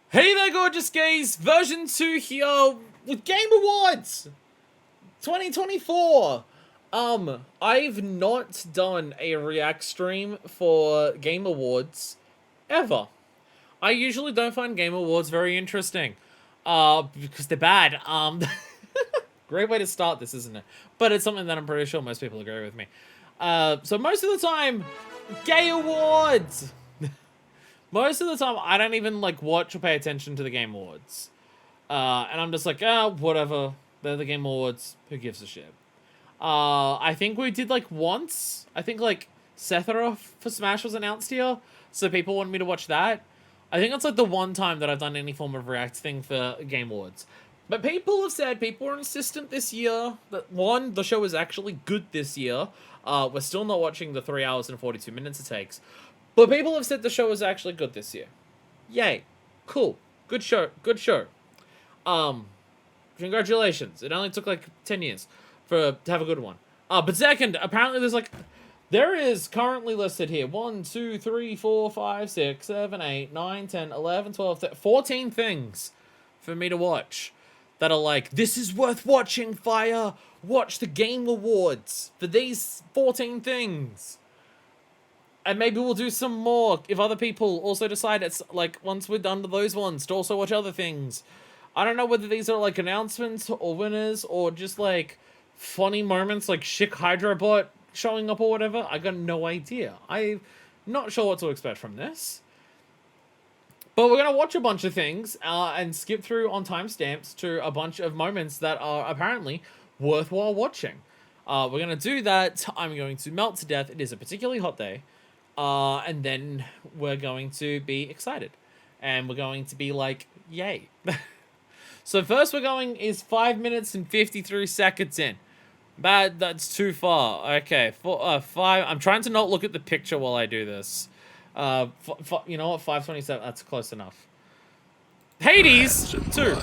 Hey there, gorgeous gays! Version 2 here with Game Awards 2024. I've not done a react stream for Game Awards ever. I usually don't find Game Awards very interesting, because they're bad. Great way to start this, isn't it? But it's something that I'm pretty sure most people agree with me. So most of the time, Gay Awards. Most of the time, I don't even, like, watch or pay attention to the Game Awards. And I'm just like, whatever. They're the Game Awards. Who gives a shit? I think we did, like, once. I think, like, Sephiroth for Smash was announced here. So people wanted me to watch that. I think that's, like, the one time that I've done any form of react thing for Game Awards. But people have said, people are insistent this year that, one, the show is actually good this year. We're still not watching the 3 hours and 42 minutes it takes. But people have said the show is actually good this year. Yay. Cool. Good show. Good show. Congratulations. It only took like 10 years to have a good one. But second, apparently there is currently listed here 1, 2, 3, 4, 5, 6, 7, 8, 9, 10, 11, 12, 14 things for me to watch that are like, this is worth watching, Fire. Watch the Game Awards for these 14 things. And maybe we'll do some more if other people also decide it's like, once we're done with those ones, to also watch other things. I don't know whether these are like announcements or winners or just like funny moments like Chic Hydrobot showing up or whatever. I got no idea. I'm not sure what to expect from this. But we're going to watch a bunch of things and skip through on timestamps to a bunch of moments that are apparently worthwhile watching. We're going to do that. I'm going to melt to death. It is a particularly hot day. And then we're going to be excited. And we're going to be like, yay. So first is 5 minutes and 53 seconds in. That's too far. Okay, 5. I'm trying to not look at the picture while I do this. You know what, 5:27, that's close enough. Hades 2.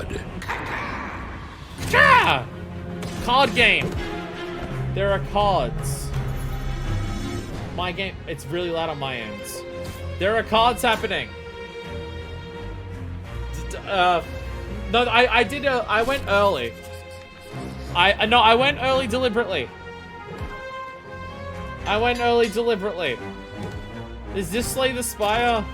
Ah! Card game. There are cards. My game, it's really loud on my end. There are cards happening. No, I went early. I went early deliberately. Is this Slay the Spire?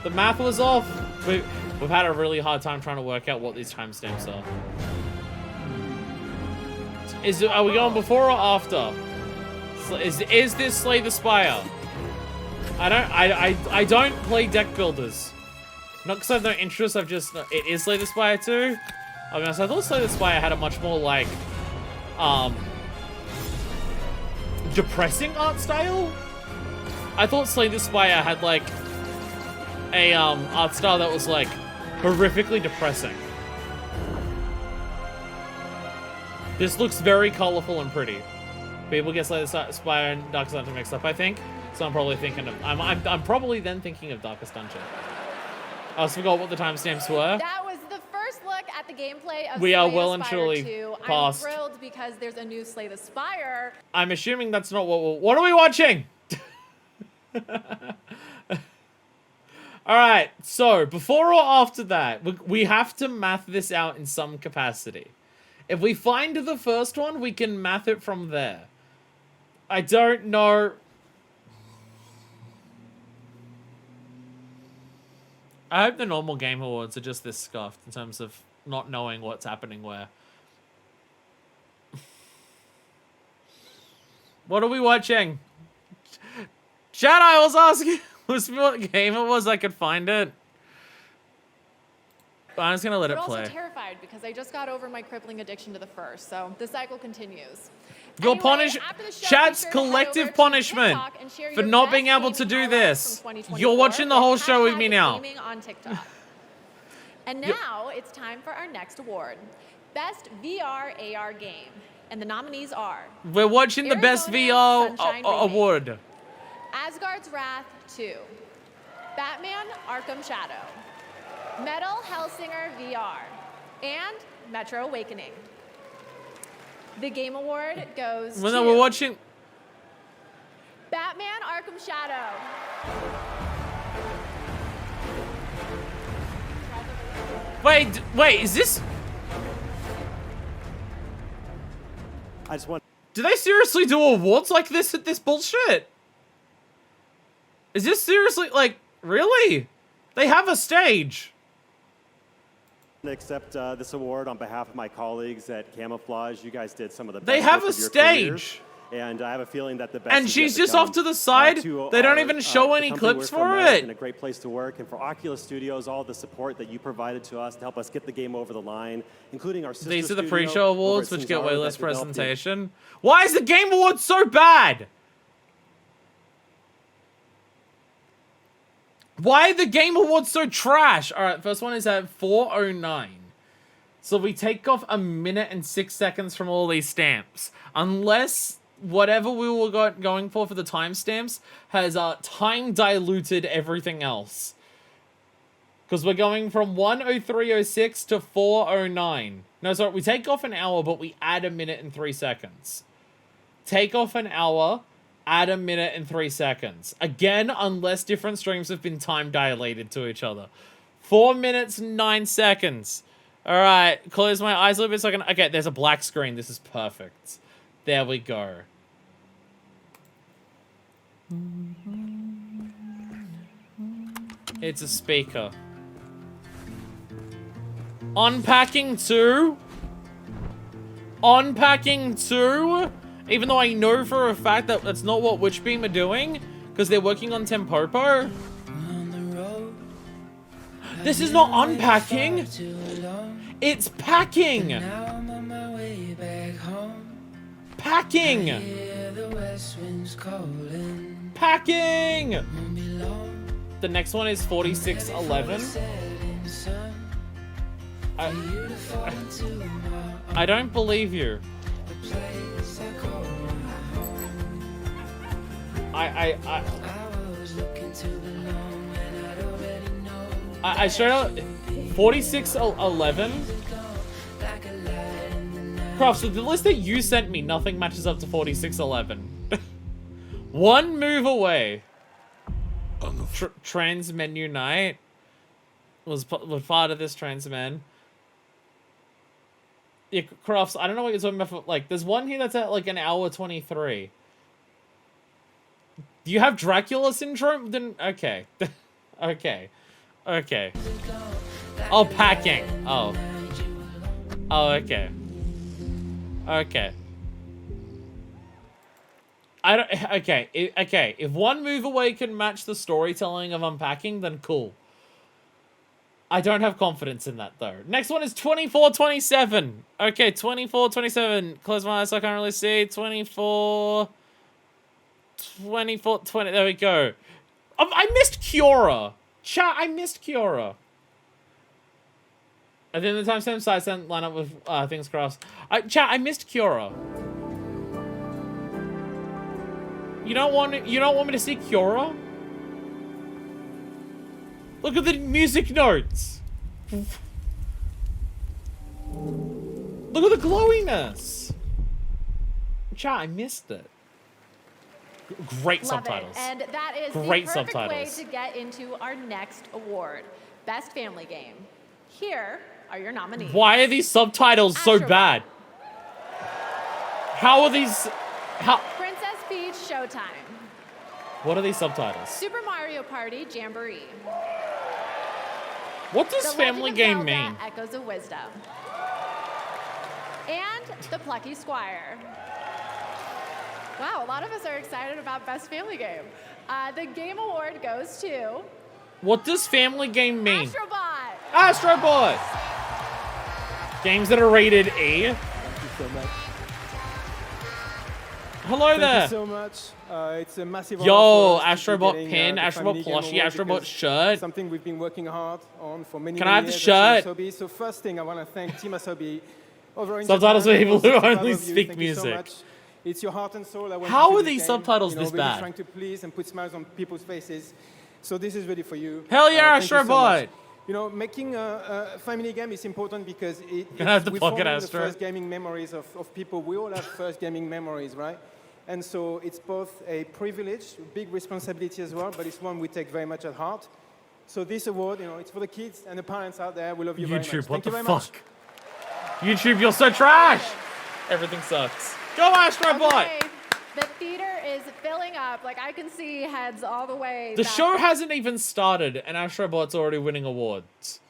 The math was off. We've had a really hard time trying to work out what these timestamps are. Are we going before or after? Is this Slay the Spire? I don't play deck builders. Not because I have no interest, it is Slay the Spire 2. I thought Slay the Spire had a much more, like, depressing art style? I thought Slay the Spire had, like, a, art style that was, like, horrifically depressing. This looks very colorful and pretty. People get Slay the Spire and Darkest Dungeon mixed up, I think. So I'm probably thinking of... I'm probably then thinking of Darkest Dungeon. I also forgot what the timestamps were. That was the first look at the gameplay of We are Slay well the and Spire truly 2. past. I'm thrilled because there's a new Slay the Spire. I'm assuming that's not what are we watching? Alright, so before or after that, we have to math this out in some capacity. If we find the first one, we can math it from there. I don't know. I hope the normal Game Awards are just this scuffed in terms of not knowing what's happening where. What are we watching? Chat, I was asking what game it was. I could find it. I'm just gonna let it play. I'm also terrified because I just got over my crippling addiction to the first, so the cycle continues. Your Anyway, after the show, chat's be sure to head collective over to punishment TikTok and share for your not best being able to gaming do highlights this. from 2024 You're watching the whole show with me now. #gaming on TikTok. And now it's time for our next award, Best VR AR Game. And the nominees are... We're watching the best VR Sunshine award. Asgard's Wrath 2, Batman Arkham Shadow, Metal Hellsinger VR, and Metro Awakening. The Game Award goes to... We're watching... Batman Arkham Shadow. Wait, is this... I just want... Do they seriously do awards like this at this bullshit? Is this seriously, like, really? They have a stage. to accept this award on behalf of my colleagues at Camouflage. You guys did some of the best They have work a of your stage. careers, and I have a feeling that the best. And is yet she's to just come. off to the side. They don't even show any the company clips we're from, for Matt, it. And a great place to work, and for Oculus Studios, all the support that you provided to us to help us get the game over the line, including our sister These are the studio pre-show over awards, at which get Cinzano way that less developed the- presentation. Why is the Game Awards so bad? Why are the Game Awards so trash? All right, first one is at 4:09. So we take off 1 minute and 6 seconds from all these stamps. Unless whatever we were going for the timestamps has time diluted everything else. Because we're going from 1:03:06 to 4:09. No, sorry, we take off an hour, but we add 1 minute and 3 seconds. Take off an hour, add 1 minute and 3 seconds. Again, unless different streams have been time dilated to each other. 4 minutes and 9 seconds. Alright, close my eyes a little bit so I can... Okay, there's a black screen. This is perfect. There we go. It's a speaker. Unpacking 2? Unpacking 2? Even though I know for a fact that that's not what Witchbeam are doing, because they're working on Tempopo. This is not unpacking. It's packing. Packing. Packing. The next one is 4611. I don't believe you. I straight up 4611. Prof, so the list that you sent me, nothing matches up to 4611. One move away. Trans menu night was part of this trans men. Yeah, Crofts, I don't know what you're talking about. For, like, there's one here that's at like 1:23. Do you have Dracula syndrome? Then okay, okay, okay. Oh, packing. Oh. Oh, okay. Okay. I don't. Okay. Okay. If one move away can match the storytelling of unpacking, then cool. I don't have confidence in that though. Next one is 2427. Okay, 2427. Close my eyes so I can't really see. 24. 20. There we go. I missed Cura. Chat, I missed Cura. I think the timestamp side sent line up with things crossed. Chat, I missed Cura. You don't want me to see Cura? Look at the music notes. Look at the glowiness. Chat, I missed it. Great Love subtitles. It. And that is Great the perfect subtitles. way to get into our next award, Best Family Game. Here are your nominees. Why are these subtitles so Astro bad? How are these... Princess Peach Showtime. What are these subtitles? Super Mario Party Jamboree. What does The Family Legend of Game Zelda mean? Echoes of Wisdom. And The Plucky Squire. Wow, a lot of us are excited about Best Family Game. The Game Award goes to... What does Family Game mean? Astrobot. Astrobot! Games that are rated E. Thank you so much. Hello there. Thank you so much. It's a massive Yo, honor for us to be Astrobot getting, pin, the Astrobot Family Game plushie, Award Astrobot because shirt. Something we've been working hard on for many, Can I many have the years shirt? at Team Asobi. So first thing, I want to thank Team Asobi. Over in Subtitles Japan, for people who 65 only of you, speak thank you so music. much. It's your heart and soul. I want How into are this these game, subtitles this really bad? trying to please and put smiles on people's faces. So this is really for you. Hell yeah, Thank you so Astrobot! much. You know, making a family game is important because Can I have the we're pocket forming the Astro? first gaming memories of people. We all have first gaming memories, right? And so it's both a privilege, a big responsibility as well, but it's one we take very much at heart. So this award, it's for the kids and the parents out there. We love you very much. YouTube, what Thank you the very much. fuck? YouTube, you're so trash! Everything sucks. Go Astrobot! Okay, the theater is filling up. Like, I can see heads all the way The back. show hasn't even started, and Astrobot's already winning awards.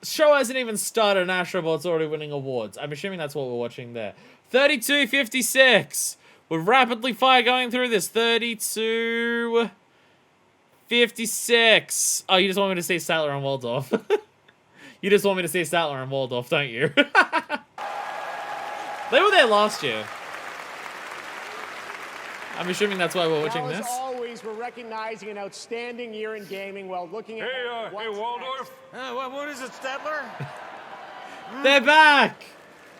Show hasn't even started, and Astrobot's already winning awards. I'm assuming that's what we're watching there. 32:56. We're rapidly fire going through this. 32:56. Oh, you just want me to say Statler and Waldorf. You just want me to say Statler and Waldorf, don't you? They were there last year. I'm assuming that's why we're watching Now, this. as always, we're recognizing an outstanding year in gaming while looking at Hey, what's Waldorf. What is it, Statler? They're back!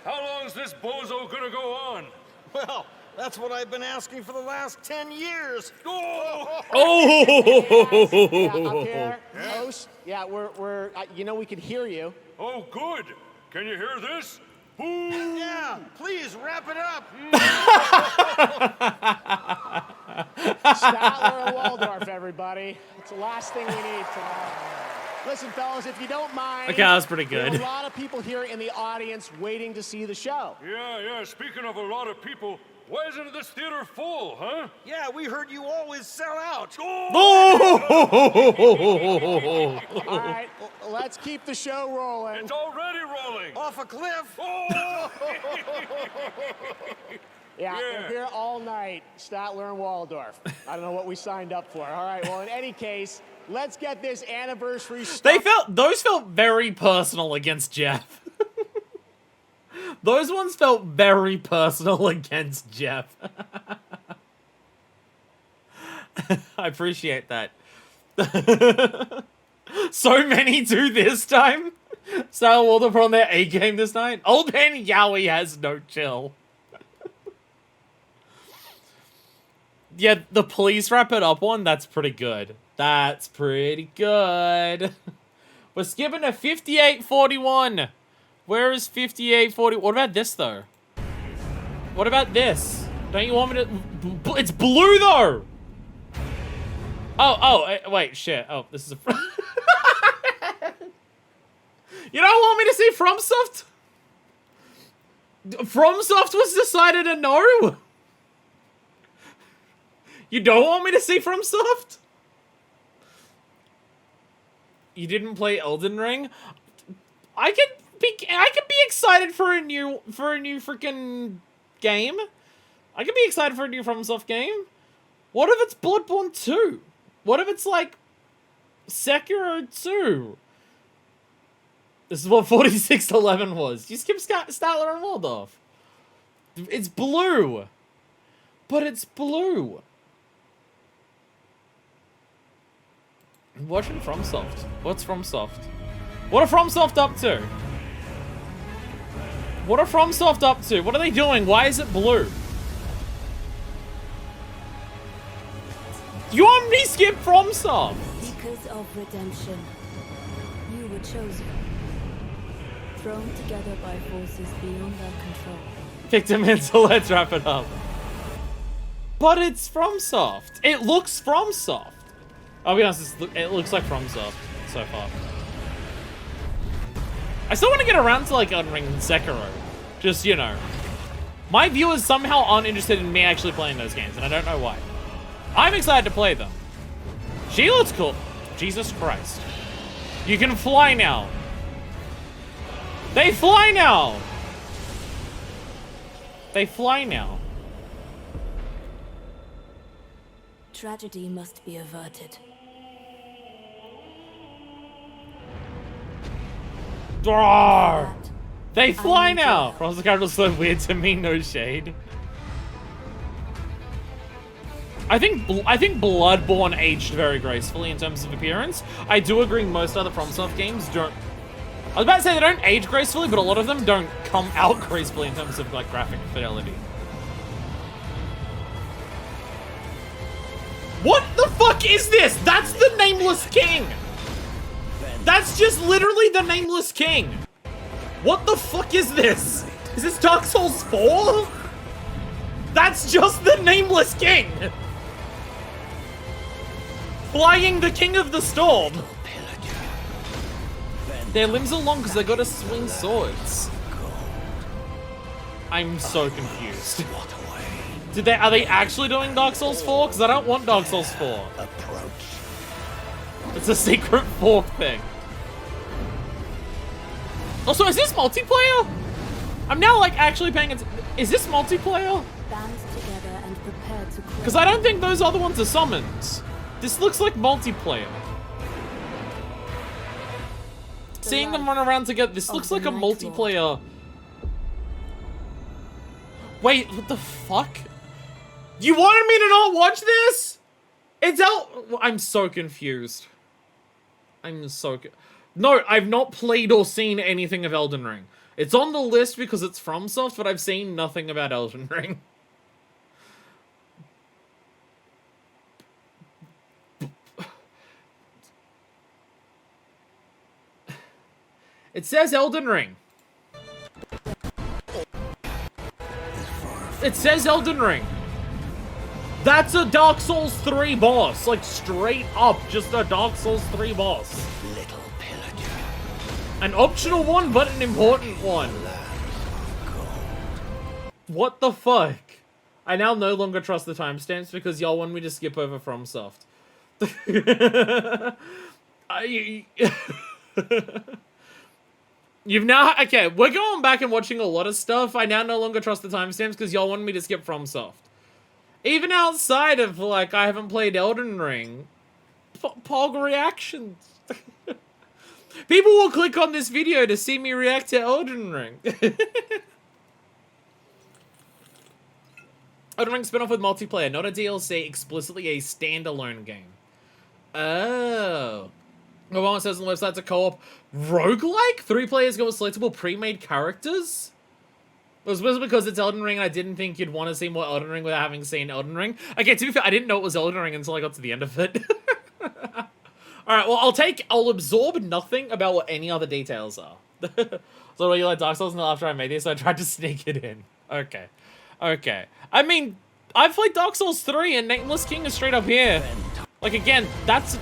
How long is this bozo gonna go on? Well, that's what I've been asking for the last 10 years. Oh! Oh! Yeah, up here, host. Yeah, we're we can hear you. Oh, good. Can you hear this? Ooh. Yeah, please wrap it up. Statler and Waldorf, everybody. It's the last thing we need tonight. Listen, fellas, if you don't mind. Okay, that was pretty there are good. a lot of people here in the audience waiting to see the show. Yeah. Speaking of a lot of people, why isn't this theater full, huh? Yeah, we heard you always sell out. Oh! All right, let's keep the show rolling. It's already rolling. Off a cliff. Oh! Yeah, Yeah. we're here all night, Statler and Waldorf. I don't know what we signed up for. All right, well, in any case, let's get this anniversary stuff. Those felt very personal against Jeff. Those ones felt very personal against Jeff. I appreciate that. So many do this time. Style Waldorf on their A game this night. Old man Yowie has no chill. Yeah, the please wrap it up one, that's pretty good. That's pretty good. We're skipping to 58:41. Where is 58:40? What about this, though? What about this? Don't you want me to... It's blue, though! Wait, shit. Oh, this is a... You don't want me to see FromSoft? FromSoft was decided a no? You don't want me to see FromSoft? You didn't play Elden Ring? I could be excited for a new freaking game. I could be excited for a new FromSoft game. What if it's Bloodborne 2? What if it's like Sekiro 2? This is what 4611 was. You skip Statler and Waldorf. It's blue. But it's blue. I'm watching FromSoft. What's FromSoft? What are FromSoft up to? What are FromSoft up to? What are they doing? Why is it blue? You want me to skip FromSoft? Because of redemption, you were chosen. Thrown together by forces beyond our control. Victim so let's wrap it up. But it's FromSoft. It looks FromSoft. I'll be honest, it looks like FromSoft so far. I still want to get around to like Elden Ring and Sekiro. Just, you know. My viewers somehow aren't interested in me actually playing those games, and I don't know why. I'm excited to play them. She looks cool. Jesus Christ. You can fly now. They fly now. They fly now. Tragedy must be averted. Roar! They fly I need now. your help. Bronze card was so weird to me. No shade. I think Bloodborne aged very gracefully in terms of appearance. I do agree most other FromSoft games don't. I was about to say they don't age gracefully, but a lot of them don't come out gracefully in terms of like graphic fidelity. What the fuck is this? That's the Nameless King! That's just literally the Nameless King! What the fuck is this? Is this Dark Souls 4? That's just the Nameless King! Flying the King of the Storm. Their limbs are long because they gotta swing swords. I'm so confused. Are they actually doing Dark Souls 4? Because I don't want Dark Souls 4. It's a secret fork thing. Also, is this multiplayer? I'm now like actually paying attention. Is this multiplayer? Band together and prepare to claim. Because I don't think those other ones are summons. This looks like multiplayer. Seeing them run around together, this looks like a multiplayer. Wait, what the fuck? You wanted me to not watch this? It's out. I'm so confused. No, I've not played or seen anything of Elden Ring. It's on the list because it's FromSoft, but I've seen nothing about Elden Ring. It says Elden Ring. It says Elden Ring. That's a Dark Souls 3 boss. Like, straight up, just a Dark Souls 3 boss. An optional one, but an important one. What the fuck? I now no longer trust the timestamps because y'all want me to skip over FromSoft. You've now... Okay, we're going back and watching a lot of stuff. I now no longer trust the timestamps because y'all wanted me to skip FromSoft. Even outside of, like, I haven't played Elden Ring. Pog reactions. People will click on this video to see me react to Elden Ring. Elden Ring spin-off with multiplayer, not a DLC, explicitly a standalone game. Oh. Well, it says on the website it's a co-op roguelike? 3 players go with selectable pre-made characters? It was because it's Elden Ring and I didn't think you'd want to see more Elden Ring without having seen Elden Ring. Okay, to be fair, I didn't know it was Elden Ring until I got to the end of it. Alright, well, I'll absorb nothing about what any other details are. So, you like Dark Souls until after I made this, so I tried to sneak it in. Okay. Okay. I mean, I've played Dark Souls 3 and Nameless King is straight up here. Like, again, that's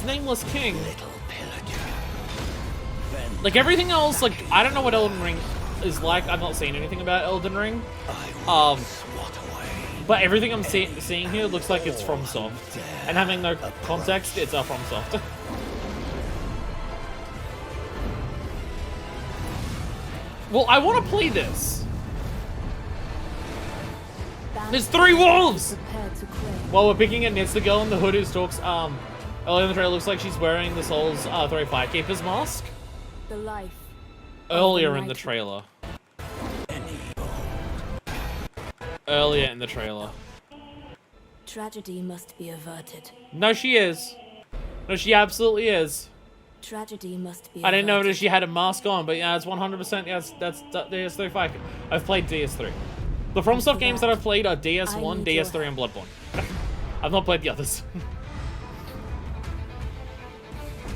Nameless King. Like, everything else, like, I don't know what Elden Ring is like. I've not seen anything about Elden Ring. But everything I'm seeing here looks like it's FromSoft. And having no context, it's FromSoft. Well, I want to play this. There's 3 wolves! Well, we're picking it, and it's the girl in the hood who talks, earlier in the trailer looks like she's wearing the Souls 3 Firekeeper's mask. The life. Earlier in the trailer. Earlier in the trailer. Tragedy must be averted. No, she is. No, she absolutely is. Tragedy must be I didn't averted. notice she had a mask on, but yeah, it's 100%. Yeah, that's DS3 Fire. I've played DS3. The FromSoft games that I've played are DS1, DS3, and Bloodborne. I've not played the others.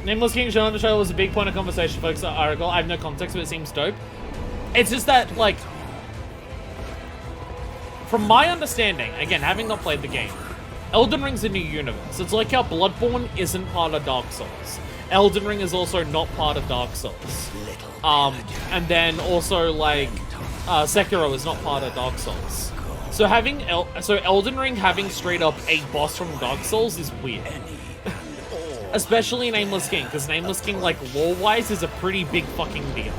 Nameless King shown on the trailer was a big point of conversation, folks. Article. I have no context, but it seems dope. It's just that, like, from my understanding, again, having not played the game, Elden Ring's a new universe. It's like how Bloodborne isn't part of Dark Souls. Elden Ring is also not part of Dark Souls. And then also, like, Sekiro is not part of Dark Souls. So having Elden Ring having straight up a boss from Dark Souls is weird. Especially Nameless King, because Nameless King, like, lore-wise, is a pretty big fucking deal.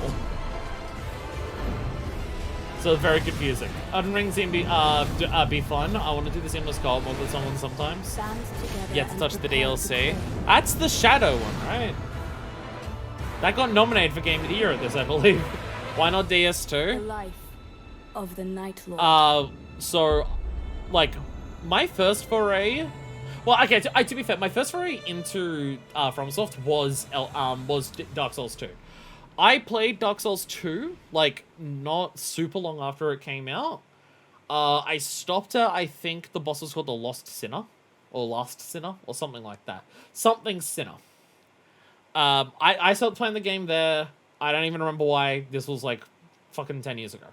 So very confusing. Elden Ring seemed to be fun. I want to do the seamless co-op mode with someone sometimes. Yet to touch the DLC. That's the Shadow one, right? That got nominated for Game of the Year at this, I believe. Why not DS2? The life of the Night Lord. So, like, my first foray... Well, okay, to be fair, my first foray into FromSoft was Dark Souls 2. I played Dark Souls 2, like, not super long after it came out. I stopped at, I think the boss was called the Lost Sinner, or Last Sinner, or something like that. Something Sinner. I stopped playing the game there. I don't even remember why. This was, like, fucking 10 years ago.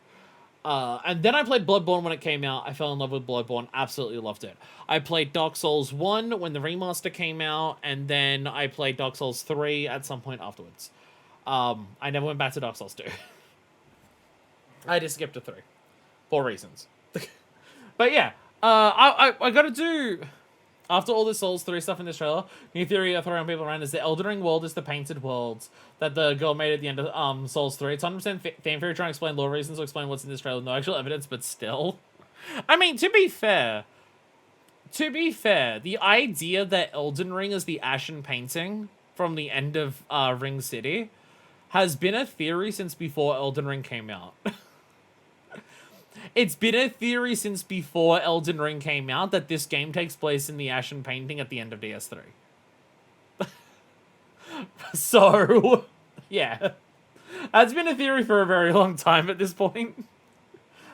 And then I played Bloodborne when it came out. I fell in love with Bloodborne. Absolutely loved it. I played Dark Souls 1 when the remaster came out, and then I played Dark Souls 3 at some point afterwards. I never went back to Dark Souls 2. I just skipped to 3. For reasons. But yeah, I gotta do... After all the Souls 3 stuff in this trailer, new theory of throwing people around is the Elden Ring world is the painted world that the girl made at the end of Souls 3. It's 100% fan theory trying to explain lore reasons or explain what's in this trailer. No actual evidence, but still. I mean, to be fair, the idea that Elden Ring is the ashen painting from the end of Ring City has been a theory since before Elden Ring came out. It's been a theory since before Elden Ring came out that this game takes place in the Ashen Painting at the end of DS3. So, yeah. That's been a theory for a very long time at this point.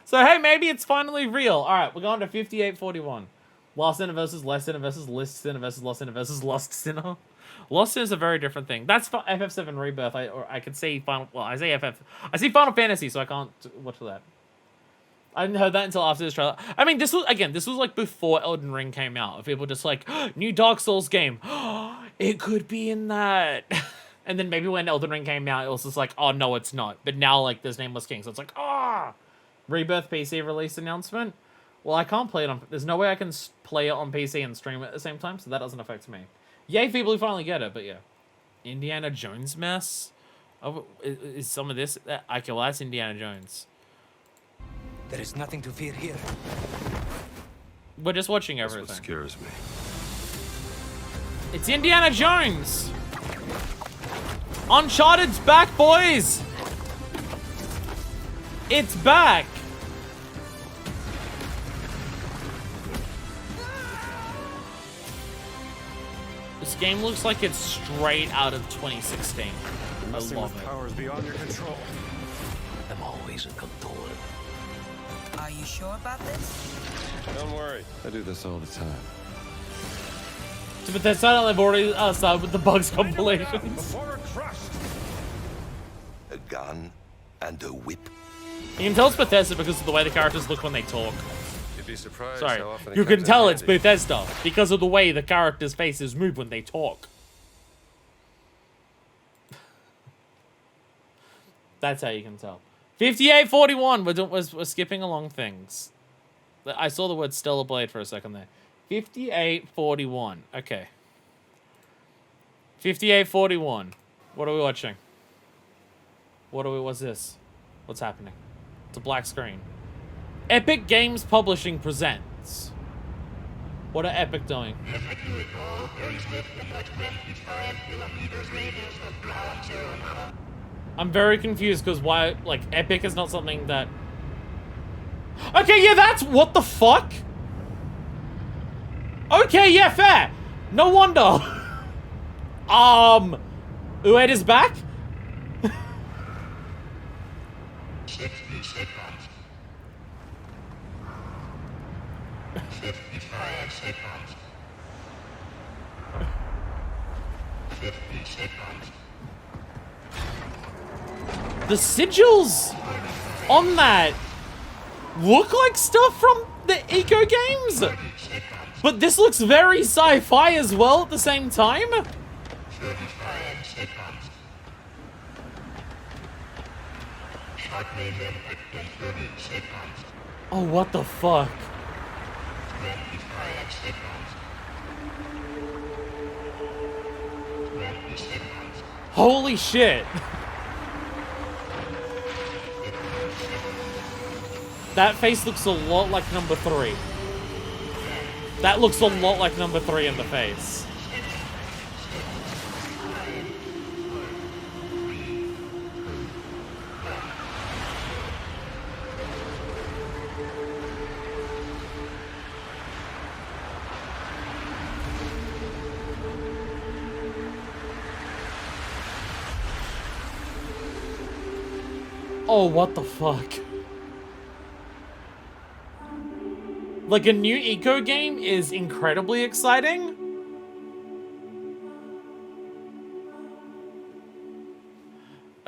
So, hey, maybe it's finally real. Alright, we're going to 5841. Lost Sinner versus Less Sinner versus List Sinner versus Lost Sinner versus Lost Sinner. Lost Sinner is a very different thing. That's FF7 Rebirth. I could see Final... Well, I see Final Fantasy, so I can't watch that. I didn't heard that until after this trailer. I mean, this was like before Elden Ring came out. People just like, new Dark Souls game. It could be in that. And then maybe when Elden Ring came out, it was just like, oh, no, it's not. But now, like, there's Nameless King. So it's like, Rebirth PC release announcement. Well, I can't play it on... There's no way I can play it on PC and stream it at the same time, so that doesn't affect me. Yay, people who finally get it, but yeah. Indiana Jones mess? Oh, is some of this... Okay, well, that's Indiana Jones. There is nothing to fear here. We're just watching everything. That's what scares me. It's Indiana Jones! Uncharted's back, boys! It's back! This game looks like it's straight out of 2016. I love it. Powers beyond your control. I'm always in control. Are you sure about this? Don't worry, I do this all the time. But that's not they've already started with the bugs compilations. Before crushed. A gun and a whip. You can tell it's Bethesda because of the way the characters look when they talk. You'd be surprised Sorry, how often it you can comes in tell it's handy. Bethesda because of the way the characters' faces move when they talk. That's how you can tell. 5841. We're skipping along things. I saw the word Stellar Blade for a second there. 5841. Okay. 5841. What are we watching? What's this? What's happening? It's a black screen. Epic Games Publishing presents. What are Epic doing? I'm very confused because why, like, Epic is not something that... Okay, yeah, that's... What the fuck? Okay, yeah, fair. No wonder. Ued is back? 60 seconds. 55 seconds. 50 seconds. The sigils on that look like stuff from the Eco games, but this looks very sci-fi as well at the same time. 35 seconds. Start medium at 30 seconds. Oh, what the fuck? 25 seconds. 20 seconds. Holy shit. That face looks a lot like number 3. That looks a lot like number 3 in the face. Oh, what the fuck? Like, a new Eco game is incredibly exciting.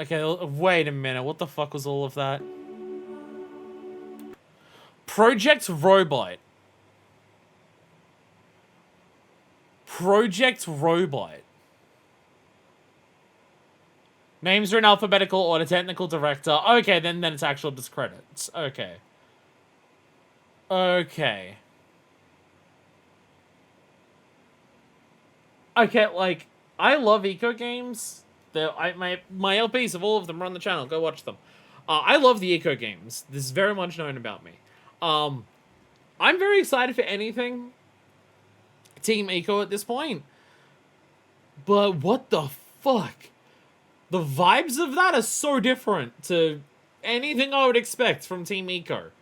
Okay, wait a minute. What the fuck was all of that? Project Robot. Project Robot. Names are in alphabetical order, technical director. Okay, then it's actual discredits. Okay. Okay. Okay, like, I love eco games. My LPs of all of them are on the channel. Go watch them. I love the eco games. This is very much known about me. I'm very excited for anything Team Eco at this point. But what the fuck? The vibes of that are so different to anything I would expect from Team Eco.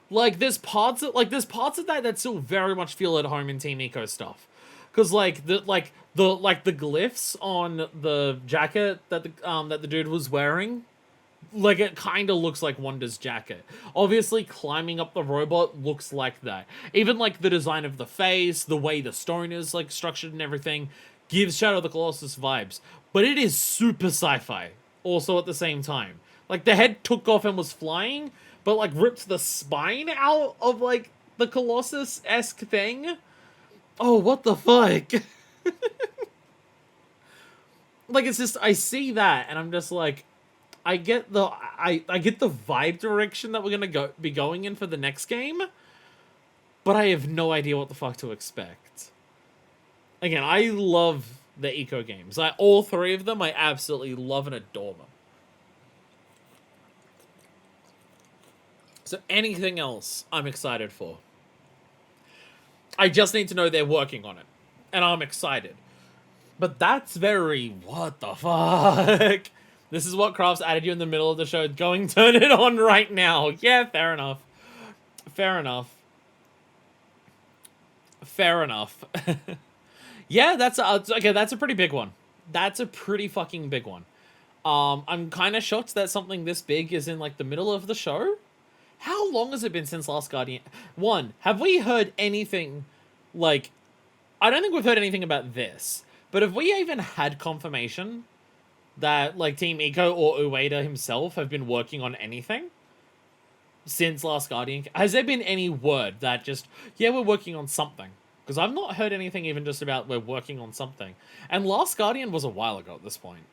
Like, there's parts of that that still very much feel at home in Team Eco stuff. Cause like the glyphs on the jacket that the dude was wearing, like, it kind of looks like Wanda's jacket. Obviously, climbing up the robot looks like that. Even, like, the design of the face, the way the stone is, like, structured and everything, gives Shadow of the Colossus vibes. But it is super sci-fi, also at the same time. Like, the head took off and was flying, but, like, ripped the spine out of, like, the Colossus-esque thing. Oh, what the fuck? Like, it's just, I see that, and I'm just like, I get the vibe direction that we're gonna be going in for the next game, but I have no idea what the fuck to expect. Again, I love the eco games. All three of them, I absolutely love and adore them. So anything else, I'm excited for. I just need to know they're working on it, and I'm excited. But that's very, what the fuck? This is what Crafts added you in the middle of the show. Going, turn it on right now. Yeah, fair enough. Fair enough. Fair enough. Yeah, that's a pretty big one. That's a pretty fucking big one. I'm kind of shocked that something this big is in, like, the middle of the show. How long has it been since Last Guardian? One, have we heard anything, like, I don't think we've heard anything about this, but have we even had confirmation that, like, Team Eco or Ueda himself have been working on anything since Last Guardian? Has there been any word that just, yeah, we're working on something? Because I've not heard anything even just about we're working on something. And Last Guardian was a while ago at this point.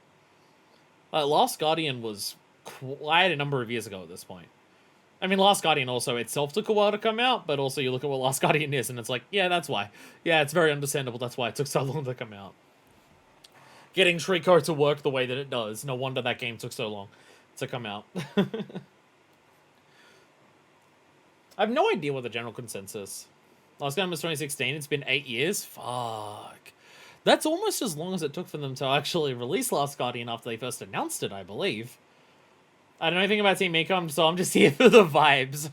Last Guardian was quite a number of years ago at this point. I mean, Last Guardian also itself took a while to come out, but also you look at what Last Guardian is, and it's like, yeah, that's why. Yeah, it's very understandable. That's why it took so long to come out. Getting Shriko to work the way that it does. No wonder that game took so long to come out. I have no idea what the general consensus. Last Guardian was 2016. It's been 8 years. Fuck. That's almost as long as it took for them to actually release Last Guardian after they first announced it, I believe. I don't know anything about Team Eco, so I'm just here for the vibes.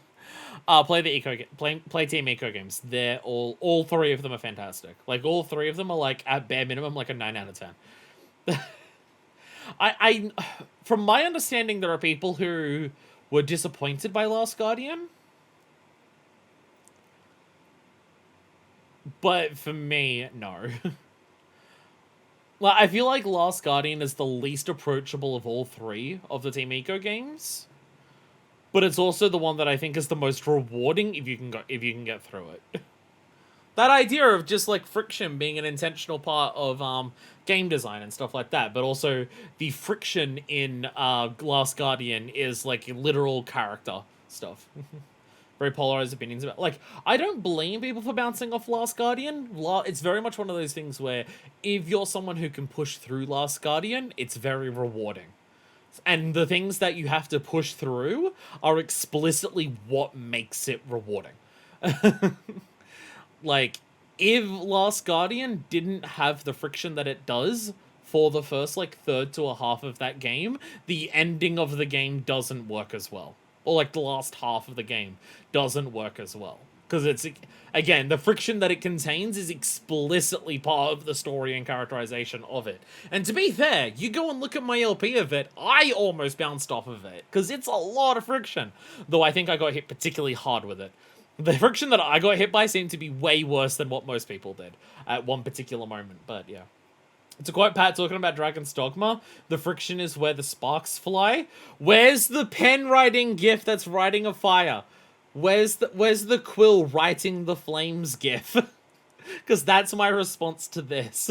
Play Team Eco games. They're all three of them are fantastic. Like, all three of them are, like, at bare minimum, like a 9 out of 10. From my understanding, there are people who were disappointed by Last Guardian. But for me, no. Like, I feel like Last Guardian is the least approachable of all three of the Team Eco games. But it's also the one that I think is the most rewarding if you can get through it. That idea of just, like, friction being an intentional part of game design and stuff like that, but also the friction in Last Guardian is, like, literal character stuff. Very polarized opinions about, like, I don't blame people for bouncing off Last Guardian. It's very much one of those things where if you're someone who can push through Last Guardian, it's very rewarding. And the things that you have to push through are explicitly what makes it rewarding. Like, if Last Guardian didn't have the friction that it does for the first, like, third to a half of that game, the ending of the game doesn't work as well. Or, like, the last half of the game doesn't work as well. Because it's, again, the friction that it contains is explicitly part of the story and characterization of it. And to be fair, you go and look at my LP of it, I almost bounced off of it. Because it's a lot of friction. Though I think I got hit particularly hard with it. The friction that I got hit by seemed to be way worse than what most people did at one particular moment. But, yeah. To quote Pat talking about Dragon's Dogma, the friction is where the sparks fly. Where's the pen writing gif that's writing a fire? Where's the quill writing the flames gif? Because that's my response to this.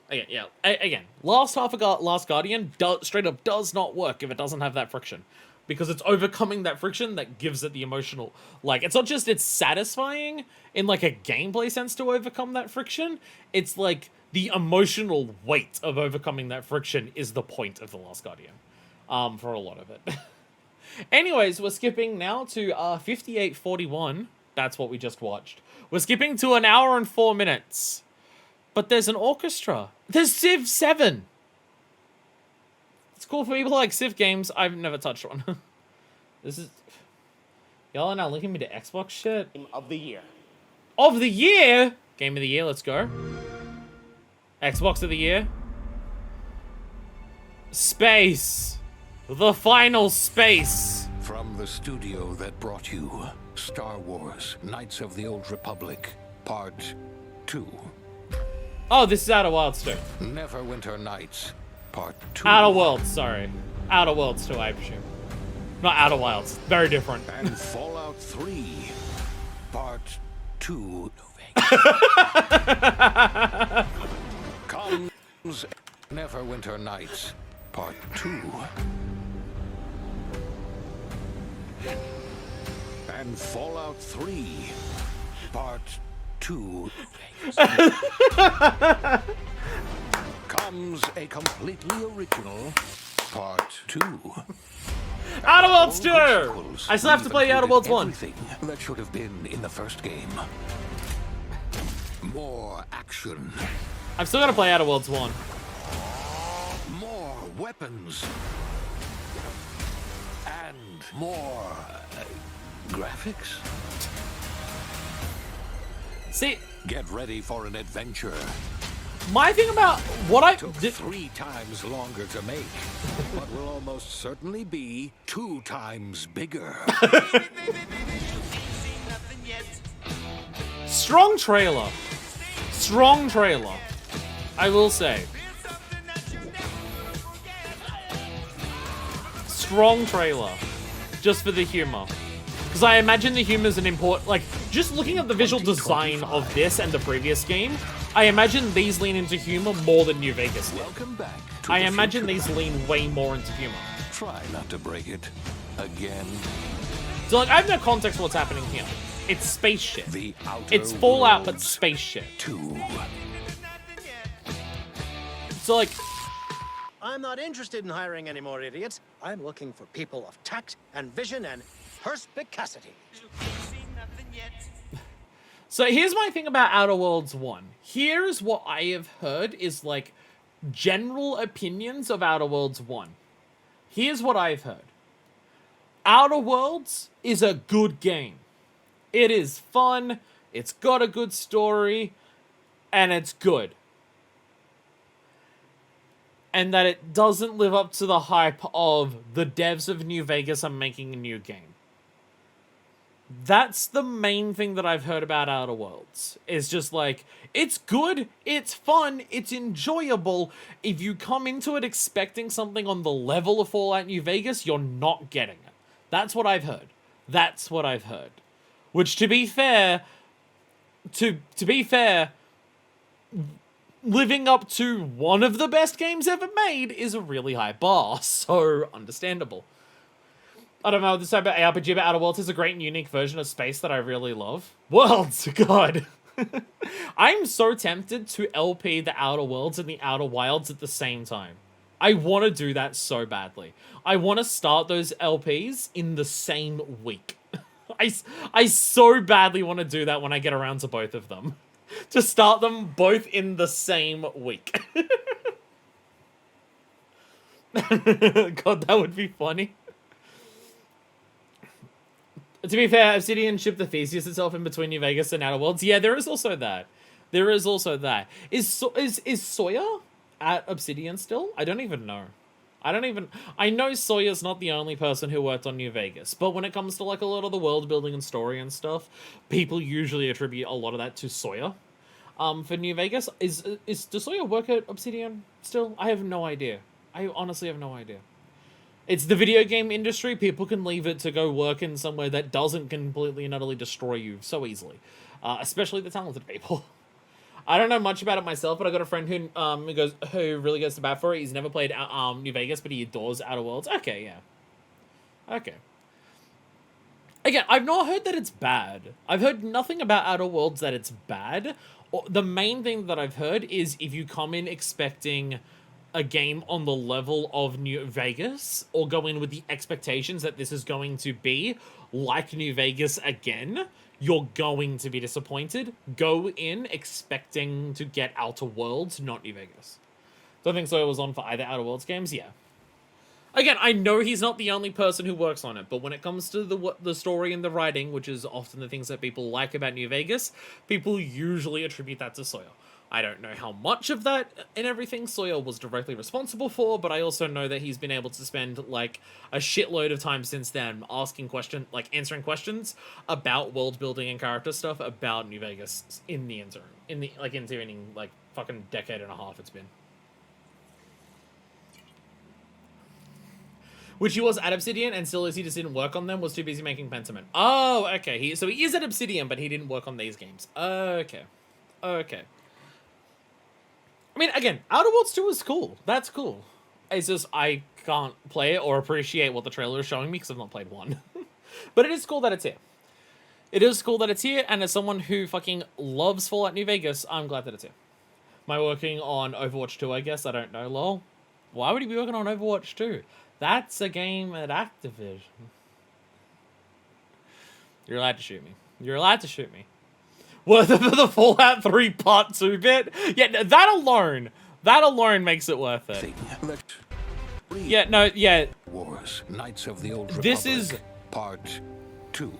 Okay, yeah. Again, Last Guardian straight up does not work if it doesn't have that friction. Because it's overcoming that friction that gives it the emotional... Like, it's not just it's satisfying in, like, a gameplay sense to overcome that friction. It's, like, the emotional weight of overcoming that friction is the point of The Last Guardian. For a lot of it. Anyways, we're skipping now to 58:41. That's what we just watched. We're skipping to 1 hour and 4 minutes. But there's an orchestra. There's Civ 7. It's cool for people like Civ games. I've never touched one. This is... Y'all are now linking me to Xbox shit. Game of the year. Of the year? Game of the year, let's go. Xbox of the year. Space. The final space. From the studio that brought you Star Wars, Knights of the Old Republic, Part 2. Oh, this is Outer Wilds 2. Neverwinter Nights, Part 2. Outer Worlds, sorry. Outer Worlds 2, I presume. Not Outer Wilds. Very different. And Fallout 3, Part 2. Comes Neverwinter Nights, Part 2. And Fallout 3, Part 2. Comes a completely original Part 2. Outer Worlds 2! I still have to play Outer Worlds 1. Everything that should have been in the first game. More action. I've still got to play Outer Worlds 1. More weapons. And more graphics. See, get ready for an adventure. My thing about what I took 3 times longer to make, but will almost certainly be 2 times bigger. Strong trailer. Strong trailer. I will say. Strong trailer. Just for the humor. Because I imagine the humor is an important... Like, just looking at the visual design of this and the previous game, I imagine these lean into humor more than New Vegas did. Welcome back to I the imagine future. these lean way more into humor. Try not to break it again. So, like, I have no context for what's happening here. It's space shit. The It's Fallout, but space shit. 2. So, like... I'm not interested in hiring any more idiots. I'm looking for people of tact and vision and perspicacity. So here's my thing about Outer Worlds 1. Here's what I have heard is, like, general opinions of Outer Worlds 1. Here's what I've heard. Outer Worlds is a good game. It is fun, it's got a good story, and it's good. And that it doesn't live up to the hype of the devs of New Vegas are making a new game. That's the main thing that I've heard about Outer Worlds. It's just like, it's good, it's fun, it's enjoyable. If you come into it expecting something on the level of Fallout New Vegas, you're not getting it. That's what I've heard. That's what I've heard. Which, to be fair, living up to one of the best games ever made is a really high bar, so understandable. I don't know, this type of ARPG about Outer Worlds is a great and unique version of space that I really love. Worlds, God. I'm so tempted to LP the Outer Worlds and the Outer Wilds at the same time. I want to do that so badly. I want to start those LPs in the same week. I so badly want to do that when I get around to both of them. To start them both in the same week. God, that would be funny. To be fair, Obsidian shipped the Theseus itself in between New Vegas and Outer Worlds. Yeah, there is also that. There is also that. Is Sawyer at Obsidian still? I don't even know. I know Sawyer's not the only person who worked on New Vegas, but when it comes to, like, a lot of the world building and story and stuff, people usually attribute a lot of that to Sawyer. for New Vegas. Does Sawyer work at Obsidian still? I have no idea. I honestly have no idea. It's the video game industry. People can leave it to go work in somewhere that doesn't completely and utterly destroy you so easily. Especially the talented people. I don't know much about it myself, but I got a friend who really goes to bat for it. He's never played New Vegas, but he adores Outer Worlds. Okay, yeah. Okay. Again, I've not heard that it's bad. I've heard nothing about Outer Worlds that it's bad. The main thing that I've heard is if you come in expecting a game on the level of New Vegas, or go in with the expectations that this is going to be like New Vegas again, you're going to be disappointed. Go in expecting to get Outer Worlds, not New Vegas. So I think Sawyer was on for either Outer Worlds games, yeah. Again, I know he's not the only person who works on it, but when it comes to the story and the writing, which is often the things that people like about New Vegas, people usually attribute that to Sawyer. I don't know how much of that and everything Sawyer was directly responsible for, but I also know that he's been able to spend like a shitload of time since then answering questions about world building and character stuff about New Vegas in the intervening fucking decade and a half it's been. Which he was at Obsidian and still is, he just didn't work on them, was too busy making Pentiment. Oh, okay. So he is at Obsidian, but he didn't work on these games. Okay. I mean, again, Outer Worlds 2 is cool. That's cool. It's just I can't play it or appreciate what the trailer is showing me because I've not played one. But it is cool that it's here. It is cool that it's here, and as someone who fucking loves Fallout New Vegas, I'm glad that it's here. Am I working on Overwatch 2, I guess? I don't know, lol. Why would he be working on Overwatch 2? That's a game at Activision. You're allowed to shoot me. You're allowed to shoot me. What, the Fallout 3 Part 2 bit? Yeah, that alone makes it worth it. Yeah, no, yeah. Wars, Knights of the Old Republic. This is Part 2.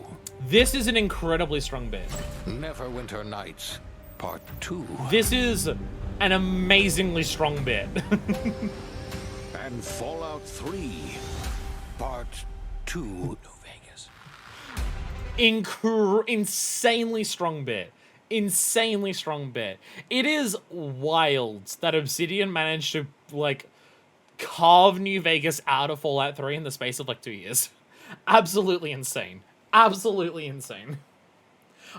This is an incredibly strong bit. Neverwinter Nights, Part 2. This is an amazingly strong bit. And Fallout 3, Part 2. New Vegas. Insanely strong bit. Insanely strong bit. It is wild that Obsidian managed to, carve New Vegas out of Fallout 3 in the space of, 2 years. Absolutely insane. Absolutely insane.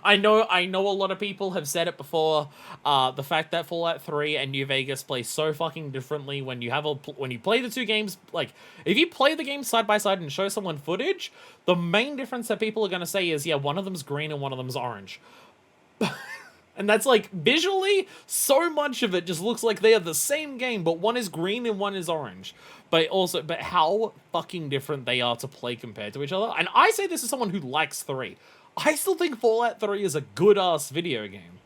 I know a lot of people have said it before, the fact that Fallout 3 and New Vegas play so fucking differently when you play the two games, if you play the games side by side and show someone footage, the main difference that people are going to say is, yeah, one of them's green and one of them's orange. And that's visually, so much of it just looks like they are the same game, but one is green and one is orange. But how fucking different they are to play compared to each other. And I say this as someone who likes 3. I still think Fallout 3 is a good-ass video game.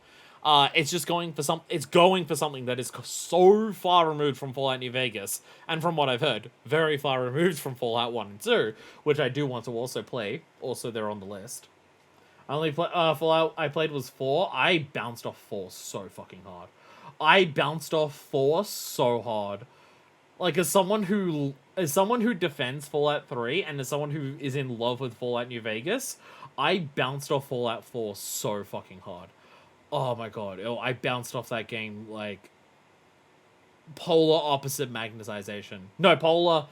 It's just going for something that is so far removed from Fallout New Vegas, and from what I've heard, very far removed from Fallout 1 and 2, which I do want to also play. Also, they're on the list. Fallout I played was 4. I bounced off 4 so fucking hard. I bounced off 4 so hard. As someone who defends Fallout 3, and as someone who is in love with Fallout New Vegas, I bounced off Fallout 4 so fucking hard. Oh my god. I bounced off that game polar opposite magnetization. No, polar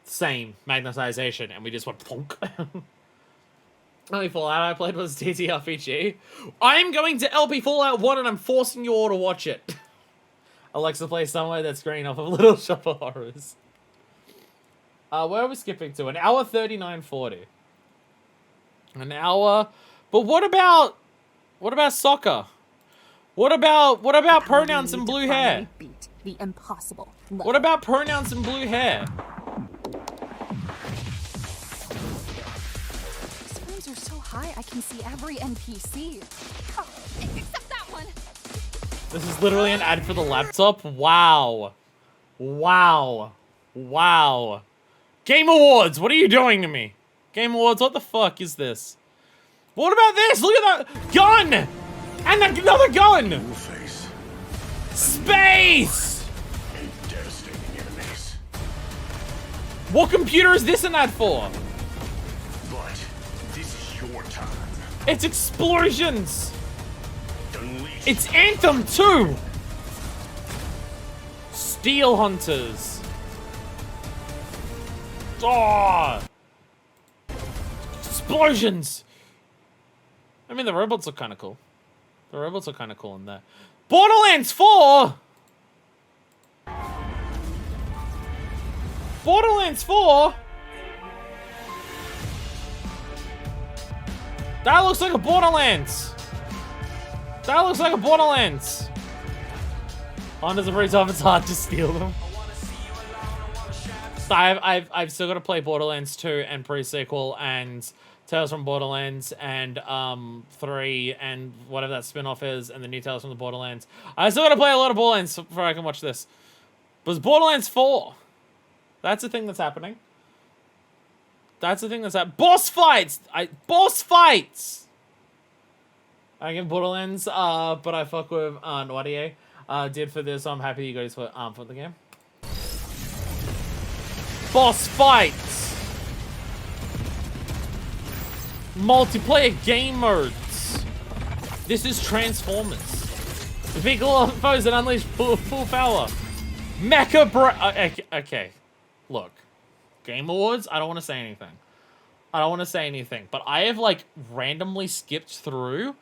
same magnetization, and we just went plonk. Only Fallout I played was TTRPG. I'm going to LP Fallout 1 and I'm forcing you all to watch it. Alexa, play somewhere that's green off of Little Shop of Horrors. Where are we skipping to? An hour 39:40. An hour. But what about soccer? What about pronouns and blue hair? Beat the impossible. What about pronouns and blue hair? These rooms are so high I can see every NPC. Oh, except that one. This is literally an ad for the laptop. Wow. Game Awards, what are you doing to me? Game Awards, what the fuck is this? What about this? Look at that gun! And another gun! Face. Space! A devastating enemies. What computer is this an ad for? But this is your time. It's explosions! The unleashed. It's Anthem 2! Steel Hunters. Oh! Explosions! I mean, the robots look kind of cool. The robots are kind of cool in there. Borderlands 4! Borderlands 4? That looks like a Borderlands. That looks like a Borderlands. Honda's a pretty tough, it's hard to steal them. So I've still got to play Borderlands 2 and pre-sequel and Tales from Borderlands and 3 and whatever that spin-off is and the new Tales from the Borderlands. I still got to play a lot of Borderlands before I can watch this. But it's Borderlands 4. That's the thing that's happening. That's the thing that's happening. Boss fights! Boss fights! I give Borderlands, but I fuck with Noirier. Did for this, so I'm happy you guys for the game. Boss fights! Multiplayer game modes. This is Transformers. The big foes that unleash full power. Mecha bro. Okay. Look. Game Awards, I don't want to say anything. But I have, like, randomly skipped through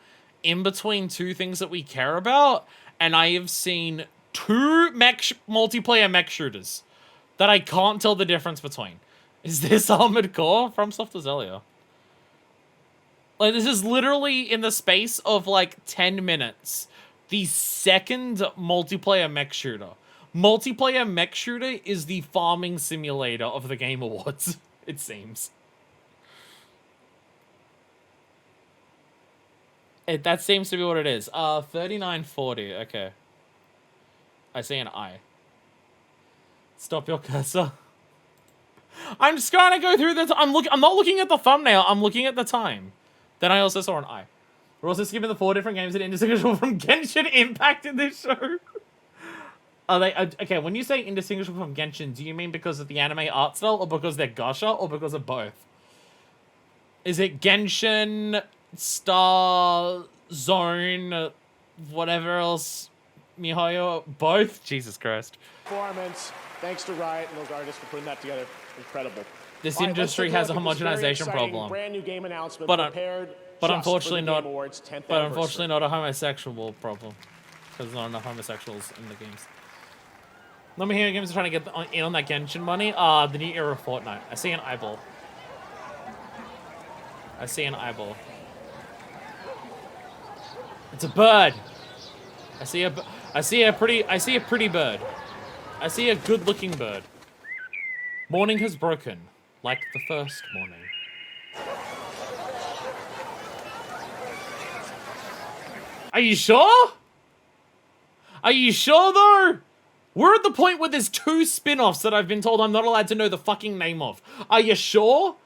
in between two things that we care about, and I have seen two multiplayer mech shooters that I can't tell the difference between. Is this Armored Core? From Soft Earlier. Like, this is literally in the space of, like, 10 minutes. The second multiplayer mech shooter. Multiplayer mech shooter is the farming simulator of the Game Awards, it seems. That seems to be what it is. 3940, okay. I see an I. Stop your cursor. I'm just trying to go through this. I'm not looking at the thumbnail, I'm looking at the time. Then I also saw an I. We're also skipping the 4 different games that are indistinguishable from Genshin Impact in this show. Are they okay? When you say indistinguishable from Genshin, do you mean because of the anime art style, or because they're gacha, or because of both? Is it Genshin, Star, Zone, whatever else, Mihoyo? Both? Jesus Christ. Performance. Thanks to Riot and those artists for putting that together. Incredible. This industry has a homogenization problem. Brand new game announcement but unfortunately not. But unfortunately not a homosexual problem, because there's not enough homosexuals in the games. Let me hear games are trying to get in on that Genshin money. The new era of Fortnite. I see an eyeball. I see an eyeball. It's a bird. I see a pretty bird. I see a good-looking bird. Morning has broken, like the first morning. Are you sure? Are you sure, though? We're at the point where there's 2 spin-offs that I've been told I'm not allowed to know the fucking name of. Are you sure?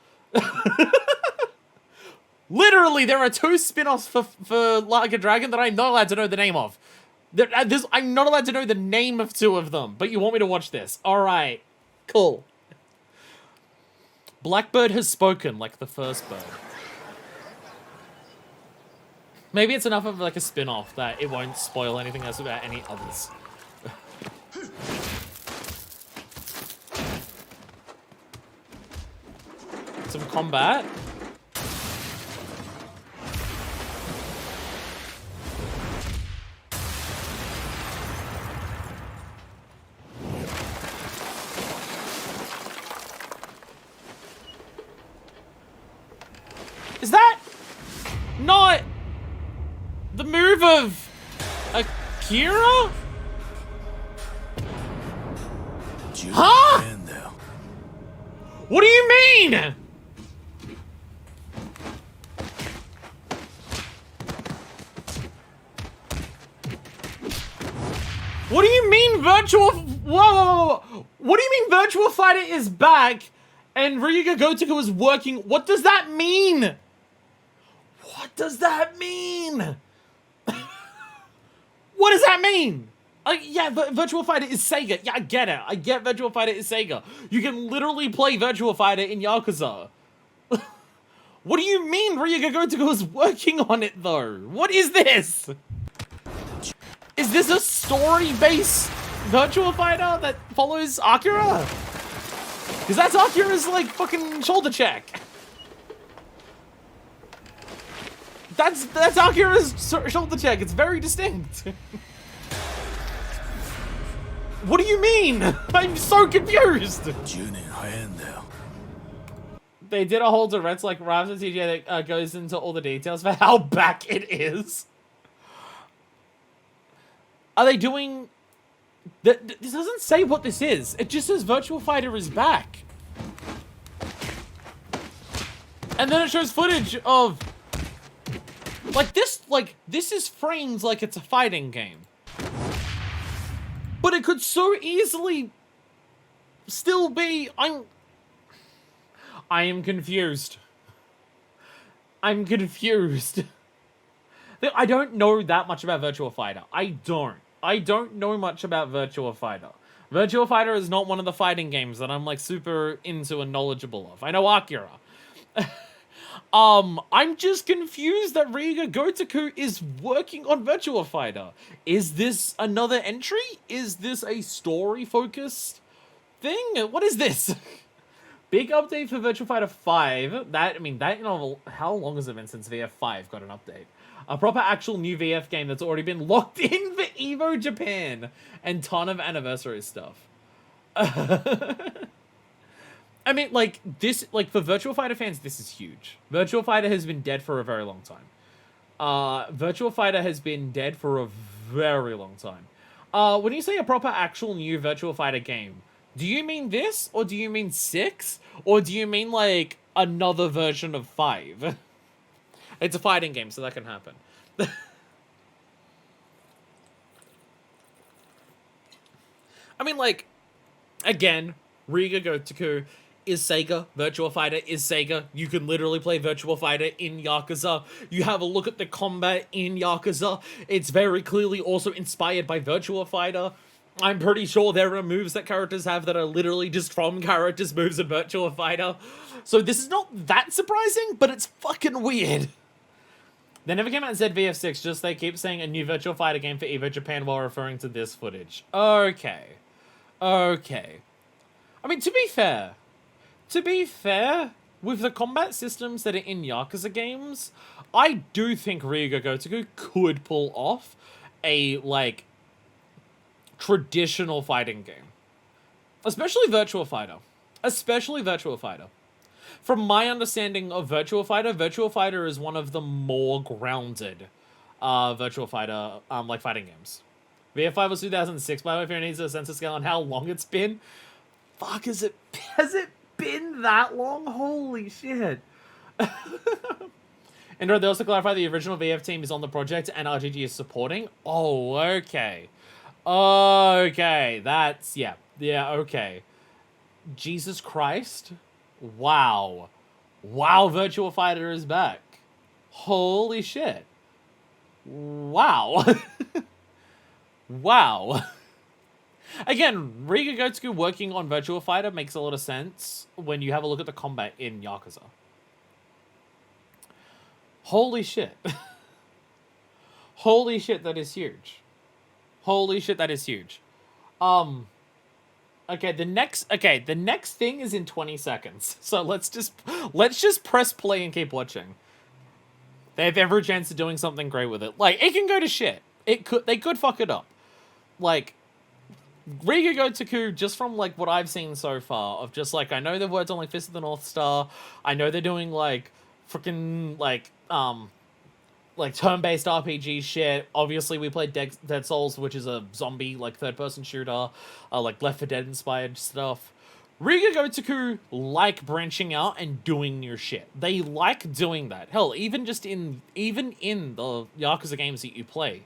Literally, there are 2 spin-offs for Like a Dragon that I'm not allowed to know the name of. I'm not allowed to know the name of 2 of them, but you want me to watch this. Alright. Cool. Blackbird has spoken like the first bird. Maybe it's enough of like a spin-off that it won't spoil anything else about any others. Some combat. Is that not the move of Akira? Huh? What do you mean? What do you mean Virtual... Whoa. What do you mean Virtual Fighter is back and Ryuga Gotoku is working? What does that mean? What does that mean? What does that mean? Yeah, Virtual Fighter is Sega. Yeah, I get it. I get Virtual Fighter is Sega. You can literally play Virtual Fighter in Yakuza. What do you mean Ryuga Gotoku is working on it, though? What is this? Is this a story-based Virtua Fighter that follows Akira? Because that's Akira's, like, fucking shoulder check. That's Akira's shoulder check. It's very distinct. What do you mean? I'm so confused. They did a whole direct, like, Raptor TJ that goes into all the details for how back it is. Are they doing... This doesn't say what this is. It just says Virtua Fighter is back. And then it shows footage of... this is framed like it's a fighting game. But it could so easily still be... I am confused. I'm confused. I don't know that much about Virtua Fighter. I don't know much about Virtua Fighter. Virtua Fighter is not one of the fighting games that I'm, like, super into and knowledgeable of. I know Akira. I'm just confused that Riga Gotoku is working on Virtua Fighter. Is this another entry? Is this a story-focused thing? What is this? Big update for Virtua Fighter 5. How long has it been since VF5 got an update? A proper actual new VF game that's already been locked in for EVO Japan. And ton of anniversary stuff. I mean, like, this, like, for Virtua Fighter fans, this is huge. Virtua Fighter has been dead for a very long time. Virtua Fighter has been dead for a very long time. When you say a proper actual new Virtua Fighter game, do you mean this? Or do you mean 6? Or do you mean, like, another version of 5? It's a fighting game, so that can happen. I mean, like, again, Riga Gotoku is Sega. Virtua Fighter is Sega. You can literally play Virtua Fighter in Yakuza. You have a look at the combat in Yakuza. It's very clearly also inspired by Virtua Fighter. I'm pretty sure there are moves that characters have that are literally just from characters' moves in Virtua Fighter. So this is not that surprising, but it's fucking weird. They never came out and said VF6, just they keep saying a new Virtua Fighter game for EVO Japan while referring to this footage. Okay. Okay. I mean, to be fair, with the combat systems that are in Yakuza games, I do think Riga Gotoku could pull off a, like, traditional fighting game. Especially Virtua Fighter. From my understanding of Virtua Fighter is one of the more grounded Virtua Fighter, like, fighting games. VF5 was 2006, by the way, if anyone needs a sense of scale on how long it's been. Fuck, has it been that long? Holy shit. And they also clarify the original VF team is on the project and RGG is supporting. Oh, okay. Okay, that's, yeah, okay. Jesus Christ. Wow. Wow, Virtua Fighter is back. Holy shit. Wow. Wow. Again, Riga Gotoku working on Virtua Fighter makes a lot of sense when you have a look at the combat in Yakuza. Holy shit. Holy shit, that is huge. Holy shit, that is huge. Okay, the next thing is in 20 seconds. So let's just press play and keep watching. They have every chance of doing something great with it. Like, it can go to shit. They could fuck it up. Like, Riga Gotoku, just from, like, what I've seen so far, of just, like, I know they've worked on, like, Fist of the North Star. I know they're doing, like, freaking, like turn-based RPG shit. Obviously, we played Dead Souls, which is a zombie, like, third-person shooter, like, Left 4 Dead-inspired stuff. Riga Gotoku like branching out and doing new shit. They like doing that. Hell, even in the Yakuza games that you play,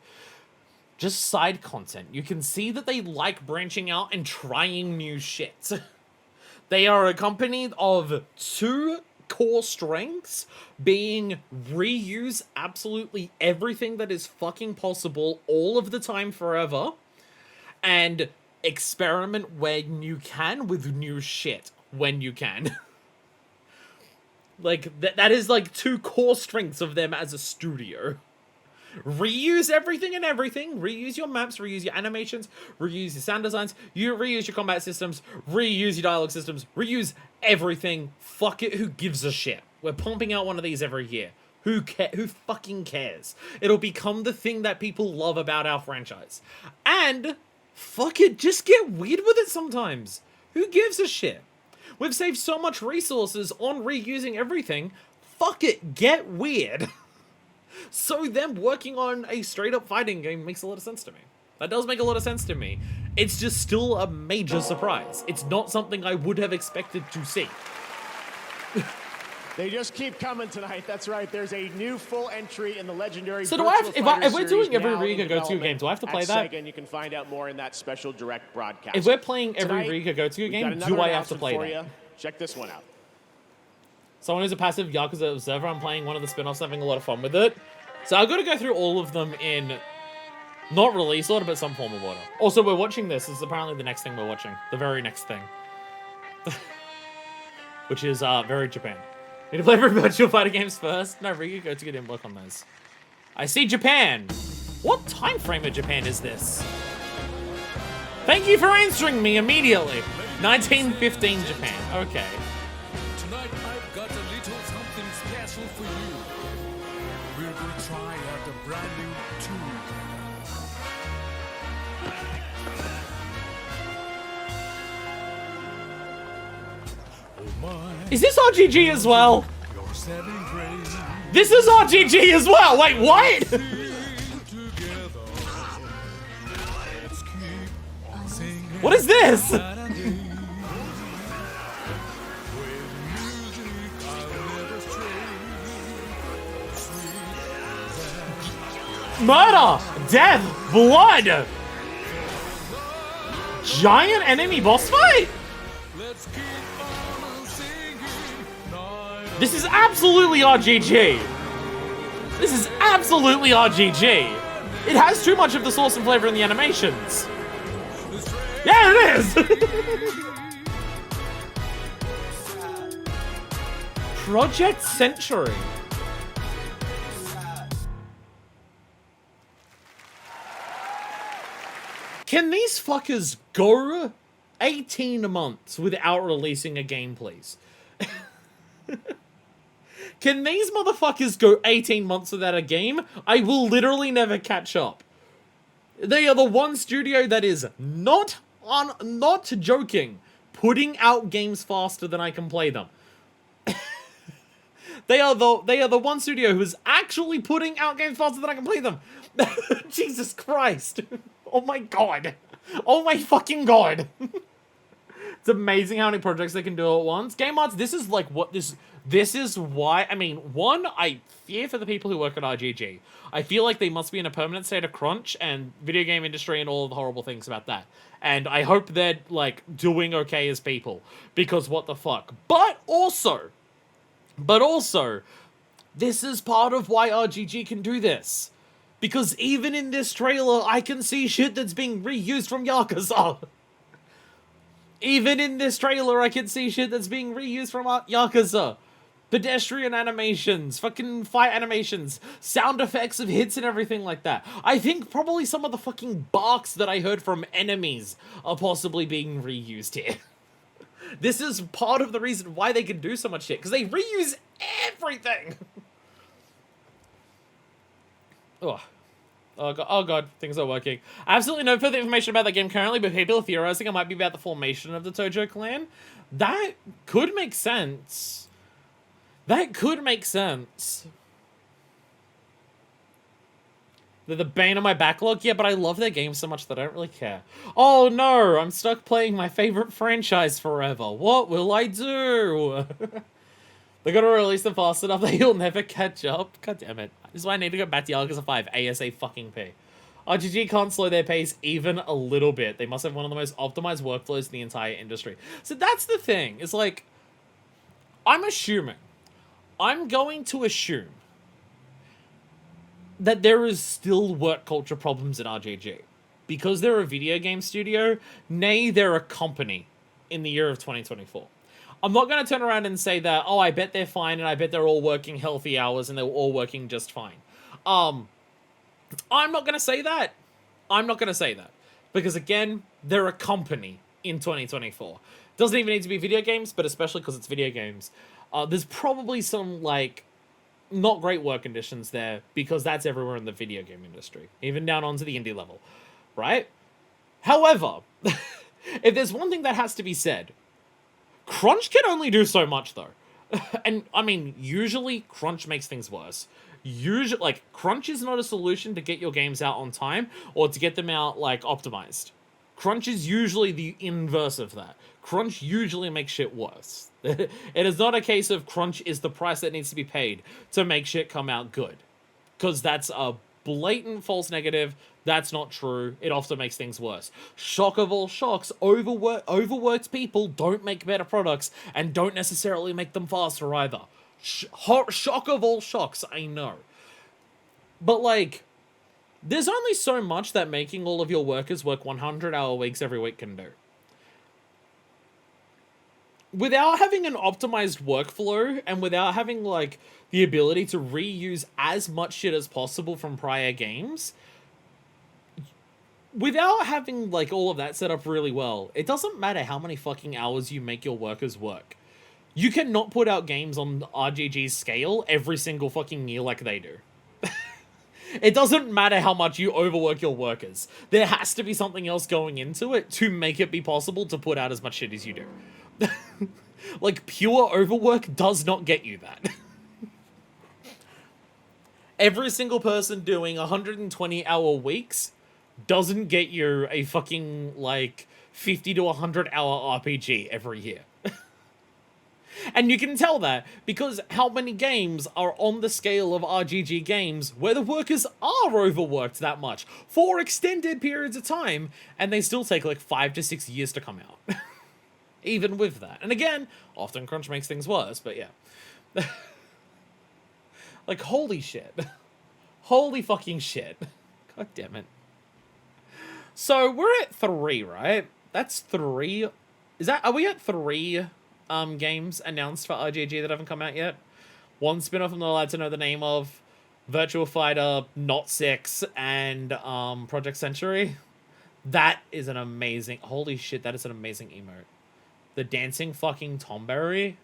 just side content, you can see that they like branching out and trying new shit. They are a company of two core strengths, being reuse absolutely everything that is fucking possible all of the time forever, and experiment when you can with new shit when you can. Like, that is like two core strengths of them as a studio. Reuse everything and everything. Reuse your maps, reuse your animations, reuse your sound designs, you reuse your combat systems, reuse your dialogue systems, reuse everything. Fuck it, who gives a shit? We're pumping out one of these every year. Who fucking cares? It'll become the thing that people love about our franchise. And fuck it, just get weird with it sometimes. Who gives a shit? We've saved so much resources on reusing everything. Fuck it, get weird. So them working on a straight-up fighting game makes a lot of sense to me. That does make a lot of sense to me. It's just still a major surprise. It's not something I would have expected to see. They just keep coming tonight. That's right. There's a new full entry in the legendary. So do I have, if we're doing every Riga Go-To game, do I have to play that? And you can find out more in that special direct broadcast. If we're playing every Riga Go-To game, do I have to play that? You. Check this one out. Someone who's a passive Yakuza observer, I'm playing one of the spin-offs, having a lot of fun with it. So I've got to go through all of them in, not release order, but some form of order. Also, we're watching this. This is apparently the next thing we're watching. The very next thing. Which is very Japan. Need to play every virtual fighter games first? No, Riga Go-To didn't work on those. I see Japan. What time frame of Japan is this? Thank you for answering me immediately. 1915 Japan. Okay. Tonight I've got a little something special for you. We're going to try out a brand new tune. Is this RGG as well? This is RGG as well. Wait, what? What is this? Murder, death, blood. Giant enemy boss fight? This is absolutely RGG. This is absolutely RGG. It has too much of the sauce and flavor in the animations. Yeah, it is. Project Century. Can these fuckers go 18 months without releasing a game, please? Can these motherfuckers go 18 months without a game? I will literally never catch up. They are the one studio that is not joking, putting out games faster than I can play them. They are the one studio who is actually putting out games faster than I can play them. Jesus Christ. Oh my god. Oh my fucking god. It's amazing how many projects they can do at once. Game Arts, this is like what this is why, I mean, one, I fear for the people who work at RGG. I feel like they must be in a permanent state of crunch and video game industry and all of the horrible things about that. And I hope they're, like, doing okay as people. Because what the fuck. But also, this is part of why RGG can do this. Because even in this trailer, I can see shit that's being reused from Yakuza. Even in this trailer, I can see shit that's being reused from Yakuza. Pedestrian animations, fucking fight animations, sound effects of hits and everything like that. I think probably some of the fucking barks that I heard from enemies are possibly being reused here. This is part of the reason why they can do so much shit, because they reuse everything. Oh god, things are working. Absolutely no further information about that game currently, but people are theorizing it might be about the formation of the Tojo clan. That could make sense. That could make sense. They're the bane of my backlog? Yeah, but I love their games so much that I don't really care. Oh no, I'm stuck playing my favorite franchise forever. What will I do? They're gonna release them fast enough that you'll never catch up. God damn it. This is why I need to go back to Yakuza 5 ASAP. RGG can't slow their pace even a little bit. They must have one of the most optimized workflows in the entire industry. So that's the thing. It's like, I'm going to assume that there is still work culture problems in RGG. Because they're a video game studio, nay, they're a company in the year of 2024. I'm not going to turn around and say that, oh, I bet they're fine and I bet they're all working healthy hours and they're all working just fine. I'm not going to say that. I'm not going to say that. Because again, they're a company in 2024. Doesn't even need to be video games, but especially because it's video games. There's probably some, like, not great work conditions there, because that's everywhere in the video game industry. Even down onto the indie level. Right? However, if there's one thing that has to be said, crunch can only do so much, though. And, I mean, usually crunch makes things worse. Usually, like, crunch is not a solution to get your games out on time or to get them out, like, optimized. Crunch is usually the inverse of that. Crunch usually makes shit worse. It is not a case of crunch is the price that needs to be paid to make shit come out good. Because that's a blatant false negative. That's not true. It often makes things worse. Shock of all shocks, overworked people don't make better products and don't necessarily make them faster either. Shock of all shocks, I know. But, like, there's only so much that making all of your workers work 100-hour weeks every week can do. Without having an optimized workflow and without having, like, the ability to reuse as much shit as possible from prior games, without having, like, all of that set up really well, it doesn't matter how many fucking hours you make your workers work. You cannot put out games on RGG's scale every single fucking year like they do. It doesn't matter how much you overwork your workers. There has to be something else going into it to make it be possible to put out as much shit as you do. Like, pure overwork does not get you that. Every single person doing 120-hour weeks doesn't get you a fucking, like, 50 to 100-hour RPG every year. And you can tell that because how many games are on the scale of RGG games where the workers are overworked that much for extended periods of time, and they still take like 5 to 6 years to come out. Even with that. And again, often crunch makes things worse, but yeah. Like, holy shit. Holy fucking shit. God damn it. So, we're at 3, right? That's 3. Are we at 3 games announced for RGG that haven't come out yet? One spin-off I'm not allowed to know the name of, Virtual Fighter, Not 6, and Project Century. That is an amazing... Holy shit, that is an amazing emote. The Dancing fucking Tomberry.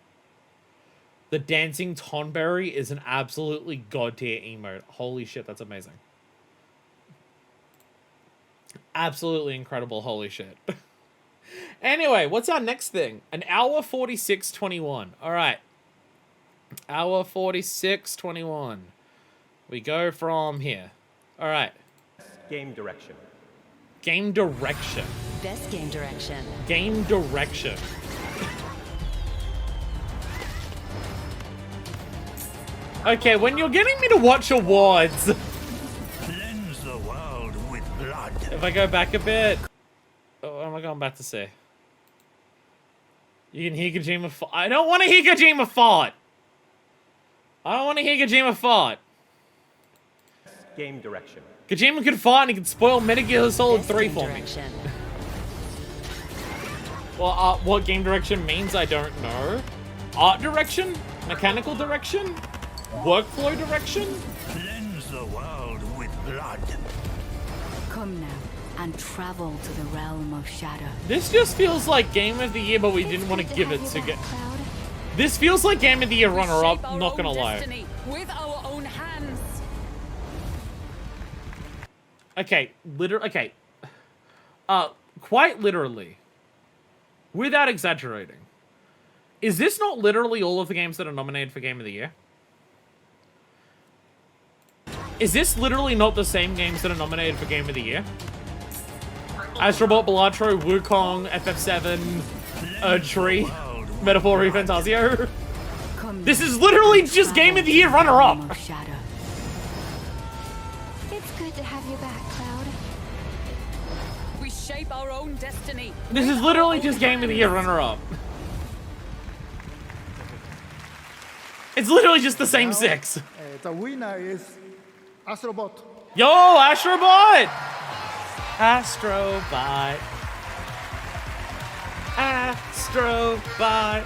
The Dancing Tonberry is an absolutely god-tier emote. Holy shit, that's amazing. Absolutely incredible, holy shit. Anyway, what's our next thing? An hour 46:21. Alright. Hour 46:21. We go from here. Alright. Game direction. Game direction. Best game direction. Game direction. Okay, when you're getting me to watch awards... Cleanse the world with blood. If I go back a bit... Oh, what am I going back to say? You can hear Kojima fart. I don't want to hear Kojima fart! I don't want to hear Kojima fart. Game direction. Kojima can fart and he can spoil Metal Gear Solid 3 for me. Well, what game direction means, I don't know. Art direction? Mechanical direction? Workflow direction? Cleanse the world with blood. Come now and travel to the realm of shadow. This just feels like Game of the Year, but we didn't want to give it to get... This feels like Game of the Year runner-up, not gonna lie. With our own hands. Okay, okay. Quite literally. Without exaggerating. Is this not literally all of the games that are nominated for Game of the Year? Is this literally not the same games that are nominated for Game of the Year? Astrobot, Balatro, Wukong, FF7, Erdtree, Metaphor Fantasio. This is literally just Game of the Year runner-up! It's good to have you back, Cloud. We shape our own destiny. This is literally just Game of the Year runner-up. It's literally just the same 6. The winner is Astrobot. Yo, Astrobot! Astrobot. Astrobot.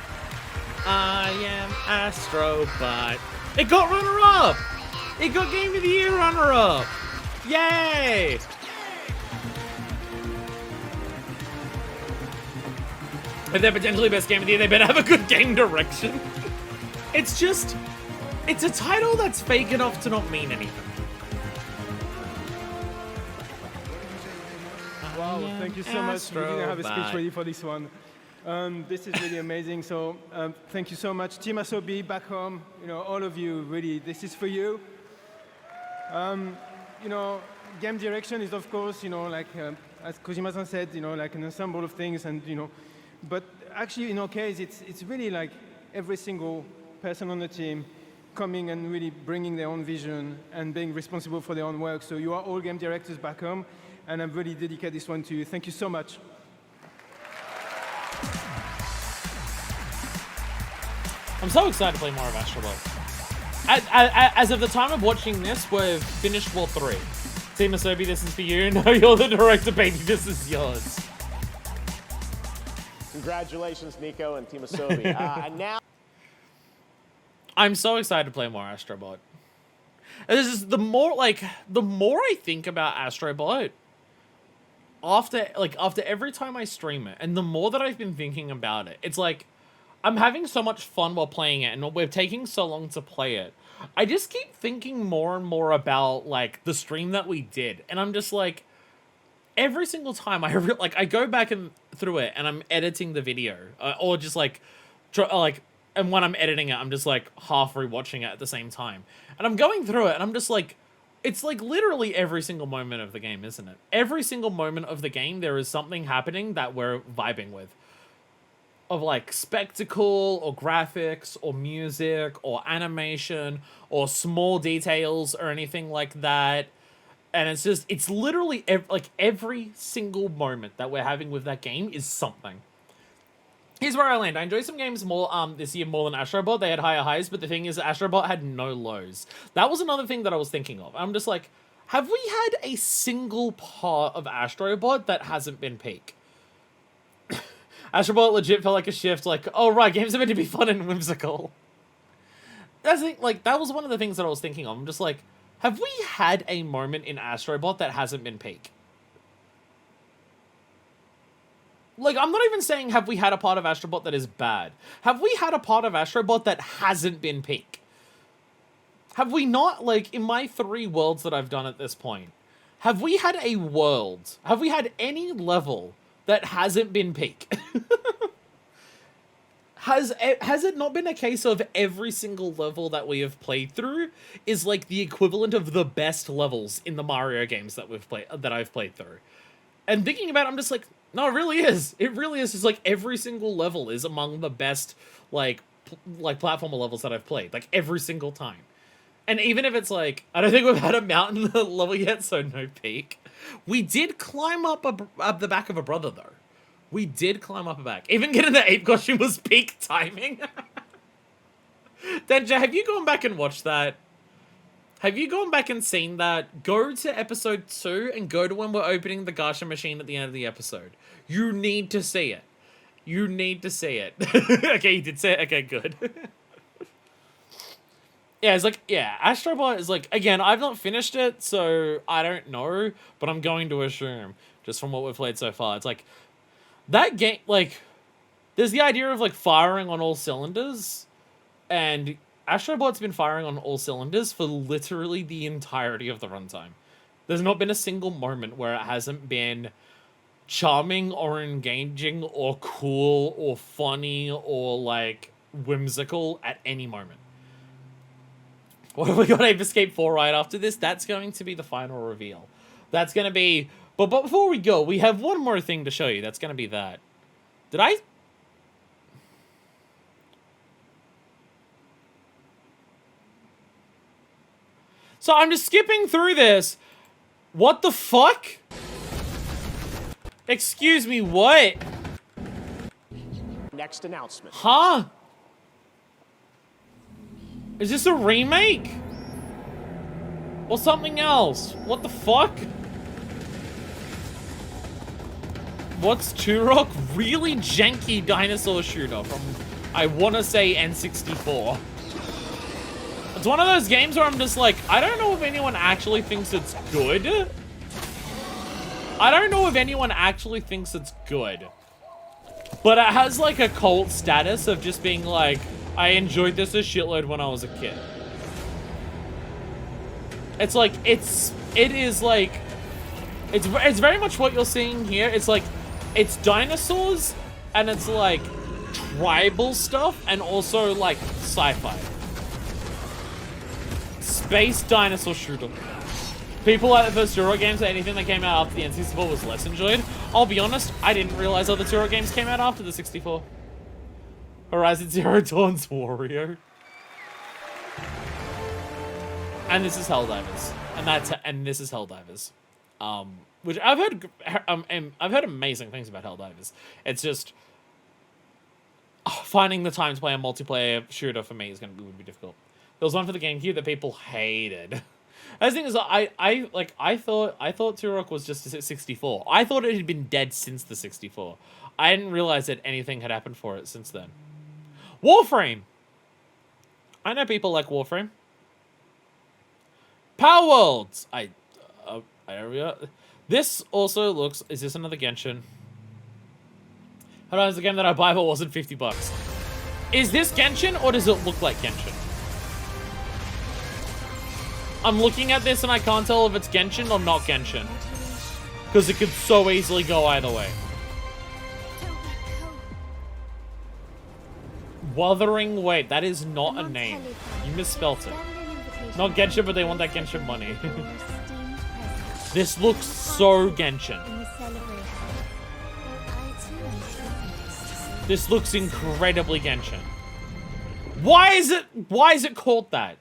I am Astrobot. It got runner-up! It got Game of the Year runner-up! Yay! If they're potentially best game of the year, they better have a good game direction. It's just, it's a title that's fake enough to not mean anything. Wow, thank you so much. We didn't have a speech ready for this one. This is really amazing. So thank you so much. Team Asobi back home, you know, all of you, really, this is for you. You know, game direction is, of course, you know, like, as Kojima-san said, you know, like an ensemble of things and, you know, but actually in our case, it's really like every single person on the team coming and really bringing their own vision and being responsible for their own work. So you are all game directors back home, and I'm really dedicate this one to you. Thank you so much. I'm so excited to play more of Astro Bot. As of the time of watching this, we've finished World 3. Team Asobi, this is for you. No, you're the director, baby. This is yours. Congratulations, Nico and Team Asobi. And now... I'm so excited to play more Astro Bot. This is the more I think about Astro Bot, after every time I stream it, and the more that I've been thinking about it, it's like, I'm having so much fun while playing it, and we're taking so long to play it. I just keep thinking more and more about, like, the stream that we did, and I'm just like, every single time I go back through it, and I'm editing the video, or just and when I'm editing it, I'm just like half rewatching it at the same time, and I'm going through it, and I'm just like, it's like literally every single moment of the game, isn't it? Every single moment of the game, there is something happening that we're vibing with. Of like spectacle or graphics or music or animation or small details or anything like that. And it's just, it's literally every single moment that we're having with that game is something. Here's where I land. I enjoy some games more this year more than Astro Bot. They had higher highs, but the thing is Astro Bot had no lows. That was another thing that I was thinking of. I'm just like, have we had a single part of Astro Bot that hasn't been peak? Astro Bot legit felt like a shift, like, oh right, games are meant to be fun and whimsical. That's the thing, like, that was one of the things that I was thinking of. I'm just like, have we had a moment in Astro Bot that hasn't been peak? Like, I'm not even saying have we had a part of Astro Bot that is bad. Have we had a part of Astro Bot that hasn't been peak? Have we not, like, in my 3 worlds that I've done at this point, have we had a world, have we had any level that hasn't been peak? Has it not been a case of every single level that we have played through is like the equivalent of the best levels in the Mario games that I've played through? And thinking about it, I'm just like, no, it really is. It really is. It's like every single level is among the best like platformer levels that I've played, like every single time. And even if it's like, I don't think we've had a mountain level yet, so no peak. We did climb up the back of a brother, though. We did climb up a back. Even getting the ape costume was peak timing. Denja, have you gone back and watched that? Have you gone back and seen that? Go to episode 2 and go to when we're opening the gacha machine at the end of the episode. You need to see it. You need to see it. Okay, you did say it. Okay, good. Yeah, it's like, yeah, Astro Bot is like, again, I've not finished it, so I don't know, but I'm going to assume, just from what we've played so far, it's like, that game, like, there's the idea of, like, firing on all cylinders, and Astro Bot's been firing on all cylinders for literally the entirety of the runtime. There's not been a single moment where it hasn't been charming or engaging or cool or funny or, like, whimsical at any moment. What have we got? Ape Escape 4 right after this? That's going to be the final reveal. That's going to be... But before we go, we have one more thing to show you. That's going to be that. Did I... So I'm just skipping through this. What the fuck? Excuse me, what? Next announcement. Huh? Is this a remake? Or something else? What the fuck? What's Turok? Really janky dinosaur shooter from, I want to say, N64. It's one of those games where I'm just like, I don't know if anyone actually thinks it's good. I don't know if anyone actually thinks it's good. But it has like a cult status of just being like, I enjoyed this a shitload when I was a kid. It's like, it's very much what you're seeing here. It's like, it's dinosaurs and it's like tribal stuff and also like sci-fi. Space dinosaur shooter. People like the first Turok games, that anything that came out after the N64 was less enjoyed. I'll be honest, I didn't realize other Turok games came out after the 64. Horizon Zero Dawn's Wario. And this is Helldivers. And this is Helldivers. Which I've heard amazing things about Helldivers. It's just finding the time to play a multiplayer shooter for me would be difficult. There was one for the GameCube that people hated. The thing is, I thought Turok was just a 64. I thought it had been dead since the 64. I didn't realize that anything had happened for it since then. Warframe. I know people like Warframe. Power Worlds. This also looks. Is this another Genshin? Hold on, it's a game that I buy but wasn't $50. Is this Genshin or does it look like Genshin? I'm looking at this and I can't tell if it's Genshin or not Genshin. Because it could so easily go either way. Wuthering Wave. That is not a name. You misspelt it. Not Genshin, but they want that Genshin money. This looks so Genshin. This looks incredibly Genshin. Why is it called that?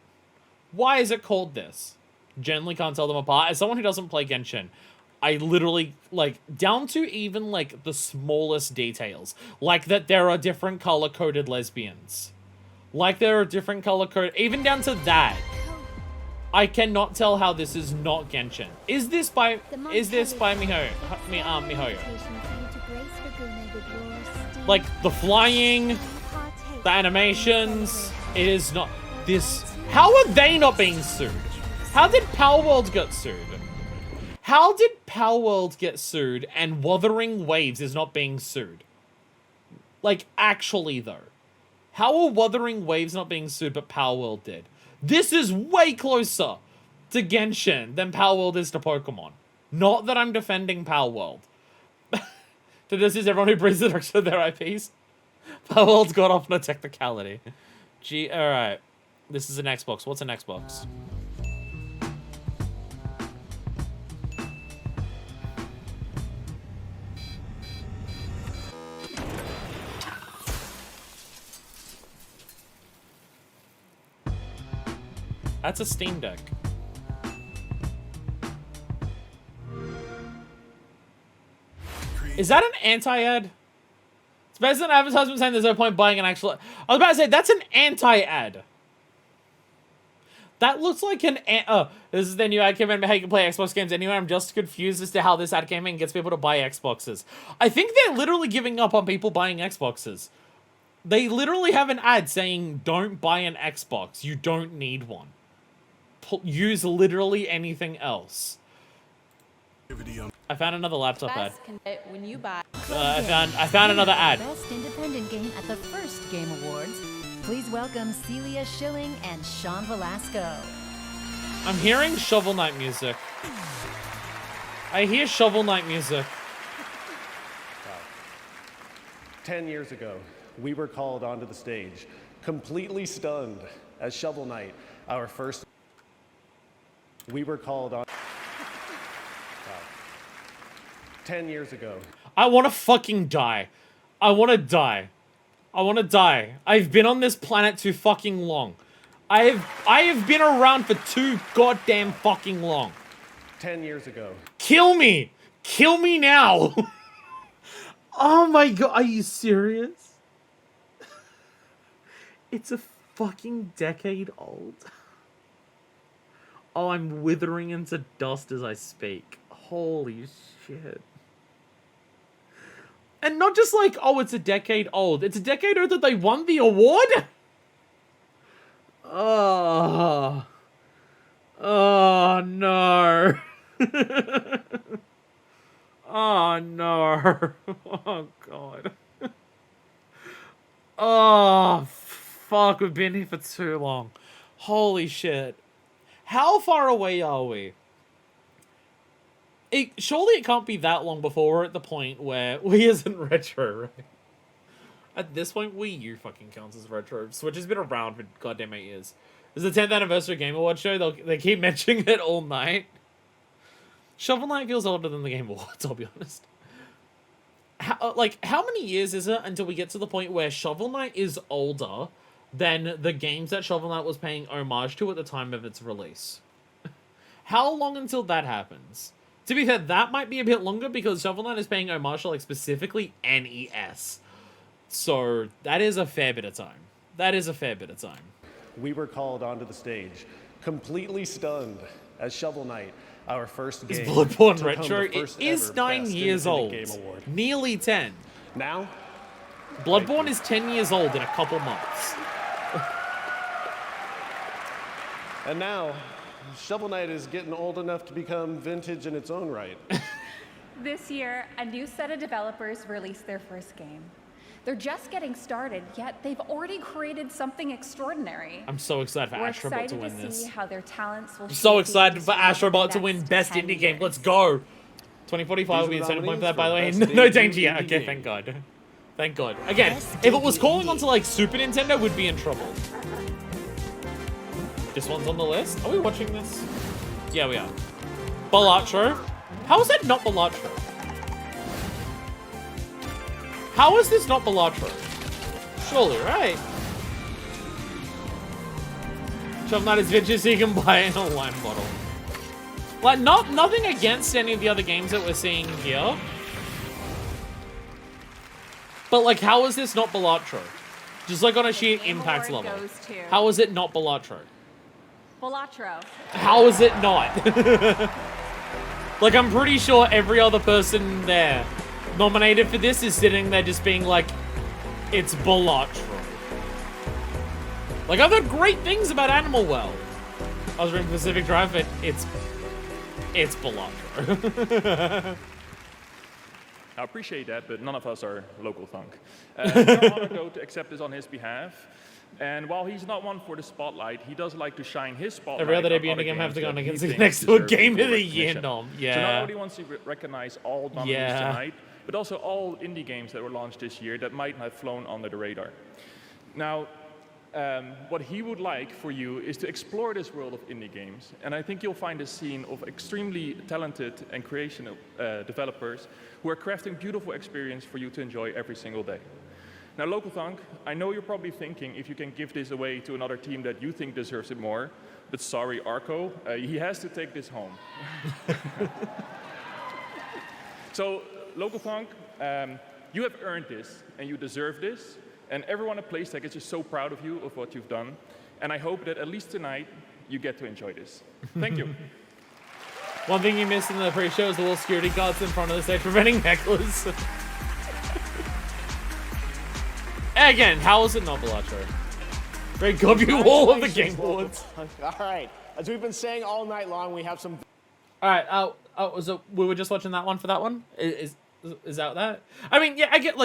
Why is it called this? Generally can't tell them apart. As someone who doesn't play Genshin, I literally, like, down to even, like, the smallest details. Like that there are different color-coded lesbians. Like there are different color-coded... Even down to that. I cannot tell how this is not Genshin. Is this by MiHoYo? Like, the flying, the animations, it is not... This... How are they not being sued? How did Power World get sued? How did Power World get sued and Wuthering Waves is not being sued? Like, actually, though. How are Wuthering Waves not being sued but Power World did? This is way closer to Genshin than Power World is to Pokemon. Not that I'm defending Power World. So this is everyone who brings the direction of their IPs. Power World's got off on a technicality. Gee, alright. This is an Xbox. What's an Xbox? That's a Steam Deck. Is that an anti-ad? It's based on an advertisement saying there's no point buying an actual... I was about to say, that's an anti-ad. That looks like an... this is the new ad campaign about how you can play Xbox games anywhere. I'm just confused as to how this ad campaign gets people to buy Xboxes. I think they're literally giving up on people buying Xboxes. They literally have an ad saying, don't buy an Xbox. You don't need one. Use literally anything else. I found another laptop ad. When you buy. I found another ad. Best independent game at the first Game Awards. Please welcome Celia Schilling and Sean Velasco. I'm hearing Shovel Knight music. I hear Shovel Knight music. 10 years ago, we were called onto the stage, completely stunned, as Shovel Knight, our first... We were called on... 10 years ago. I want to fucking die. I want to die. I want to die. I've been on this planet too fucking long. I have been around for too goddamn fucking long. 10 years ago. Kill me! Kill me now! Oh my god, are you serious? It's a fucking decade old. Oh, I'm withering into dust as I speak. Holy shit. And not just like, oh, it's a decade old. It's a decade old that they won the award? Oh. Oh, no. Oh, no. Oh, God. Oh, fuck. We've been here for too long. Holy shit. How far away are we? Surely it can't be that long before we're at the point where Wii isn't retro, right? At this point, Wii U fucking counts as retro. Switch has been around for goddamn 8 years. This is the 10th anniversary Game Awards show. They keep mentioning it all night. Shovel Knight feels older than the Game Awards, I'll be honest. How many years is it until we get to the point where Shovel Knight is older than the games that Shovel Knight was paying homage to at the time of its release? How long until that happens? To be fair, that might be a bit longer because Shovel Knight is paying homage to, like, specifically NES. So, that is a fair bit of time. That is a fair bit of time. We were called onto the stage, completely stunned, as Shovel Knight, our first game, It's Bloodborne took home Retro. the first It is ever 9 Best years Independent old. Game Award. Nearly 10. Now? Bloodborne is 10 years old in a couple months. And now, Shovel Knight is getting old enough to become vintage in its own right. This year, a new set of developers released their first game. They're just getting started, yet they've already created something extraordinary. I'm so excited for We're Astrobot excited to win to this. see how their talents will I'm so shape the excited for industry Astrobot the to win next Best 10 Indie Game. years. Let's go. 2045 will be These the are the center point for that, by the way. nominees for No Best danger yet. Indie Okay, Game. thank God. Thank God. Again, if it was calling onto, like, Super Nintendo, we'd be in trouble. This one's on the list? Are we watching this? Yeah, we are. Balatro? How is that not Balatro? How is this not Balatro? Surely, right? Shovel Knight is vintage, so you can buy it in a wine bottle. Like, nothing against any of the other games that we're seeing here. But, like, how is this not Balatro? Just, like, on a sheer impact Award level. goes to How is it not Balatro? Balatro. How is it not? Like, I'm pretty sure every other person there nominated for this is sitting there just being like, it's Balatro. Like, I've heard great things about Animal World. I was reading Pacific Drive, but it's Balatro. I appreciate that, but none of us are local thunk. We're honored, though, to accept this on his behalf. And while he's not one for the spotlight, he does like to shine his spotlight Every other on debut other indie game have to go games that he against thinks next to a deserve Game full of the Year recognition. nom. So not Yeah. only wants to recognize all nominees Yeah. tonight, but also all indie games that were launched this year that might have flown under the radar. Now, what he would like for you is to explore this world of indie games. And I think you'll find a scene of extremely talented and creative developers who are crafting beautiful experience for you to enjoy every single day. Now, Local Thunk, I know you're probably thinking if you can give this away to another team that you think deserves it more, but sorry, Arco, he has to take this home. So, Local Thunk, you have earned this, and you deserve this. And everyone at PlayStech is just so proud of you, of what you've done. And I hope that at least tonight, you get to enjoy this. Thank you. One thing you missed in the pre-show is the little security guards in front of the stage preventing hecklers. Again, how is it not Balatro? Great God, you all of the Game Awards. All right, as we've been saying all night long, we have some. All right, so we were just watching that one for that one. Is that? I mean, yeah, I get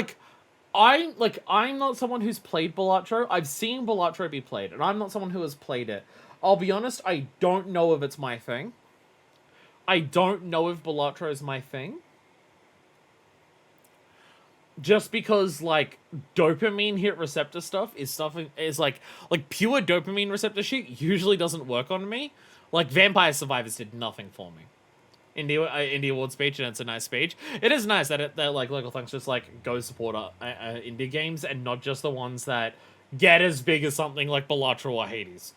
I'm not someone who's played Balatro. I've seen Balatro be played, and I'm not someone who has played it. I'll be honest, I don't know if it's my thing. I don't know if Balatro is my thing. Just because, like, dopamine hit receptor stuff is like pure dopamine receptor shit usually doesn't work on me. Like, Vampire Survivors did nothing for me. Indie award speech, and it's a nice speech. It is nice that like Local Thunks just like go support indie games and not just the ones that get as big as something like Balatro or Hades.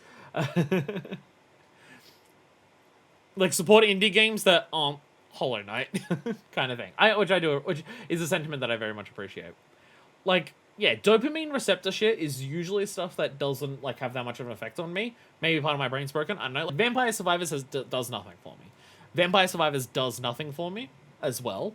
Like, support indie games that aren't Hollow Knight kind of thing. Which is a sentiment that I very much appreciate. Like, yeah, dopamine receptor shit is usually stuff that doesn't like have that much of an effect on me. Maybe part of my brain's broken. I don't know. Like, Vampire Survivors does nothing for me. Vampire Survivors does nothing for me as well.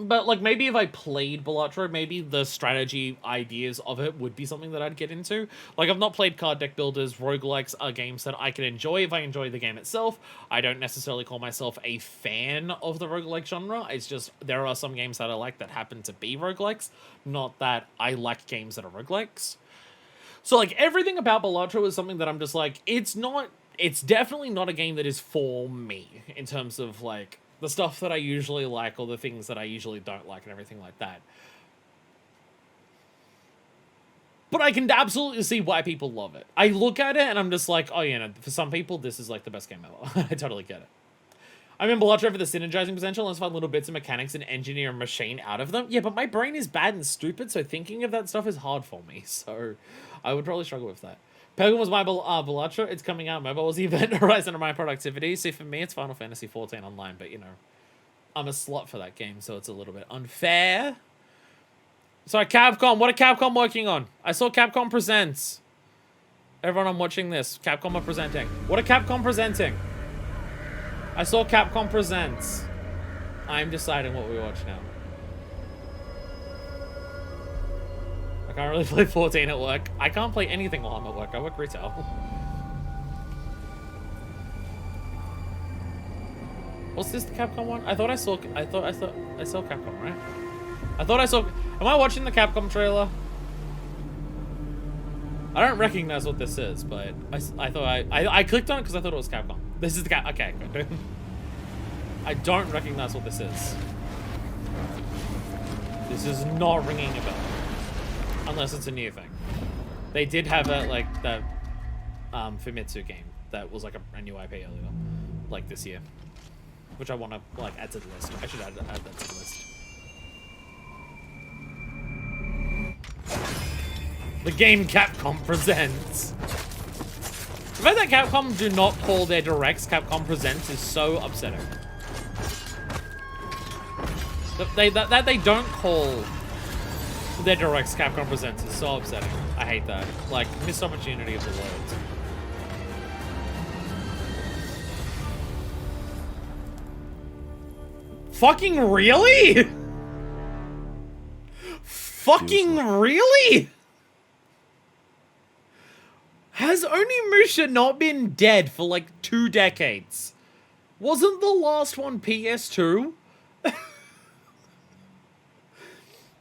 But, like, maybe if I played Balatro, maybe the strategy ideas of it would be something that I'd get into. Like, I've not played card deck builders. Roguelikes are games that I can enjoy if I enjoy the game itself. I don't necessarily call myself a fan of the roguelike genre. It's just, there are some games that I like that happen to be roguelikes. Not that I like games that are roguelikes. So, like, everything about Balatro is something that I'm just like, it's definitely not a game that is for me in terms of, like, the stuff that I usually like or the things that I usually don't like and everything like that. But I can absolutely see why people love it. I look at it and I'm just like, oh, yeah, no, for some people, this is like the best game ever. I totally get it. I'm in Balatro for the synergizing potential. Let's find little bits of mechanics and engineer a machine out of them. Yeah, but my brain is bad and stupid, so thinking of that stuff is hard for me. So I would probably struggle with that. Pokemon was my Balatro. It's coming out. Mobile was the event horizon of my productivity. See, for me, it's Final Fantasy XIV Online, but, you know, I'm a slut for that game, so it's a little bit unfair. Sorry, Capcom. What are Capcom working on? I saw Capcom Presents. Everyone, I'm watching this. Capcom are presenting. What are Capcom presenting? I saw Capcom Presents. I'm deciding what we watch now. I can't really play 14 at work. I can't play anything while I'm at work. I work retail. What's this, the Capcom one? I saw Capcom, right? Am I watching the Capcom trailer? I don't recognize what this is, but I clicked on it because I thought it was Capcom. This is the okay, good. I don't recognize what this is. This is not ringing a bell. Unless it's a new thing. They did have a, like, the Famitsu game that was, like, a new IP earlier. Like, this year. Which I want to, like, add to the list. I should add that to the list. The game Capcom presents. The fact that Capcom do not call their directs Capcom Presents is so upsetting. That they don't call their directs Capcom Presents is so upsetting. I hate that. Like, missed opportunity of the world. Fucking really? Fucking really? Has Onimusha not been dead for like 2 decades? Wasn't the last one PS2?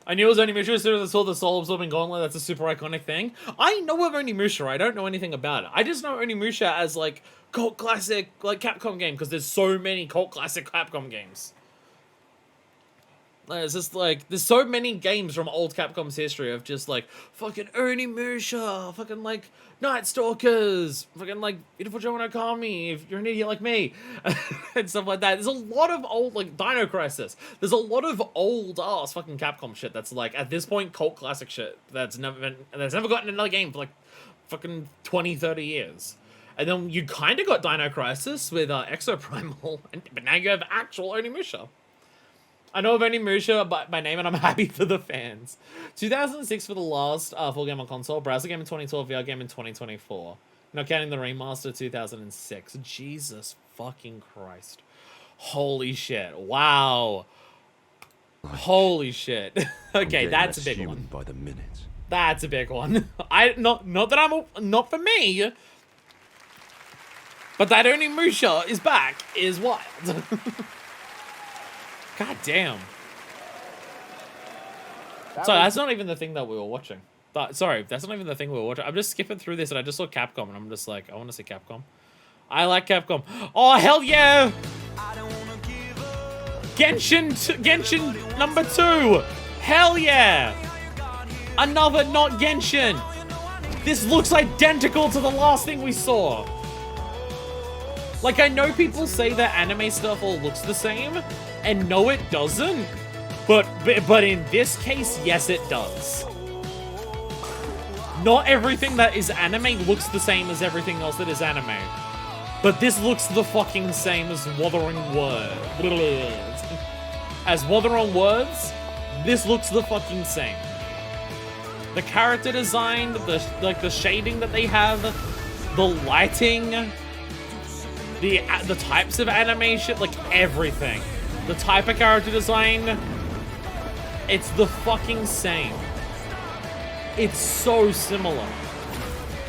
I knew it was Onimusha as soon as I saw the Soul Absorbing Gauntlet. That's a super iconic thing. I know of Onimusha. I don't know anything about it. I just know Onimusha as like cult classic, like Capcom game, because there's so many cult classic Capcom games. It's just like, there's so many games from old Capcom's history of just like, fucking Onimusha, fucking like, Night Stalkers, fucking like, Beautiful Joe and Okami, if you're an idiot like me, and stuff like that. There's a lot of old, like, Dino Crisis. There's a lot of old-ass fucking Capcom shit that's like, at this point, cult classic shit that's never gotten another game for like, fucking 20, 30 years. And then you kind of got Dino Crisis with Exoprimal, but now you have actual Onimusha. I know of Onimusha by name, and I'm happy for the fans. 2006 for the last full game on console. Browser game in 2012, VR game in 2024. Not counting the remaster 2006. Jesus fucking Christ. Holy shit. Wow. Holy shit. Okay, that's a big one. By the minute. That's a big one. Not for me. But that Onimusha is back is wild. God damn. Sorry, that's not even the thing that we were watching. Sorry, that's not even the thing we were watching. I'm just skipping through this and I just saw Capcom and I'm just like, I want to see Capcom. I like Capcom. Oh, hell yeah! Genshin number 2! Hell yeah! Another not Genshin! This looks identical to the last thing we saw. Like, I know people say that anime stuff all looks the same, and no, it doesn't. But in this case, yes, it does. Not everything that is anime looks the same as everything else that is anime. But this looks the fucking same as Wuthering Words. As Wuthering Words, this looks the fucking same. The character design, the shading that they have, the lighting, the types of animation, like everything. The type of character design, It's the fucking same. It's so similar.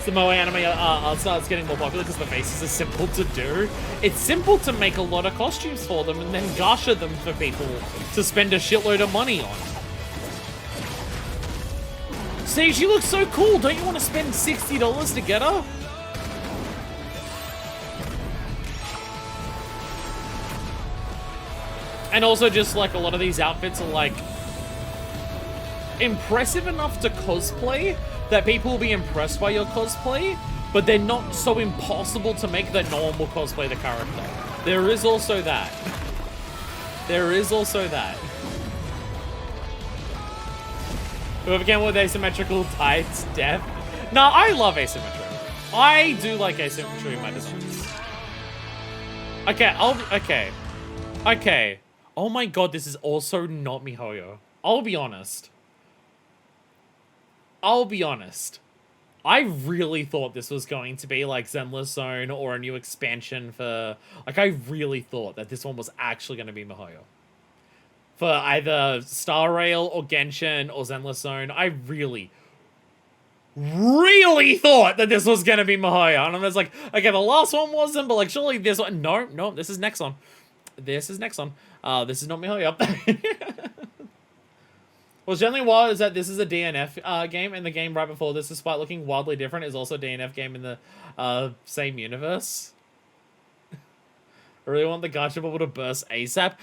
The Moe anime art style is getting more popular because the faces are simple to do. It's simple to make a lot of costumes for them and then gasha them for people to spend a shitload of money on. Sage, you look so cool. Don't you want to spend $60 to get her? And also just like a lot of these outfits are like impressive enough to cosplay that people will be impressed by your cosplay, but they're not so impossible to make that no one will cosplay the character. There is also that. There is also that. Whoever came with asymmetrical tights, death. No, I love asymmetry. I do like asymmetry in my designs. Okay, Okay. Oh my god, this is also not MiHoYo. I'll be honest. I really thought this was going to be like Zenless Zone or a new expansion for... Like, I really thought that this one was actually going to be MiHoYo. For either Star Rail or Genshin or Zenless Zone. I really thought that this was going to be MiHoYo. And I was like, okay, the last one wasn't, but like, surely this one... No, this is Nexon. This is Nexon. This is not MiHoYo. What's generally wild is that this is a DNF game, and the game right before this, despite looking wildly different, is also a DNF game in the same universe. I really want the gacha bubble to burst ASAP.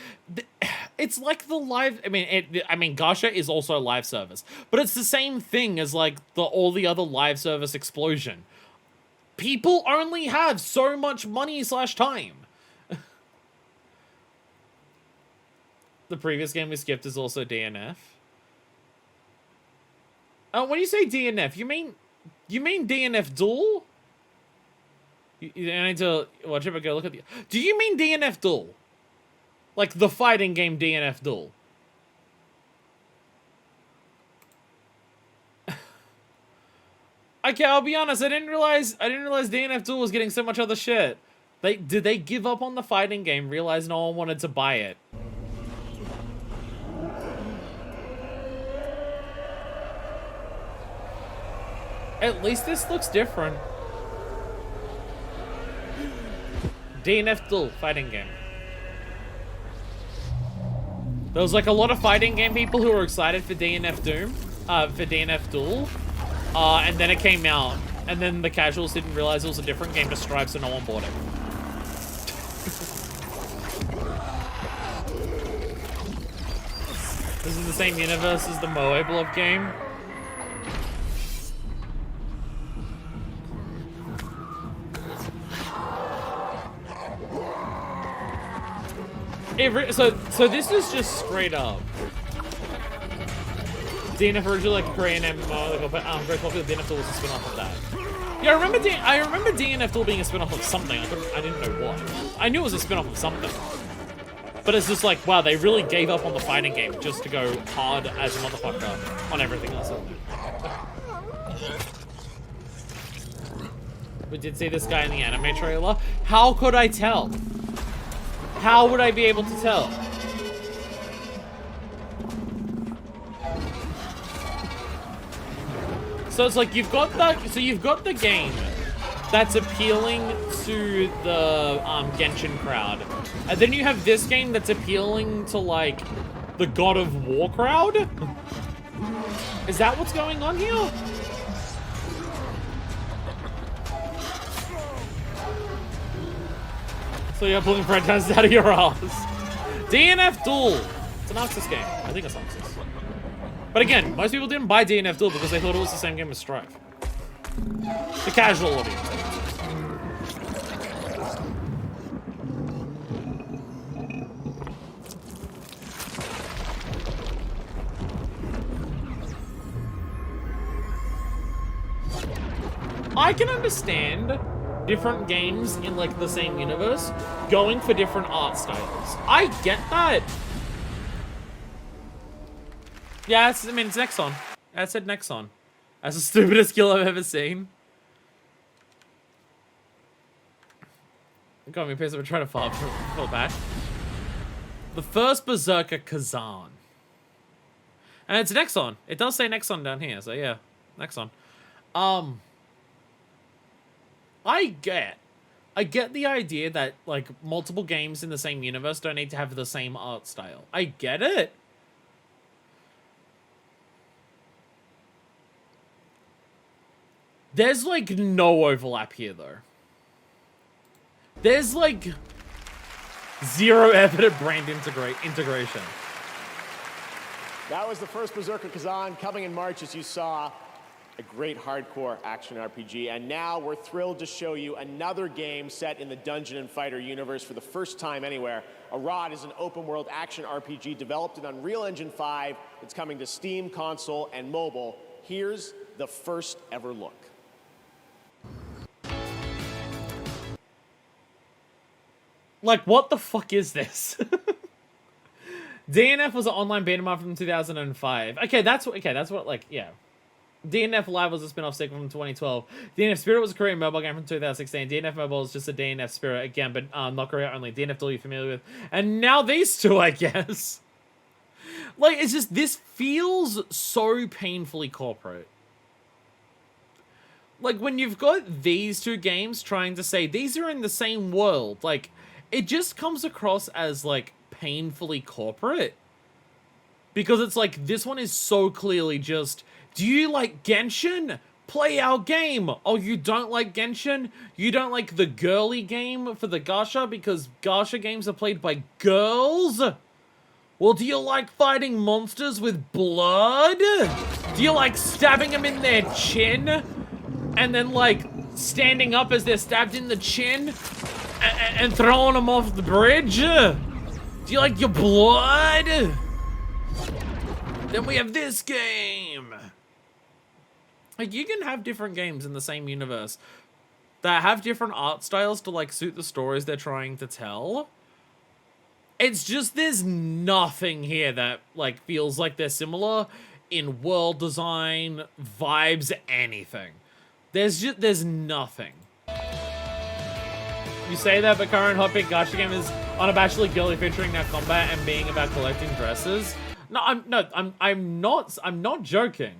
It's like the live... I mean, gacha is also a live service, but it's the same thing as like all the other live service explosion. People only have so much money / time. The previous game we skipped is also DNF. When you say DNF, you mean DNF Duel? You need to watch it, but go look at the... Do you mean DNF Duel? Like the fighting game DNF Duel? Okay, I'll be honest, I didn't realize DNF Duel was getting so much other shit. Did they give up on the fighting game, realize no one wanted to buy it? At least this looks different. DNF Duel, fighting game. There was like a lot of fighting game people who were excited for DNF Duel. And then it came out. And then the casuals didn't realize it was a different game to Stripe, so no one bought it. This is the same universe as the Moe Blob game. So this is just straight up. DNF originally like a Korean MMO, like very popular. DNF Duel was a spin-off of that. Yeah, I remember DNF Duel being a spin-off of something. I didn't know what. I knew it was a spin-off of something. But it's just like, wow, they really gave up on the fighting game just to go hard as a motherfucker on everything else. We did see this guy in the anime trailer. How could I tell? How would I be able to tell? So it's like you've got the game that's appealing to the Genshin crowd, and then you have this game that's appealing to like the God of War crowd. Is that what's going on here? So you're pulling franchises out of your ass. DNF Duel. It's an Arxis game. I think it's Arxis. But again, most people didn't buy DNF Duel because they thought it was the same game as Strife. The casual audience. I can understand different games in like the same universe going for different art styles. I get that. Yeah, I mean, it's Nexon. I said Nexon. That's the stupidest skill I've ever seen. Got me pissed if I try to fall back. The first Berserker, Kazan. And it's Nexon. It does say Nexon down here, so yeah. Nexon. I get the idea that, like, multiple games in the same universe don't need to have the same art style. I get it. There's, like, no overlap here, though. There's, like, zero evident brand integration. That was the first Berserker Kazan coming in March, as you saw. A great hardcore action RPG. And now we're thrilled to show you another game set in the Dungeon and Fighter universe for the first time anywhere. Arad is an open world action RPG developed in Unreal Engine 5. It's coming to Steam, console, and mobile. Here's the first ever look. Like, what the fuck is this? DNF was an online beat 'em up from 2005. Okay, that's what, like, yeah. DNF Live was a spin-off sequel from 2012. DNF Spirit was a Korean mobile game from 2016. DNF Mobile is just a DNF Spirit again, but not Korea only. DNF Duel you're familiar with. And now these two, I guess. Like, it's just, this feels so painfully corporate. Like, when you've got these two games trying to say, these are in the same world, like, it just comes across as, like, painfully corporate. Because it's like, this one is so clearly just, do you like Genshin? Play our game. Oh, you don't like Genshin? You don't like the girly game for the gacha because gacha games are played by girls? Well, do you like fighting monsters with blood? Do you like stabbing them in their chin? And then, like, standing up as they're stabbed in the chin? And throwing them off the bridge? Do you like your blood? Then we have this game. Like, you can have different games in the same universe that have different art styles to, like, suit the stories they're trying to tell. It's just, there's nothing here that, like, feels like they're similar in world design, vibes, anything. There's nothing. You say that, but current hot pick gacha game is unabashedly girly, featuring now combat and being about collecting dresses. No, I'm not joking.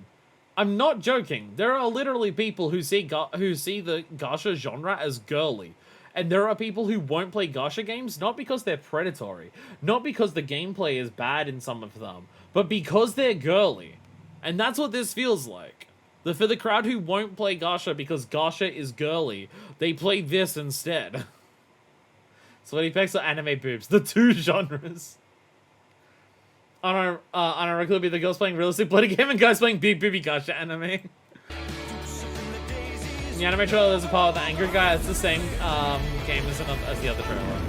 I'm not joking. There are literally people who see the gacha genre as girly. And there are people who won't play gacha games, not because they're predatory, not because the gameplay is bad in some of them, but because they're girly. And that's what this feels like. For the crowd who won't play gacha because gacha is girly, they play this instead. Sweaty pecs or anime boobs, the two genres. Unironically be the girls playing realistic bloody game and guys playing big booby gacha anime. In the anime trailer, there's a part with the angry guy. It's the same game as the other trailer.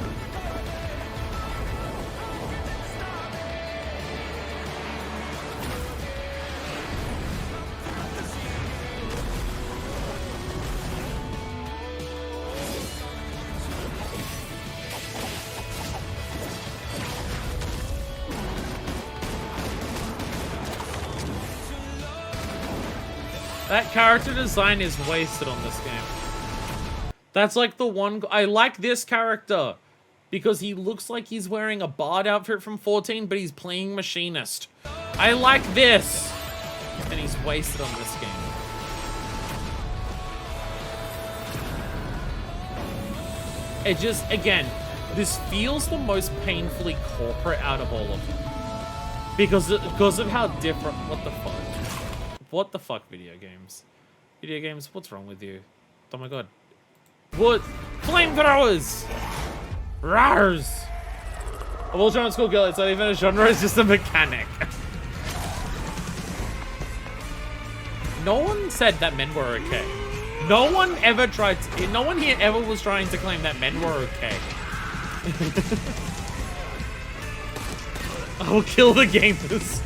That character design is wasted on this game. That's like the one... I like this character because he looks like he's wearing a Bard outfit from 14, but he's playing Machinist. I like this! And he's wasted on this game. It just, again, this feels the most painfully corporate out of all of them. Because of how different... What the fuck? What the fuck, video games? Video games, what's wrong with you? Oh my god. What? Flamethrowers! Rars! A well genre school girl, it's not even a genre, it's just a mechanic. No one said that men were okay. No one ever tried to, no one here ever was trying to claim that men were okay. I will kill the gamers.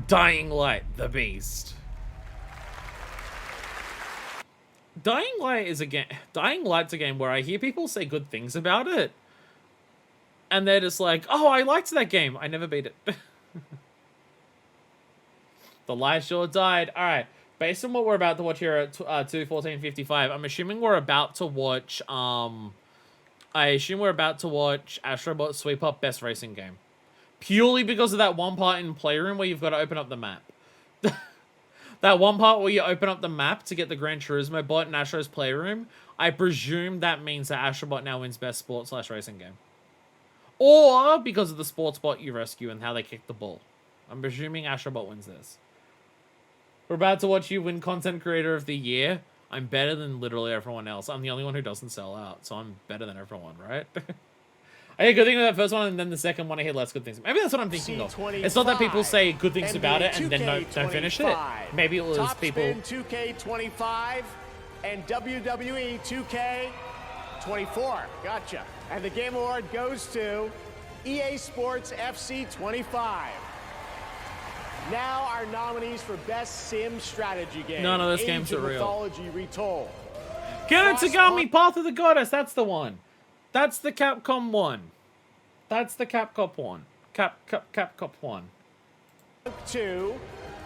Dying Light, the beast. Dying Light's a game where I hear people say good things about it. And they're just like, oh, I liked that game. I never beat it. The light sure died. Alright, based on what we're about to watch here at 2:14:55, I'm assuming we're about to watch, Astrobot Sweep Up Best Racing Game. Purely because of that one part in Playroom where you've got to open up the map. That one part where you open up the map to get the Gran Turismo bot in Astro's Playroom, I presume that means that Astrobot now wins Best Sport/Racing Game. Or because of the sports bot you rescue and how they kick the ball. I'm presuming Astrobot wins this. We're about to watch you win Content Creator of the Year. I'm better than literally everyone else. I'm the only one who doesn't sell out, so I'm better than everyone, right? I hear good things about that first one, and then the second one I hear less good things. Maybe that's what I'm thinking of. It's not that people say good things about it and then don't finish it. Maybe it was Top people... Spin 2K25 and WWE 2K24. Gotcha. And the Game Award goes to EA Sports FC 25. Now our nominees for Best Sim Strategy Game. None of those games are real. Mythology Retold. Kiritsugami, Path of the Goddess, that's the one. That's the Capcom one. That's the Capcom one. Capcom one. 2,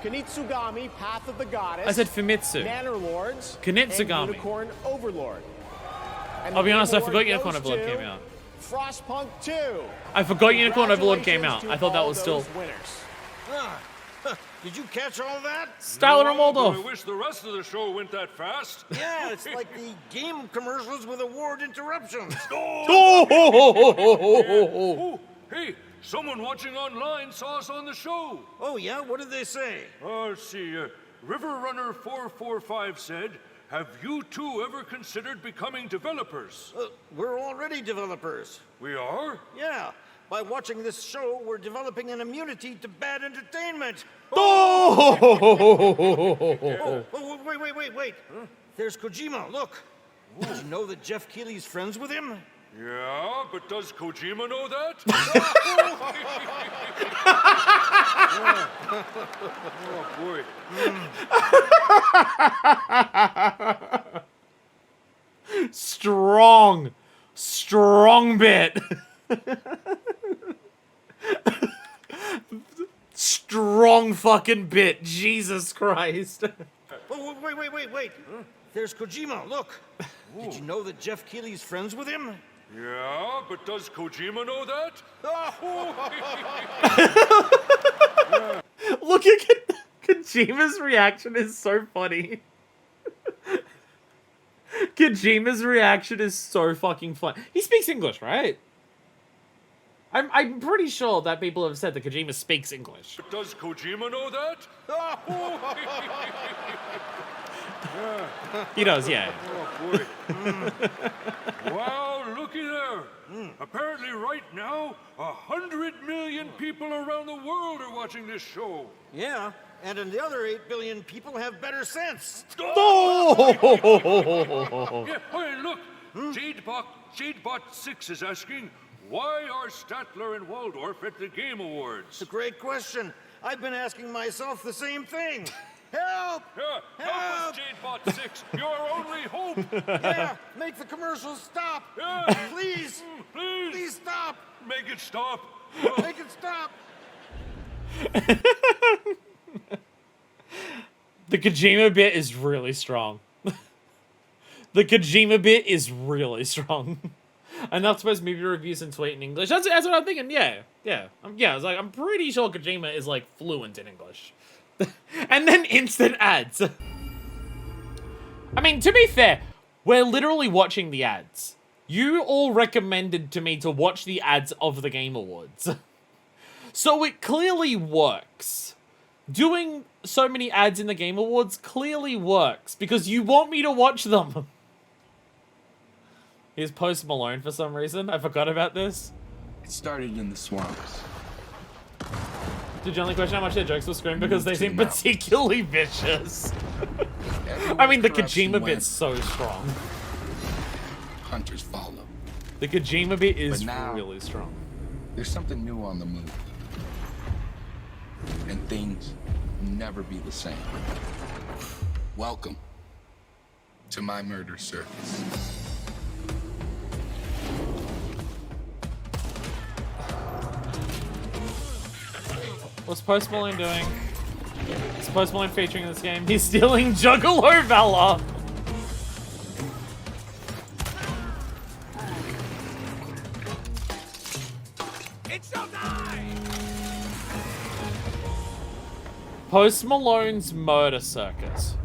Kunitsugami, Path of the Goddess. I said Famitsu. Nannerlords. Kunitsugami. And Unicorn Overlord. And I'll be honest, I Game forgot Award Unicorn goes Overlord to came out. Frostpunk 2. I forgot Unicorn Overlord came out. I thought that was still... Did you catch all that? Styler and Waldorf. I wish the rest of the show went that fast. Yeah, it's like the game commercials with award interruptions. Oh, hey, someone watching online saw us on the show. Oh, yeah? What did they say? Let's see. River Runner 445 said, "Have you two ever considered becoming developers?" We're already developers. We are? Yeah. By watching this show, we're developing an immunity to bad entertainment. Oh! Wait. Huh? There's Kojima, look. Did you know that Jeff Keighley's friends with him? Yeah, but does Kojima know that? Oh, boy. Strong bit. Strong fucking bit. Jesus Christ. Wait. Huh? There's Kojima, look. Did you know that Jeff Keighley's friends with him? Yeah, but does Kojima know that? Look at Kojima's reaction is so funny. Kojima's reaction is so fucking fun. He speaks English, right? I'm pretty sure that people have said that Kojima speaks English. But does Kojima know that? He does, yeah. Oh, boy. Wow, looky there. Apparently right now, 100 million people around the world are watching this show. Yeah, and the other 8 billion people have better sense. Oh! Yeah, hey, look. Jadebot 6 is asking, why are Statler and Waldorf at the Game Awards? It's a great question. I've been asking myself the same thing. Help! Yeah, help us, Jadebot 6. You're our only hope. Yeah, make the commercials stop. Yeah. Please. Please stop. Make it stop. Make it stop. The Kojima bit is really strong. The Kojima bit is really strong. And that's supposed movie reviews and tweet in English. That's what I'm thinking. Yeah. I was like, I'm pretty sure Kojima is like fluent in English. And then instant ads. I mean, to be fair, we're literally watching the ads. You all recommended to me to watch the ads of the Game Awards. So it clearly works. Doing so many ads in the Game Awards clearly works because you want me to watch them. Here's Post Malone for some reason. I forgot about this. It started in the swamps. Did you only question how much their jokes were screamed because they seem particularly vicious? I mean, the Kojima bit's so strong. Hunters follow. The Kojima bit is really strong. There's something new on the move. And things will never be the same. Welcome to my murder circus. What's Post Malone doing? Is Post Malone featuring in this game? He's stealing Juggalo Valor! It's showtime! Post Malone's Murder Circus.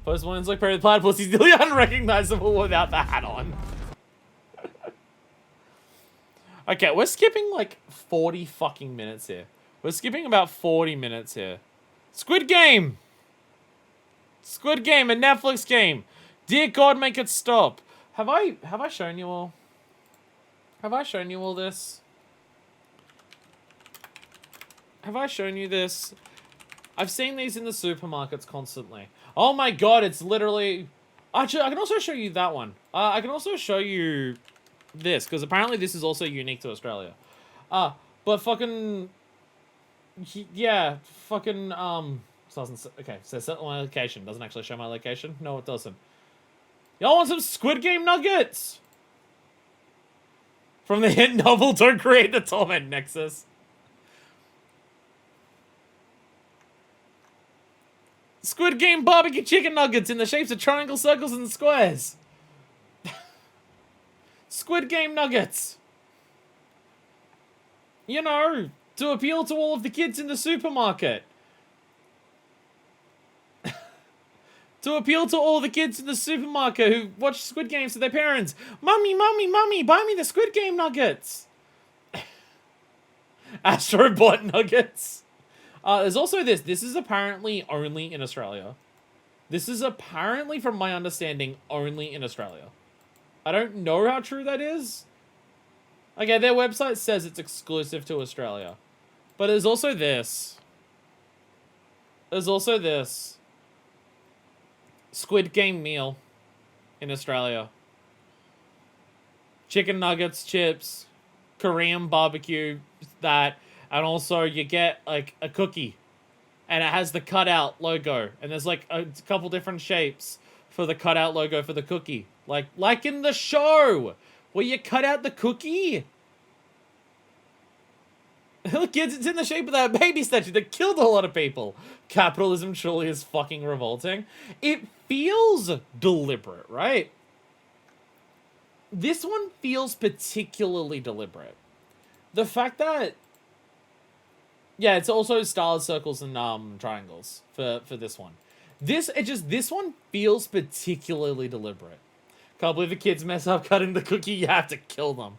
Post Malone's like Perry the Platypus. He's nearly unrecognizable without the hat on. Okay, we're skipping like 40 fucking minutes here. We're skipping about 40 minutes here. Squid Game! Squid Game, a Netflix game. Dear God, make it stop. Have I shown you all? Have I shown you all this? Have I shown you this? I've seen these in the supermarkets constantly. Oh my God, it's literally... Actually, I can also show you that one. I can also show you this, because apparently this is also unique to Australia. But fucking... Yeah, fucking, okay, so set my location. Doesn't actually show my location? No, it doesn't. Y'all want some Squid Game nuggets? From the hit novel, Don't Create the Torment Nexus. Squid Game barbecue chicken nuggets in the shapes of triangles, circles, and squares. Squid Game nuggets. You know, to appeal to all of the kids in the supermarket. To appeal to all the kids in the supermarket who watch Squid Games with their parents. Mummy, mummy, mummy, buy me the Squid Game nuggets. Astro bot nuggets. There's also this. This is apparently only in Australia. This is apparently, from my understanding, only in Australia. I don't know how true that is. Okay, their website says it's exclusive to Australia. But there's also this. There's also this. Squid Game meal in Australia. Chicken nuggets, chips, Korean barbecue, that, and also you get like a cookie, and it has the cutout logo, and there's like a couple different shapes for the cutout logo for the cookie, like in the show where you cut out the cookie. Look, kids, it's in the shape of that baby statue that killed a lot of people. Capitalism truly is fucking revolting. It feels deliberate, right? This one feels particularly deliberate. The fact that... Yeah, it's also stars, circles, and triangles for this one. This one feels particularly deliberate. Can't believe the kids mess up cutting the cookie, you have to kill them.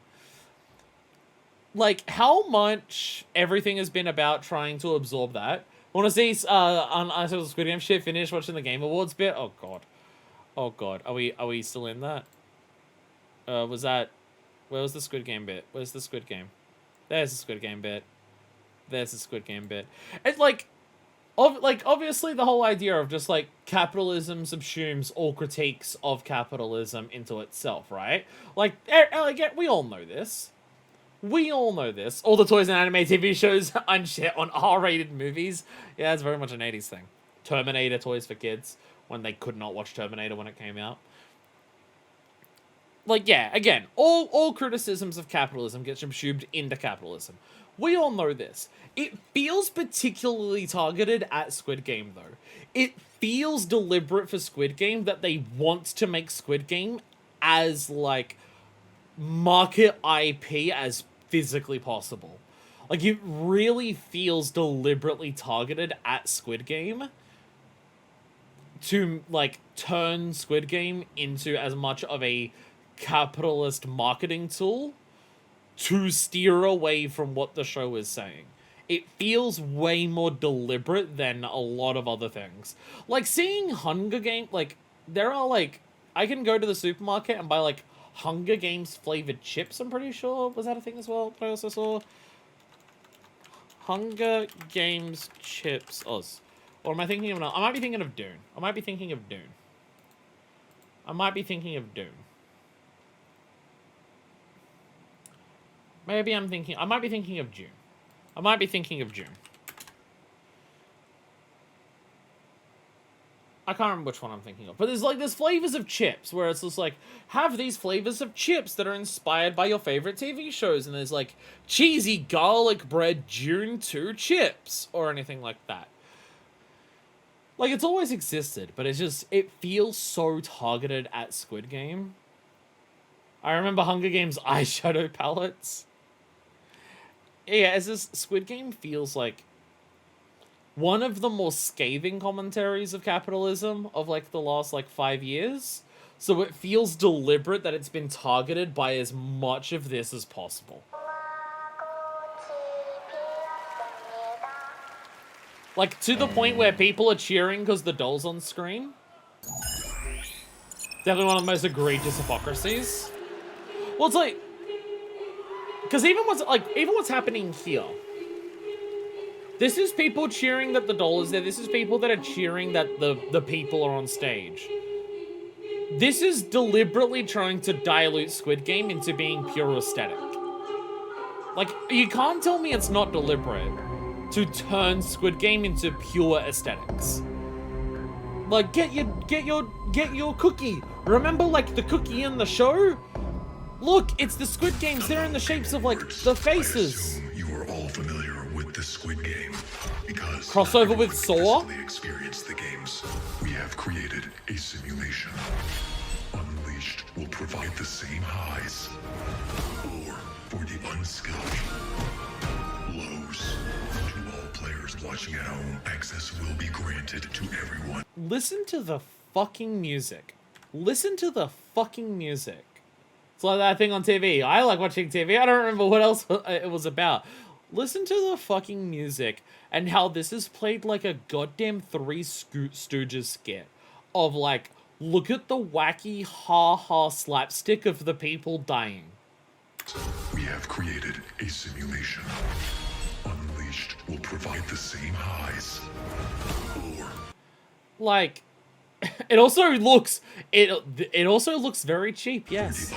Like, how much everything has been about trying to absorb that. Want to see on Squid Game shit finish watching the Game Awards bit? Oh god. Oh god. Are we still in that? Was that... Where was the Squid Game bit? Where's the Squid Game? There's the Squid Game bit. There's the Squid Game bit. It's like obviously the whole idea of just like capitalism subsumes all critiques of capitalism into itself, right? Like we all know this. We all know this. All the toys and anime TV shows and shit on R-rated movies. Yeah, it's very much an 80s thing. Terminator toys for kids when they could not watch Terminator when it came out. Like, yeah, again, all criticisms of capitalism get subsumed into capitalism. We all know this. It feels particularly targeted at Squid Game, though. It feels deliberate for Squid Game that they want to make Squid Game as, like, market IP as physically possible. Like, it really feels deliberately targeted at Squid Game to, like, turn Squid Game into as much of a capitalist marketing tool to steer away from what the show is saying. It feels way more deliberate than a lot of other things. Like, seeing Hunger Games, like, there are, like, I can go to the supermarket and buy, like, Hunger Games flavored chips, I'm pretty sure. Was that a thing as well that I also saw? Hunger Games chips. Oz. Or am I thinking of... I might be thinking of Dune. I might be thinking of Dune. Maybe I'm thinking... I might be thinking of June. I can't remember which one I'm thinking of. But there's flavors of chips where it's just like, have these flavors of chips that are inspired by your favorite TV shows. And there's like cheesy garlic bread June 2 chips or anything like that. Like, it's always existed, but it feels so targeted at Squid Game. I remember Hunger Games eyeshadow palettes. Yeah, it's just, Squid Game feels like one of the more scathing commentaries of capitalism of like the last like 5 years. So it feels deliberate that it's been targeted by as much of this as possible. Like, to the point where people are cheering because the doll's on screen. Definitely one of the most egregious hypocrisies. Well, it's like... Because even what's happening here... This is people cheering that the doll is there. This is people that are cheering that the people are on stage. This is deliberately trying to dilute Squid Game into being pure aesthetic. Like, you can't tell me it's not deliberate to turn Squid Game into pure aesthetics. Like, get your cookie. Remember, like, the cookie in the show? Look, it's the Squid Games. They're in the shapes of, like, the faces. You are all familiar with the Squid Game because crossover with Saw. Experienced the games. We have created a simulation. Unleashed will provide the same highs, or for the unskilled, lows. To all players watching at home, access will be granted to everyone. Listen to the fucking music. Listen to the fucking music. It's like that thing on TV. I like watching TV. I don't remember what else it was about. Listen to the fucking music and how this is played like a goddamn Three Stooges skit of like, look at the wacky ha-ha slapstick of the people dying. We have created a simulation. Unleashed will provide the same highs, or like, it also looks very cheap. Yes.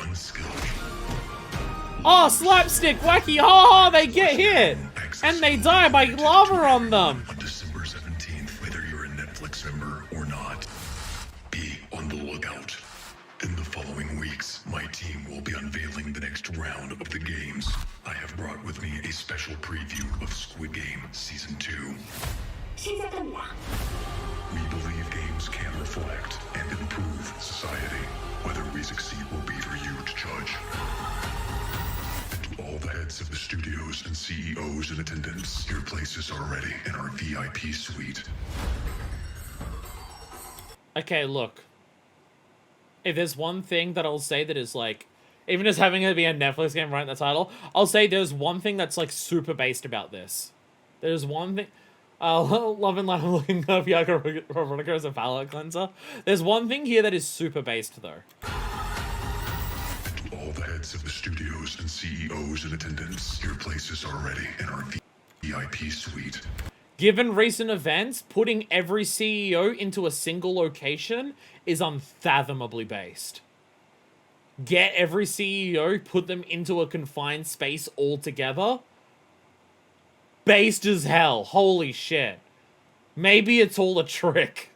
Oh, slapstick, wacky, ha-ha, they get hit! And they die by lava on them! On December 17th, whether you're a Netflix member or not, be on the lookout. In the following weeks, my team will be unveiling the next round of the games. I have brought with me a special preview of Squid Game Season 2. We believe games can reflect and improve society. Whether we succeed will be for you to judge. All the heads of the studios and CEOs in attendance, your places are ready in our VIP suite. Okay, look. If there's one thing that I'll say that is like, even just having it be a Netflix game right in the title, I'll say there's one thing that's like super based about this. There's one thing... Love and I'm looking up Veronica as a palate cleanser. There's one thing here that is super based though. All the heads of the studios and CEOs in attendance, your places are ready in our VIP suite. Given recent events, putting every CEO into a single location is unfathomably based. Get every CEO, put them into a confined space altogether. Based as hell. Holy shit. Maybe it's all a trick.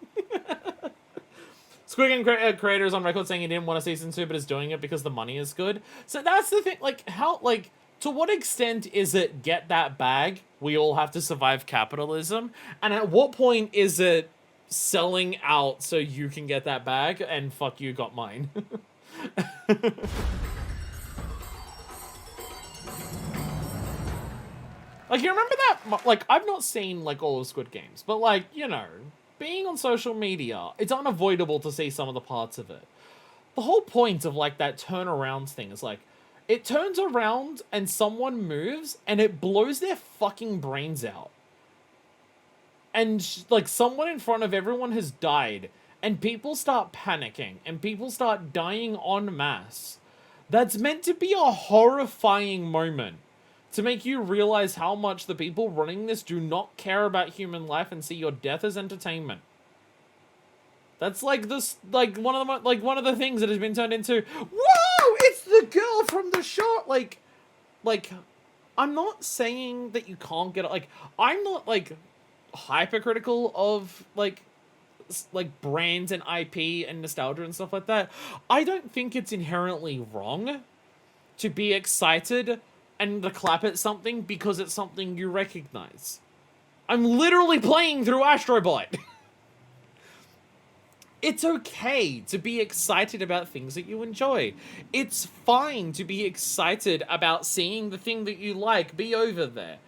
Squid Game creators on record saying he didn't want a season 2, but is doing it because the money is good. So that's the thing. Like, how, like, to what extent is it get that bag? We all have to survive capitalism. And at what point is it selling out so you can get that bag and fuck you got mine? Like, you remember that? Like, I've not seen, like, all of Squid Games. But, like, you know, being on social media, it's unavoidable to see some of the parts of it. The whole point of, like, that turnaround thing is, like, it turns around and someone moves and it blows their fucking brains out. And, like, someone in front of everyone has died. And people start panicking. And people start dying en masse. That's meant to be a horrifying moment. To make you realize how much the people running this do not care about human life and see your death as entertainment. That's like this, like one of the things that has been turned into. Whoa! It's the girl from the shot. Like, I'm not saying that you can't get it. Like, I'm not like hypercritical of like brands and IP and nostalgia and stuff like that. I don't think it's inherently wrong to be excited and to clap at something because it's something you recognize. I'm literally playing through Astro. It's okay to be excited about things that you enjoy. It's fine to be excited about seeing the thing that you like be over there.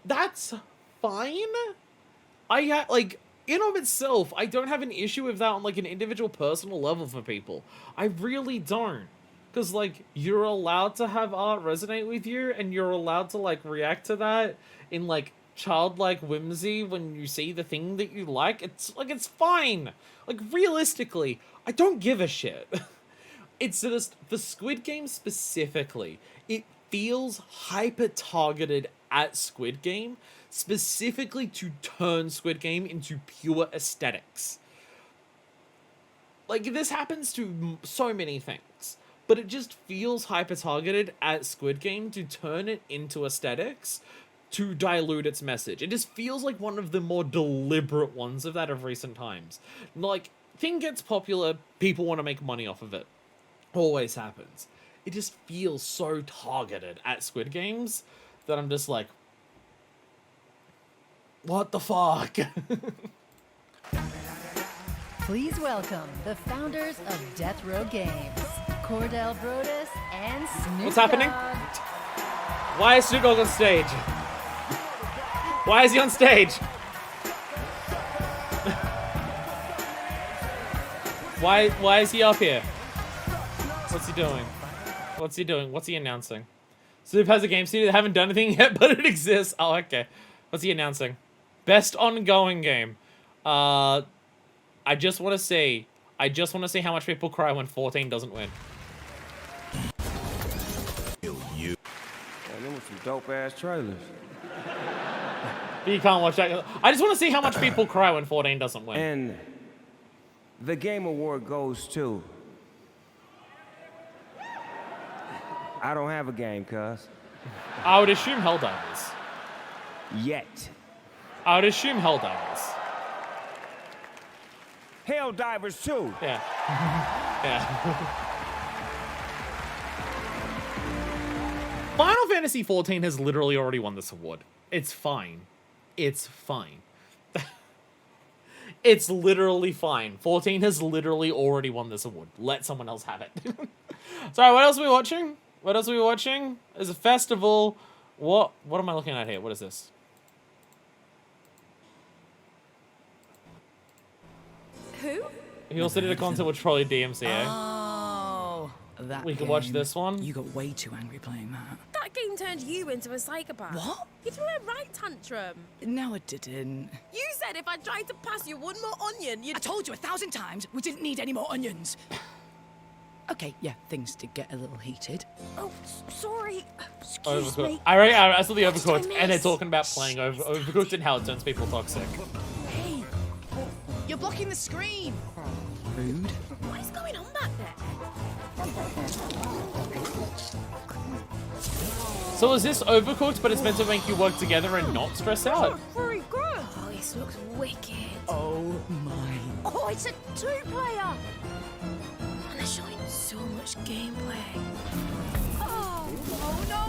That's fine. like, in of itself, I don't have an issue with that on, like, an individual personal level for people. I really don't. Because, like, you're allowed to have art resonate with you, and you're allowed to, like, react to that in, like, childlike whimsy when you see the thing that you like. It's, like, it's fine. Like, realistically, I don't give a shit. It's just, for Squid Game specifically, it feels hyper-targeted at Squid Game, specifically to turn Squid Game into pure aesthetics. Like, this happens to so many things, but it just feels hyper-targeted at Squid Game to turn it into aesthetics, to dilute its message. It just feels like one of the more deliberate ones of that of recent times. Like, thing gets popular, people want to make money off of it. Always happens. It just feels so targeted at Squid Games that I'm just like, what the fuck? Please welcome the founders of Death Row Games, Cordell Brodus and Snoop What's happening? Dogg. Why is Snoop Dogg on stage? Why is he on stage? Why is he up here? What's he doing? What's he doing? What's he announcing? Snoop has a game studio. They haven't done anything yet, but it exists. Oh, okay. What's he announcing? Best ongoing game. I just want to see how much people cry when 14 doesn't win. You. And them were some dope ass trailers. You can't watch that. I just want to see how much people cry when 14 doesn't win. And the game award goes to. I don't have a game, cuz. I would assume Helldivers. Yet. I would assume Helldivers. Helldivers 2. Yeah. Yeah. Final Fantasy XIV has literally already won this award. It's fine. It's fine. It's literally fine. 14 has literally already won this award. Let someone else have it. Sorry, what else are we watching? What else are we watching? There's a festival. What am I looking at here? What is this? Who? He also did a concert with probably DMC, eh? Oh, that We can watch this one. You got way too angry playing that. That game turned you into a psychopath. What? You threw a right tantrum. No, it didn't. You said if I tried to pass you one more onion, you'd... I told you 1,000 times we didn't need any more onions. Okay, yeah, things did get a little heated. Oh, sorry. Excuse Overcooked. me. I saw the Overcooked, What did I and they're miss? talking about playing Overcooked and how it turns people toxic. Hey, you're blocking the screen. Rude. What is going on back there? So is this Overcooked, but it's meant to make you work together and not stress out? Very good. Oh, this looks wicked. Oh my. Oh, it's a two-player. And they're showing so much gameplay. Oh, no.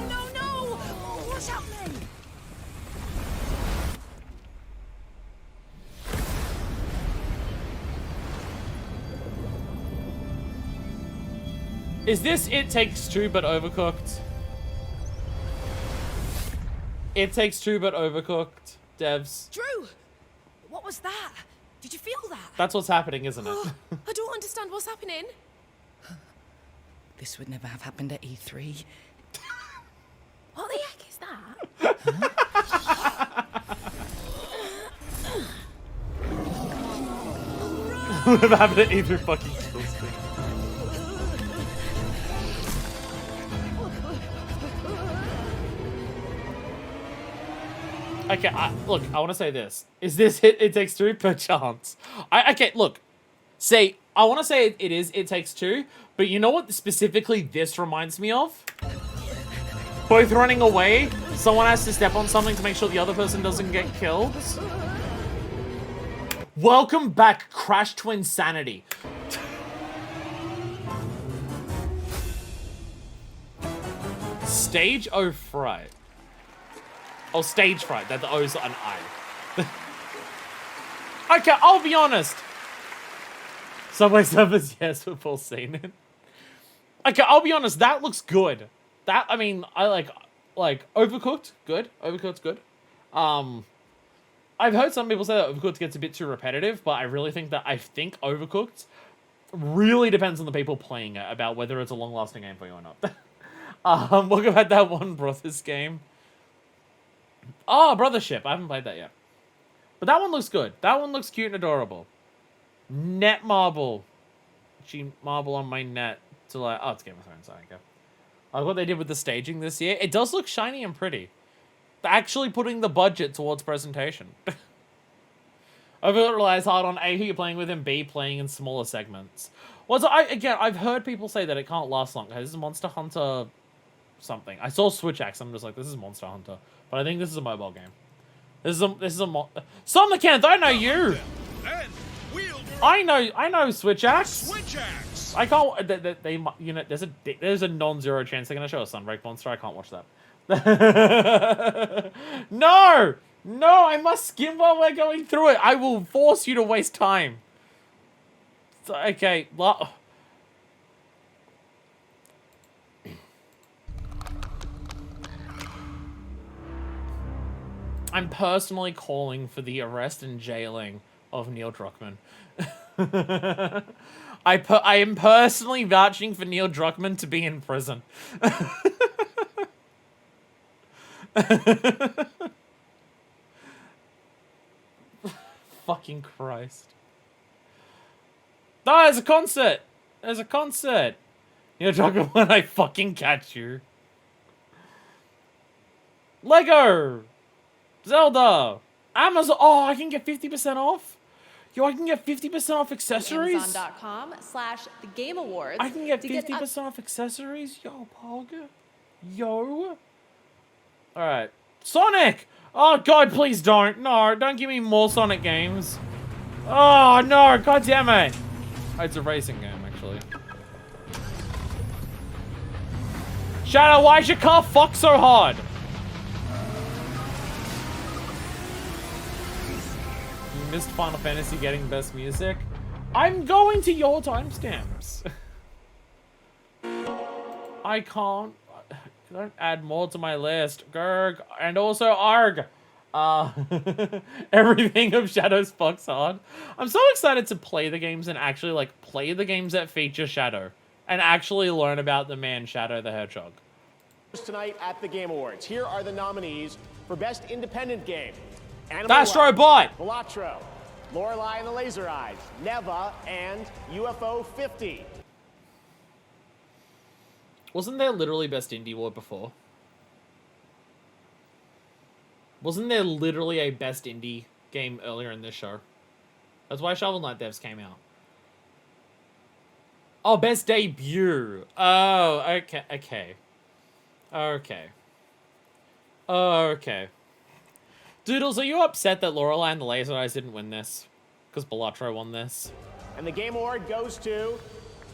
What's happening? Is this It Takes Two but Overcooked? It Takes Two but Overcooked, devs. Drew, what was that? Did you feel that? That's what's happening, isn't it? I don't understand what's happening. This would never have happened at E3. What the heck is that? What happened to either fucking kills me? Okay, look, I want to say this. Is this It Takes Two? Perchance. Okay, look. I want to say it is It Takes Two, but you know what specifically this reminds me of? Both running away, someone has to step on something to make sure the other person doesn't get killed. Welcome back, Crash to Insanity. Stage O Fright. Oh, Stage Fright. That the O's are an I. Okay, I'll be honest. Subway Surfers, yes, we've all seen it. Okay, I'll be honest. That looks good. That, I mean, I like Overcooked. Good. Overcooked's good. I've heard some people say that Overcooked gets a bit too repetitive, but I really think Overcooked really depends on the people playing it about whether it's a long-lasting game for you or not. We'll go at that one Brothers game. Oh, Brothership. I haven't played that yet. But that one looks good. That one looks cute and adorable. Net marble. She marble on my net to like... Oh, it's Game of Thrones. I don't care. I like what they did with the staging this year. It does look shiny and pretty. They're actually putting the budget towards presentation. Overcooked relies hard on A, who you're playing with, and B, playing in smaller segments. Well, so I've heard people say that it can't last long. This is Monster Hunter something. I saw Switch Axe. I'm just like, this is Monster Hunter. But I think this is a mobile game. This is a Somnicanth, I know you! I know Switch Axe! Switch Axe! I can't... They you know, there's a non-zero chance they're going to show a Sunbreak monster. I can't watch that. No! No, I must skim while we're going through it. I will force you to waste time. So, okay. I'm personally calling for the arrest and jailing of Neil Druckmann. I am personally vouching for Neil Druckmann to be in prison. Fucking Christ. Oh, there's a concert! There's a concert! Neil Druckmann, when I fucking catch you. Lego! Zelda! Amazon! Oh, I can get 50% off? Yo, I can get 50% off accessories? Amazon.com/The Game Awards. I can get 50% off accessories? Yo, Pog. Yo. Alright. Sonic! Oh, God, please don't. No, don't give me more Sonic games. Oh, no, God damn it. Oh, it's a racing game, actually. Shadow, why is your car fuck so hard? You missed Final Fantasy getting best music. I'm going to your timestamps. I can't. Don't add more to my list. Gerg. And also Arg. Everything of Shadow's fucks hard. I'm so excited to play the games and actually, like, play the games that feature Shadow. And actually learn about the man Shadow the Hedgehog. Tonight at the Game Awards. Here are the nominees for Best Independent Game. Astro Bot! Balatro, Lorelei and the Laser Eyes, Neva, and UFO 50. Wasn't there literally Best Indie Award before? Wasn't there literally a Best Indie game earlier in this show? That's why Shovel Knight Devs came out. Oh, Best Debut. Oh, okay, okay. Okay. Okay. Doodles, are you upset that Lorelei and the Laser Eyes didn't win this? Because Balatro won this. And the Game Award goes to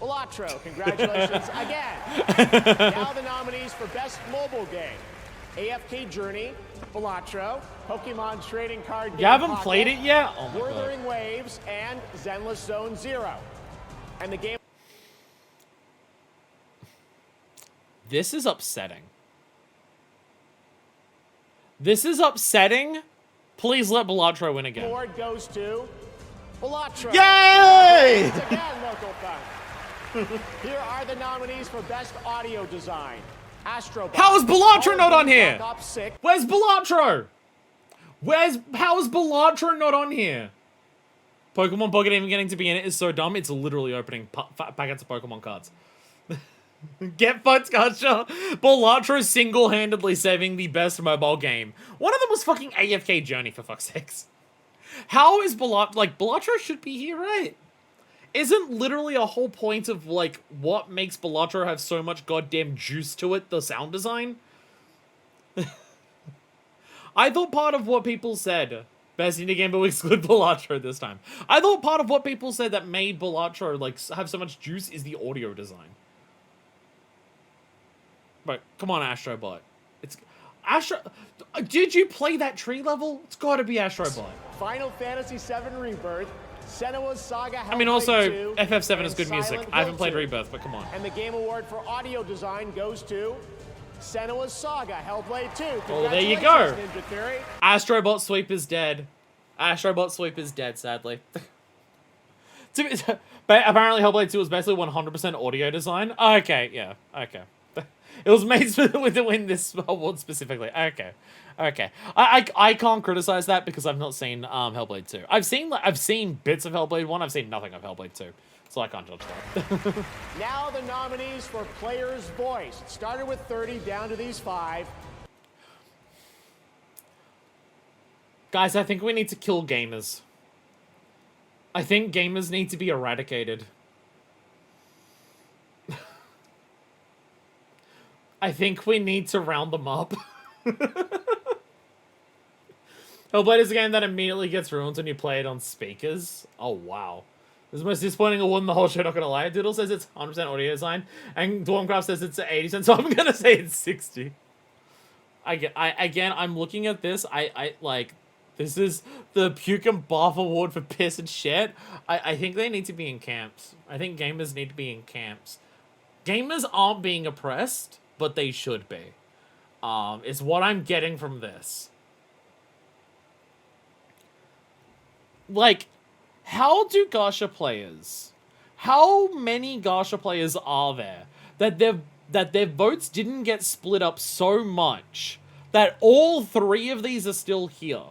Balatro. Congratulations again. Now the nominees for Best Mobile Game. AFK Journey, Balatro, Pokemon Trading Card Game. You haven't Pocket, played it yet? Oh my God. Wuthering Waves, and Zenless Zone Zero. And the game... This is upsetting. This is upsetting. Please let Balatro win again. Award goes to Balatro. Yay! Again, local fun. Here are the nominees for Best Audio Design. Astro. How is Balatro not on here? Where's Balatro? How is Balatro not on here? Pokemon Pocket even getting to be in it is so dumb. It's literally opening packets of Pokemon cards. Get fucked, Gotcha. Balatro single-handedly saving the best mobile game. One of them was fucking AFK Journey, for fuck's sakes. How is Balatro... Like, Balatro should be here, right? Isn't literally a whole point of, like, what makes Balatro have so much goddamn juice to it the sound design? I thought part of what people said... Best indie game, but we exclude Balatro this time. I thought part of what people said that made Balatro, like, have so much juice is the audio design. But come on, Astrobot. It's Astro. Did you play that tree level? It's got to be Astrobot. Final Fantasy VII Rebirth, Senua's Saga. I mean, also 2, FF7 is good music. Silent I haven't Hill played 2. Rebirth, but come on. And the Game Award for Audio Design goes to Senua's Saga, Hellblade 2. Oh, there you go. Ninja Theory. Astrobot Sweep is dead. Astrobot Sweep is dead, sadly. But apparently Hellblade 2 was basically 100% audio design. Okay, yeah, okay. It was made to win this award specifically. Okay, okay. I can't criticize that because I've not seen Hellblade 2. I've seen bits of Hellblade 1. I've seen nothing of Hellblade 2, so I can't judge that. Now the nominees for Player's Voice. It started with 30, down to these 5. Guys, I think we need to kill gamers. I think gamers need to be eradicated. I think we need to round them up. Hellblade is a game that immediately gets ruined when you play it on speakers. Oh, wow. This is the most disappointing award in the whole show, not gonna lie. Doodle says it's 100% audio design, and Dwarmcraft says it's 80%, so I'm gonna say it's 60. Again, I'm looking at this, like, this is the Puke and Bath Award for piss and shit. I think they need to be in camps. I think gamers need to be in camps. Gamers aren't being oppressed, but they should be. Is what I'm getting from this. Like, how do Gacha players... How many Gacha players are there that their votes didn't get split up so much that all 3 of these are still here?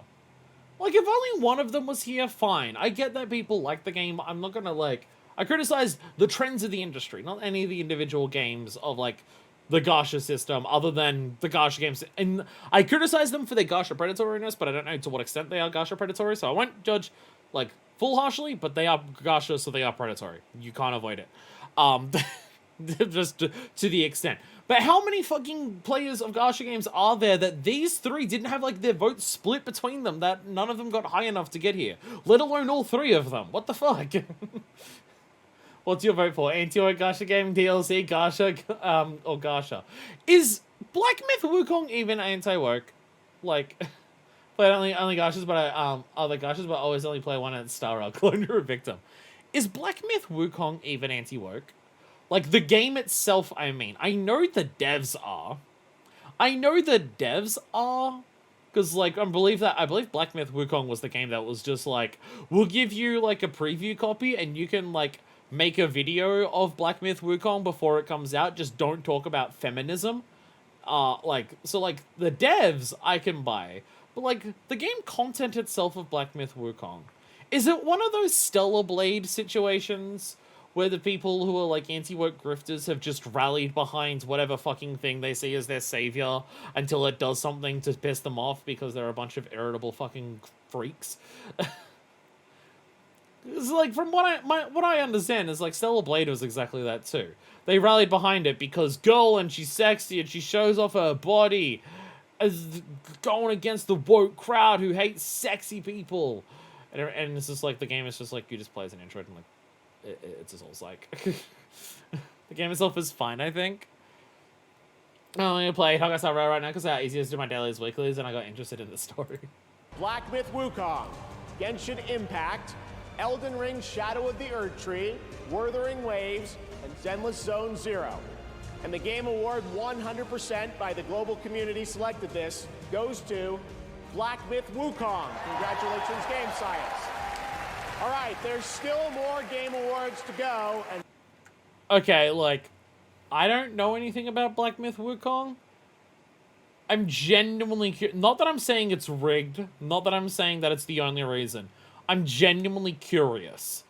Like, if only one of them was here, fine. I get that people like the game. I'm not gonna, like... I criticize the trends of the industry, not any of the individual games of, like, the Gacha system, other than the Gacha games. And I criticize them for their Gacha predatoriness, but I don't know to what extent they are Gacha predatory, so I won't judge, like, full harshly, but they are Gacha, so they are predatory. You can't avoid it. Just to the extent. But how many fucking players of Gacha games are there that these 3 didn't have, like, their votes split between them, that none of them got high enough to get here? Let alone all 3 of them. What the fuck? What's your vote for? Anti-War Gacha game, DLC, Gacha, or Gacha? Is Black Myth Wukong even anti-woke? Like, play only Gachas, but other Gachas, but always only play one at Star Rail. Clone or a victim. Is Black Myth Wukong even anti-woke? Like, the game itself, I mean. I know the devs are. Because, like, I believe Black Myth Wukong was the game that was just like, we'll give you, like, a preview copy, and you can, like, make a video of Black Myth Wukong before it comes out. Just don't talk about feminism. So, like, the devs I can buy. But, like, the game content itself of Black Myth Wukong. Is it one of those Stellar Blade situations where the people who are, like, anti-woke grifters have just rallied behind whatever fucking thing they see as their savior until it does something to piss them off because they're a bunch of irritable fucking freaks? It's like, from what I understand is, like, Stellar Blade was exactly that too. They rallied behind it because girl and she's sexy and she shows off her body as going against the woke crowd who hates sexy people. And it's just like, the game is just like, you just play as an intro and, like, it's just all like... The game itself is fine, I think. I'm gonna play Hokusai Rail right now because how easy it is to do my dailies, weeklies, and I got interested in the story. Black Myth Wukong, Genshin Impact, Elden Ring Shadow of the Erdtree, Wuthering Waves, and Zenless Zone Zero. And the Game Award 100% by the global community selected this goes to Black Myth Wukong. Congratulations, Game Science. All right, there's still more Game Awards to go. And okay, like, I don't know anything about Black Myth Wukong. I'm genuinely not that I'm saying it's rigged, not that I'm saying that it's the only reason. I'm genuinely curious.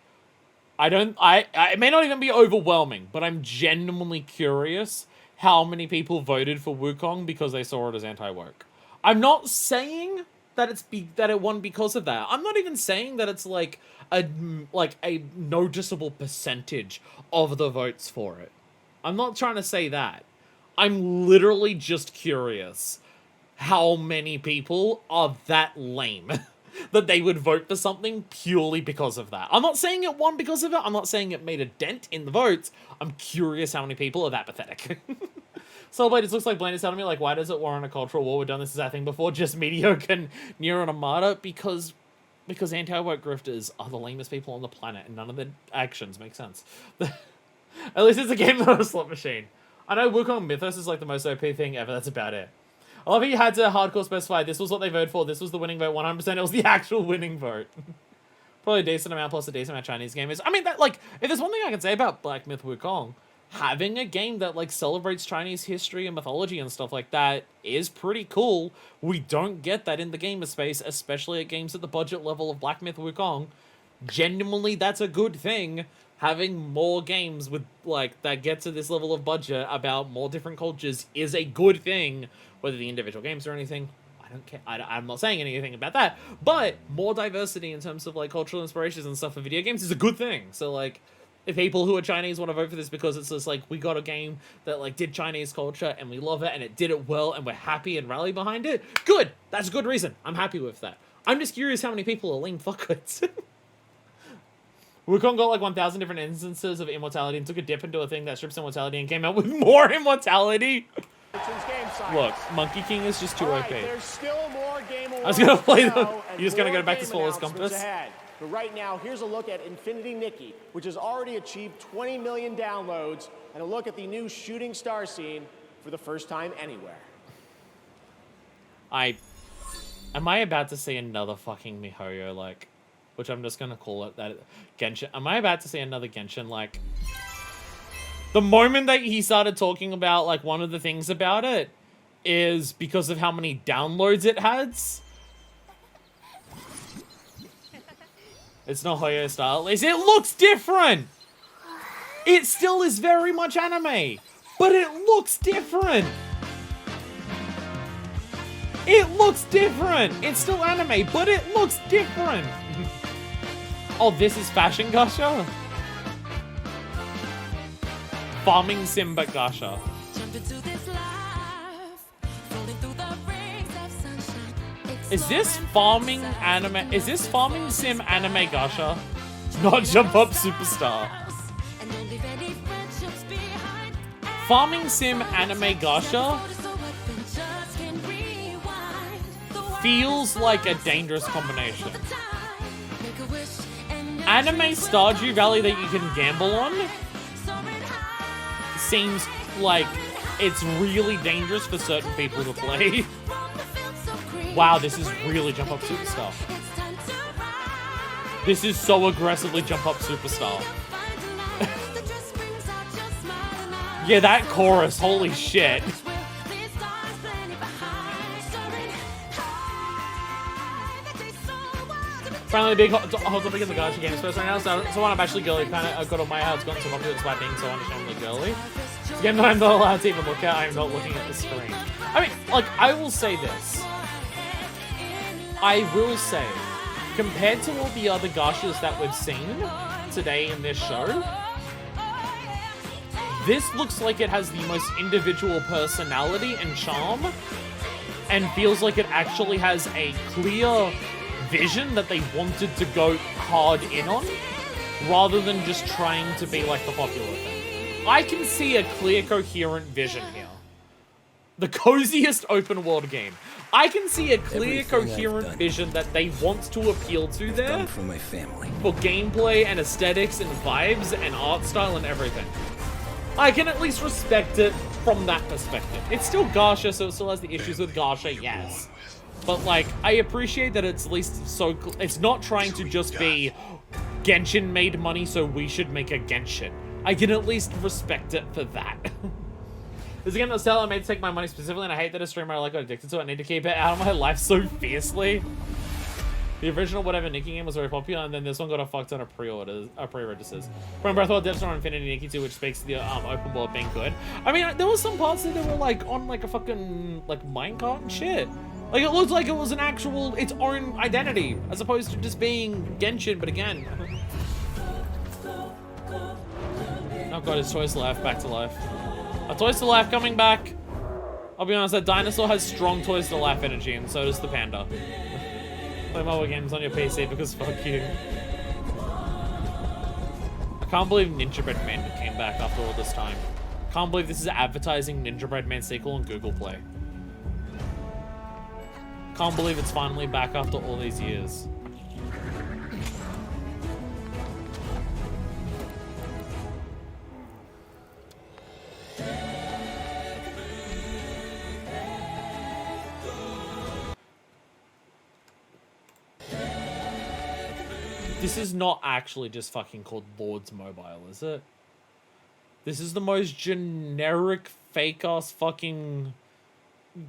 It may not even be overwhelming, but I'm genuinely curious how many people voted for Wukong because they saw it as anti-woke. I'm not saying that it won because of that. I'm not even saying that it's like a noticeable percentage of the votes for it. I'm not trying to say that. I'm literally just curious how many people are that lame that they would vote for something purely because of that. I'm not saying it won because of it. I'm not saying it made a dent in the votes. I'm curious how many people are that pathetic. Soulblade, it looks like Blaine is telling me, like, why does it warrant a cultural war? We've done this exact thing before. Just mediocre and Nier and Armada. Because anti-woke grifters are the lamest people on the planet and none of their actions make sense. At least it's a game, not a slot machine. I know Wukong Mythos is like the most OP thing ever. That's about it. I love how you had to hardcore specify this was what they voted for. This was the winning vote. 100%. It was the actual winning vote. Probably a decent amount plus a decent amount of Chinese gamers. I mean, that like, if there's one thing I can say about Black Myth Wukong, having a game that like celebrates Chinese history and mythology and stuff like that is pretty cool. We don't get that in the gamer space, especially at games at the budget level of Black Myth Wukong. Genuinely, that's a good thing. Having more games with like that get to this level of budget about more different cultures is a good thing. Whether the individual games or anything, I don't care. I'm not saying anything about that. But more diversity in terms of like cultural inspirations and stuff for video games is a good thing. So like, if people who are Chinese want to vote for this because it's just like we got a game that like did Chinese culture and we love it and it did it well and we're happy and rally behind it, good. That's a good reason. I'm happy with that. I'm just curious how many people are lame fuckers. Wukong got like 1,000 different instances of immortality and took a dip into a thing that strips immortality and came out with more immortality. Look, Monkey King is just too OP. There's still more game I was gonna play them. You're You're just gonna go back to Swallow's Compass. But right now, here's a look at Infinity Nikki, which has already achieved 20 million downloads, and a look at the new shooting star scene for the first time anywhere. Am I about to see another fucking MiHoYo, like, which I'm just gonna call it that, Genshin? Am I about to see another Genshin, like, the moment that he started talking about, like, one of the things about it is because of how many downloads it has. It's not Hoyo style, at least. It looks different! It still is very much anime, but it looks different! It looks different! It's still anime, but it looks different! Oh, this is Fashion Gasha? Farming Sim but Gasha. Is this farming anime? Is this Farming Sim anime Gasha? Not Jump Up Superstar. Farming Sim anime Gasha feels like a dangerous combination. Anime Stardew Valley that you can gamble on seems like it's really dangerous for certain people to play. Wow, this is really Jump Up Superstar. This is so aggressively Jump Up Superstar. Yeah, that chorus, holy shit. Finally, big hot topic in the Gacha games first right now. So one I'm actually girly. Kind of got on my how it's gotten so popular despite being so unashamedly girly. It's a game that I'm not allowed to even look at. I'm not looking at the screen. I mean, like, I will say this. I will say, compared to all the other Gashas that we've seen today in this show, this looks like it has the most individual personality and charm, and feels like it actually has a clear vision that they wanted to go hard in on, rather than just trying to be like the popular thing. I can see a clear, coherent vision here. The coziest open world game. I can see a clear, coherent vision that they want to appeal to there for my family. For gameplay and aesthetics and vibes and art style and everything. I can at least respect it from that perspective. It's still Gacha, so it still has the issues with Gacha, yes. But, like, I appreciate that it's at least so... It's not trying to just be Genshin made money, so we should make a Genshin. I can at least respect it for that. This is a game that's I made to take my money specifically, and I hate that a streamer I like got addicted to it. I need to keep it out of my life so fiercely. The original whatever Nikki game was very popular, and then this one got a fuck ton of pre-registers. From Breath of the Wild, Infinity Nikki 2, which speaks to the open world being good. I mean, there was some parts that were like on like a fucking like minecart and shit. Like it looked like it was an actual its own identity, as opposed to just being Genshin. But again, oh god, his Toys to Life back to life. A Toys to Life coming back. I'll be honest, that dinosaur has strong Toys to Life energy, and so does the panda. Play mobile games on your PC because fuck you. I can't believe Ninja Bread Man came back after all this time. Can't believe this is advertising Ninja Bread Man sequel on Google Play. Can't believe it's finally back after all these years. This is not actually just fucking called Lords Mobile, is it? This is the most generic fake-ass fucking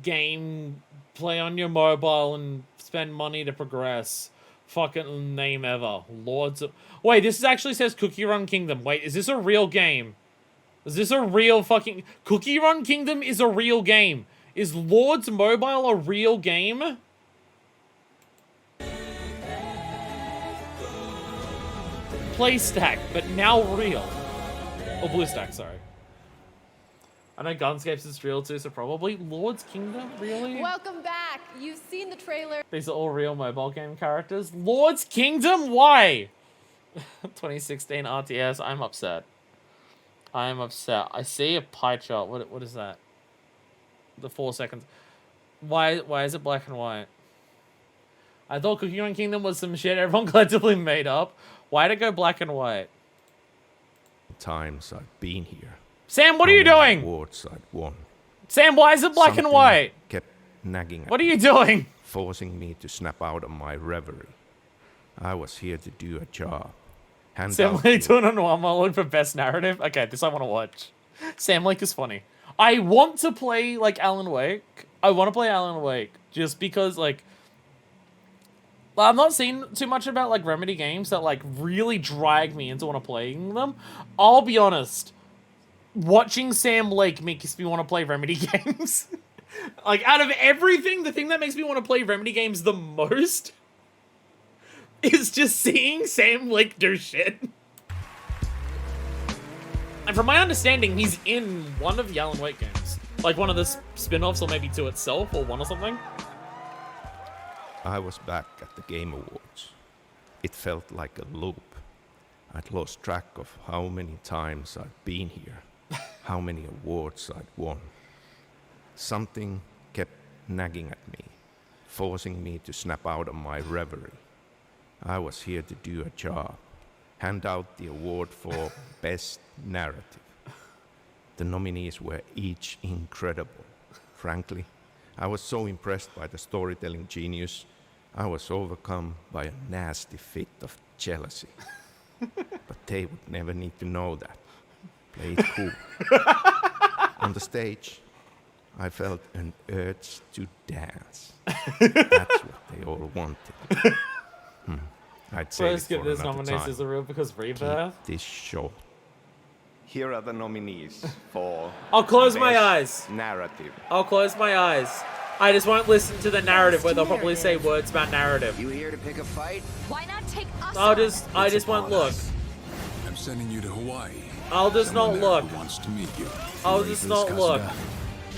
game. Play on your mobile and spend money to progress. Fucking name ever. Lords of... Wait, this actually says Cookie Run Kingdom. Wait, is this a real game? Is this a real fucking... Cookie Run Kingdom is a real game. Is Lords Mobile a real game? PlayStack, but now real. Or BlueStack, sorry. I know Gunscapes is real too, so probably. Lord's Kingdom? Really? Welcome back. You've seen the trailer. These are all real mobile game characters. Lord's Kingdom? Why? 2016 RTS. I'm upset. I'm upset. I see a pie chart. What is that? The 4 seconds. Why is it black and white? I thought Cookie Run Kingdom was some shit everyone collectively made up. Why'd it go black and white? Times I've been here. Sam, what are you doing? Awards I'd won. Sam, why is it black and white? Kept nagging at What are you doing? Forcing me to snap out of my reverie. I was here to do a job. Sam Lake doing a normal look for best narrative. Okay, this I want to watch. Sam Lake is funny. I want to play like Alan Wake. I want to play Alan Wake just because like I'm not seeing too much about like Remedy games that like really drag me into want to playing them. I'll be honest. Watching Sam Lake makes me want to play Remedy games. Like, out of everything, the thing that makes me want to play Remedy games the most is just seeing Sam Lake do shit. And from my understanding, he's in one of the Alan Wake games. Like, one of the spin-offs, or maybe two itself, or one or something. I was back at the Game Awards. It felt like a loop. I'd lost track of how many times I'd been here. How many awards I'd won. Something kept nagging at me, forcing me to snap out of my reverie. I was here to do a job, hand out the award for Best Narrative. The nominees were each incredible. Frankly, I was so impressed by the storytelling genius, I was overcome by a nasty fit of jealousy. But they would never need to know that. Play it cool. On the stage, I felt an urge to dance. That's what they all wanted. I'd say Let's get this nominated as a real because Rebirth. Keep this short. Here are the nominees for I'll close my eyes. Narrative. I'll close my eyes. I just won't listen to the narrative where they'll probably say words about narrative. You here to pick a fight? Why not take us? I just won't look. I'm sending you to Hawaii. I'll just not look. Wants to meet you. I'll just not look.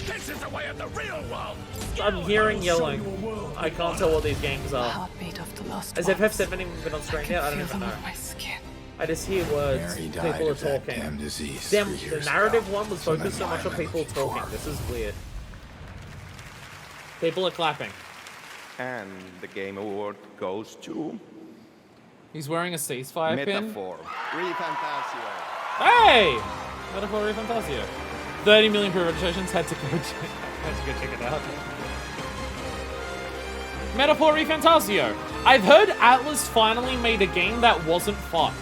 This is the way of the real world. I'm hearing yelling. I can't tell what these games are. Heartbeat of the lost As if F7 even been on screen yet, I don't even know. I just hear words. Mary People died are of that talking. damn disease Damn, 3 the years narrative ago. one was focused so much on people talking. This is weird. People are clapping. And the Game Award goes to... He's wearing a ceasefire pin. Metaphor. ReFantasio. Hey! Metaphor ReFantasio. 30 million pre-registrations. Had to go check it out. Metaphor ReFantasio. I've heard Atlas finally made a game that wasn't fucked.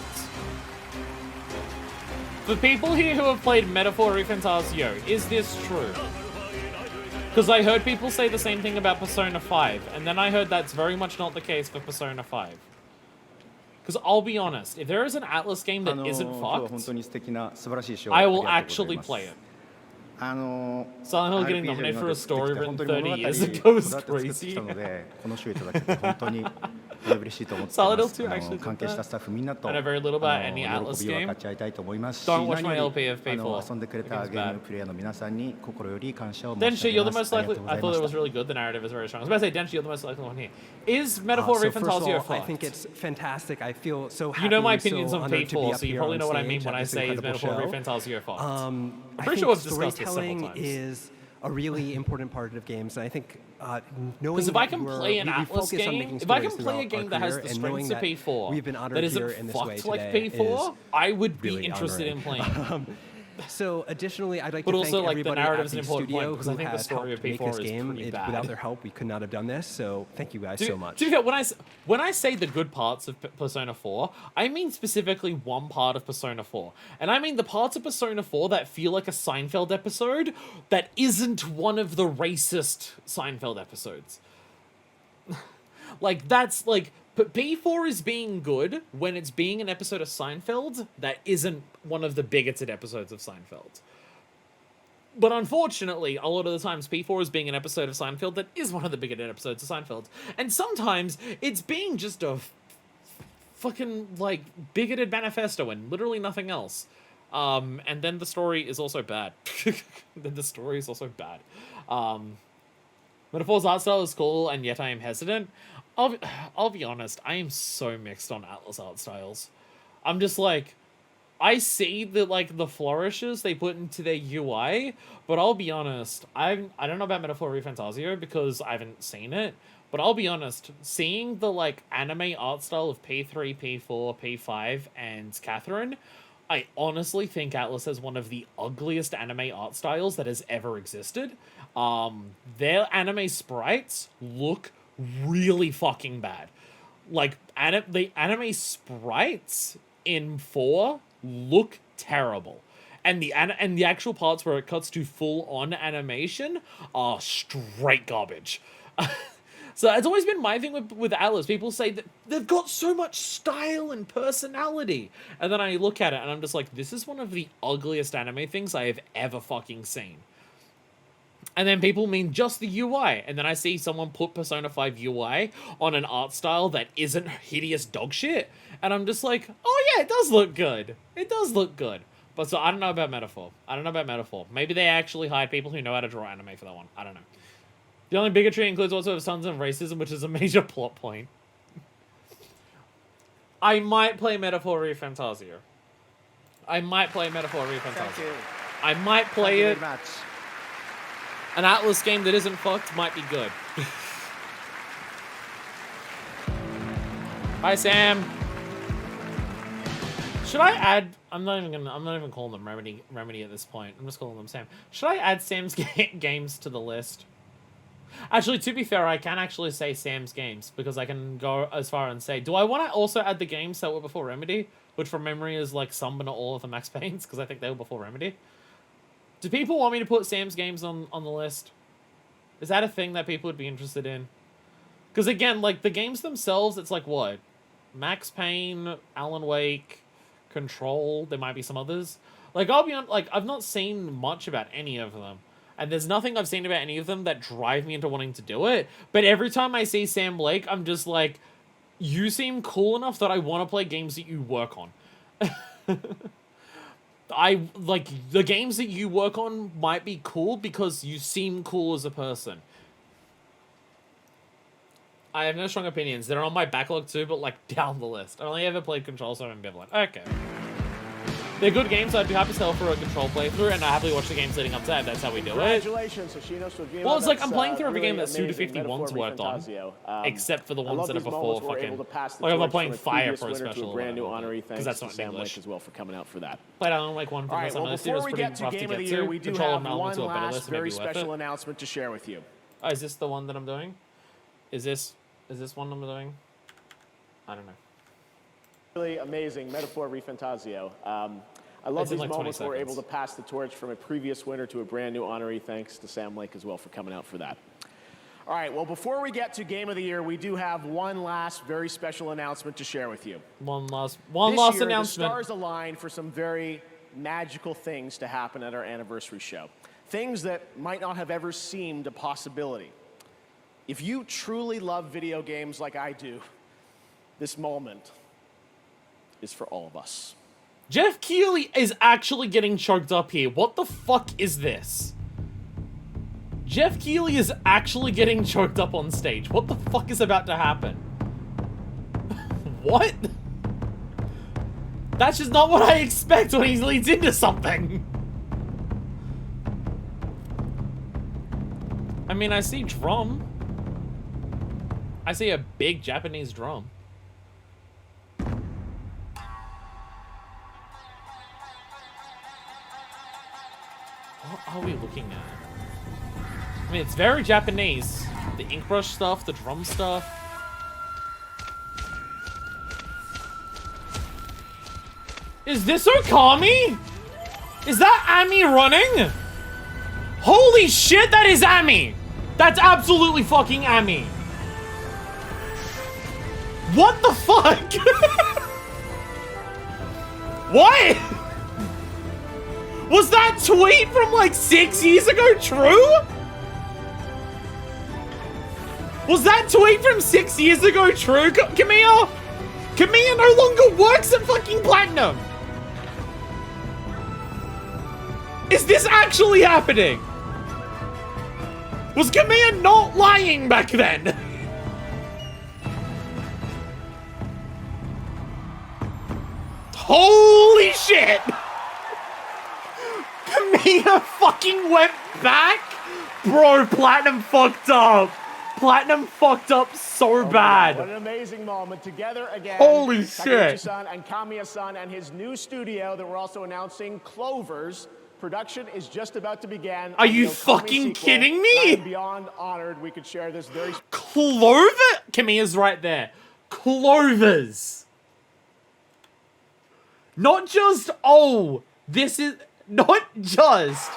For people here who have played Metaphor ReFantasio, is this true? Because I heard people say the same thing about Persona 5, and then I heard that's very much not the case for Persona 5. Because I'll be honest, if there is an Atlas game that isn't fucked, I will actually play it. Silent Hill getting nominated for a story written 30 years ago is crazy. Silent Hill 2 actually did that. I know very little about any Atlas game. Don't watch my LP of P4. Denshi, you're the most likely... I thought it was really good. The narrative is very strong. I was about to say, Denshi, you're the most likely one here. Is Metaphor ReFantasio fucked? I think it's fantastic. I feel so happy. You know my opinions on P4, so you probably know what I mean when I say is Metaphor ReFantasio fucked. I'm pretty sure we've discussed this several times. Is a really important part of games, and I think knowing because if I can play an Atlas game, if I can play a game that has the strengths of P4 that isn't fucked like P4, I would be interested in playing. So additionally, I'd like But to also, thank like, the everybody narrative's at an the important point, studio because I who think the has story helped of make P4 this is game. pretty bad. Without their help, we could not have done this. So thank you guys so much. To be fair, when I say the good parts of Persona 4, I mean specifically one part of Persona 4. And I mean the parts of Persona 4 that feel like a Seinfeld episode that isn't one of the racist Seinfeld episodes. Like, that's, like, P4 is being good when it's being an episode of Seinfeld that isn't one of the bigoted episodes of Seinfeld. But unfortunately, a lot of the times, P4 is being an episode of Seinfeld that is one of the bigoted episodes of Seinfeld. And sometimes, it's being just a fucking, like, bigoted manifesto and literally nothing else. And then the story is also bad. Metaphor's art style is cool, and yet I am hesitant. I'll be honest, I am so mixed on Atlas art styles. I'm just like, I see the, like, the flourishes they put into their UI, but I'll be honest, I don't know about Metaphor ReFantasio because I haven't seen it, but I'll be honest, seeing the, like, anime art style of P3, P4, P5, and Catherine, I honestly think Atlas has one of the ugliest anime art styles that has ever existed. Their anime sprites look really fucking bad. Like, the anime sprites in 4 look terrible. And the actual parts where it cuts to full-on animation are straight garbage. So it's always been my thing with Atlas. People say that they've got so much style and personality. And then I look at it and I'm just like, this is one of the ugliest anime things I have ever fucking seen. And then people mean just the UI. And then I see someone put Persona 5 UI on an art style that isn't hideous dog shit. And I'm just like, oh yeah, it does look good. It does look good. But so I don't know about Metaphor. Maybe they actually hired people who know how to draw anime for that one. I don't know. The only bigotry includes also sons and racism, which is a major plot point. I might play Metaphor ReFantasio. I might play it. An Atlas game that isn't fucked might be good. Hi, Sam. Should I add? I'm not even calling them Remedy at this point. I'm just calling them Sam. Should I add Sam's games to the list? Actually, to be fair, I can actually say Sam's games because I can go as far and say, do I want to also add the games that were before Remedy, which from memory is like some but not all of the Max Paynes, because I think they were before Remedy. Do people want me to put Sam's games on the list? Is that a thing that people would be interested in? Because again, like, the games themselves, it's like, what? Max Payne, Alan Wake, Control, there might be some others. Like, I'll be on, like, I've not seen much about any of them. And there's nothing I've seen about any of them that drive me into wanting to do it. But every time I see Sam Lake, I'm just like, you seem cool enough that I want to play games that you work on. The games that you work on might be cool because you seem cool as a person. I have no strong opinions. They're on my backlog too, but like down the list. I only ever played Control, so I'm ambivalent. Okay. They're good games, so I'd be happy to sell for a Control playthrough, and I happily watch the games leading up to that. That's how we do it. Congratulations, Hoshinos, for Well, it's like I'm playing through every game that Suda51's worked on, except for the ones that are before fucking. Like I'm not playing Fire Pro Special. Because that's not in English. As well for coming out for that. Played Alan Wake 1 for the first time last year. It was pretty rough to get to. We do Control have and one to a better last list, very maybe worth special it. announcement to share with you. Oh, is this the one that I'm doing? Is this one I'm doing? I don't know. Really amazing Metaphor ReFantasio. I love these like moments where we're 20 able to pass the torch from a previous winner to a brand new honoree. Thanks to Sam Lake as well for coming out for that. All right, well, before we get to Game of the Year, we do have one last very special announcement to share with you. One last This year, announcement. The stars align for some very magical things to happen at our anniversary show. Things that might not have ever seemed a possibility. If you truly love video games like I do, this moment is for all of us. Jeff Keighley is actually getting choked up here. What the fuck is this? Jeff Keighley is actually getting choked up on stage. What the fuck is about to happen? What? That's just not what I expect when he leads into something. I mean, I see drum. I see a big Japanese drum. looking at? I mean, it's very Japanese. The ink brush stuff, the drum stuff. Is this Okami? Is that Ami running? Holy shit, that is Ami! That's absolutely fucking Ami. What the fuck? What? Was that tweet from like 6 years ago true? Was that tweet from 6 years ago true, Kamiya? Kamiya no longer works at fucking Platinum. Is this actually happening? Was Kamiya not lying back then? Holy shit! Kamiya fucking went back? Bro, Platinum fucked up. Platinum fucked up so bad. What an amazing moment. Together again. Holy shit. Takeuchi-san and Kamiya-san and his new studio that we're also announcing, Clovers. Production is just about to begin. Are you fucking kidding me? I'm beyond honored we could share this very... Clover? Kamiya's right there. Clovers. Not just, oh, this is... Not just...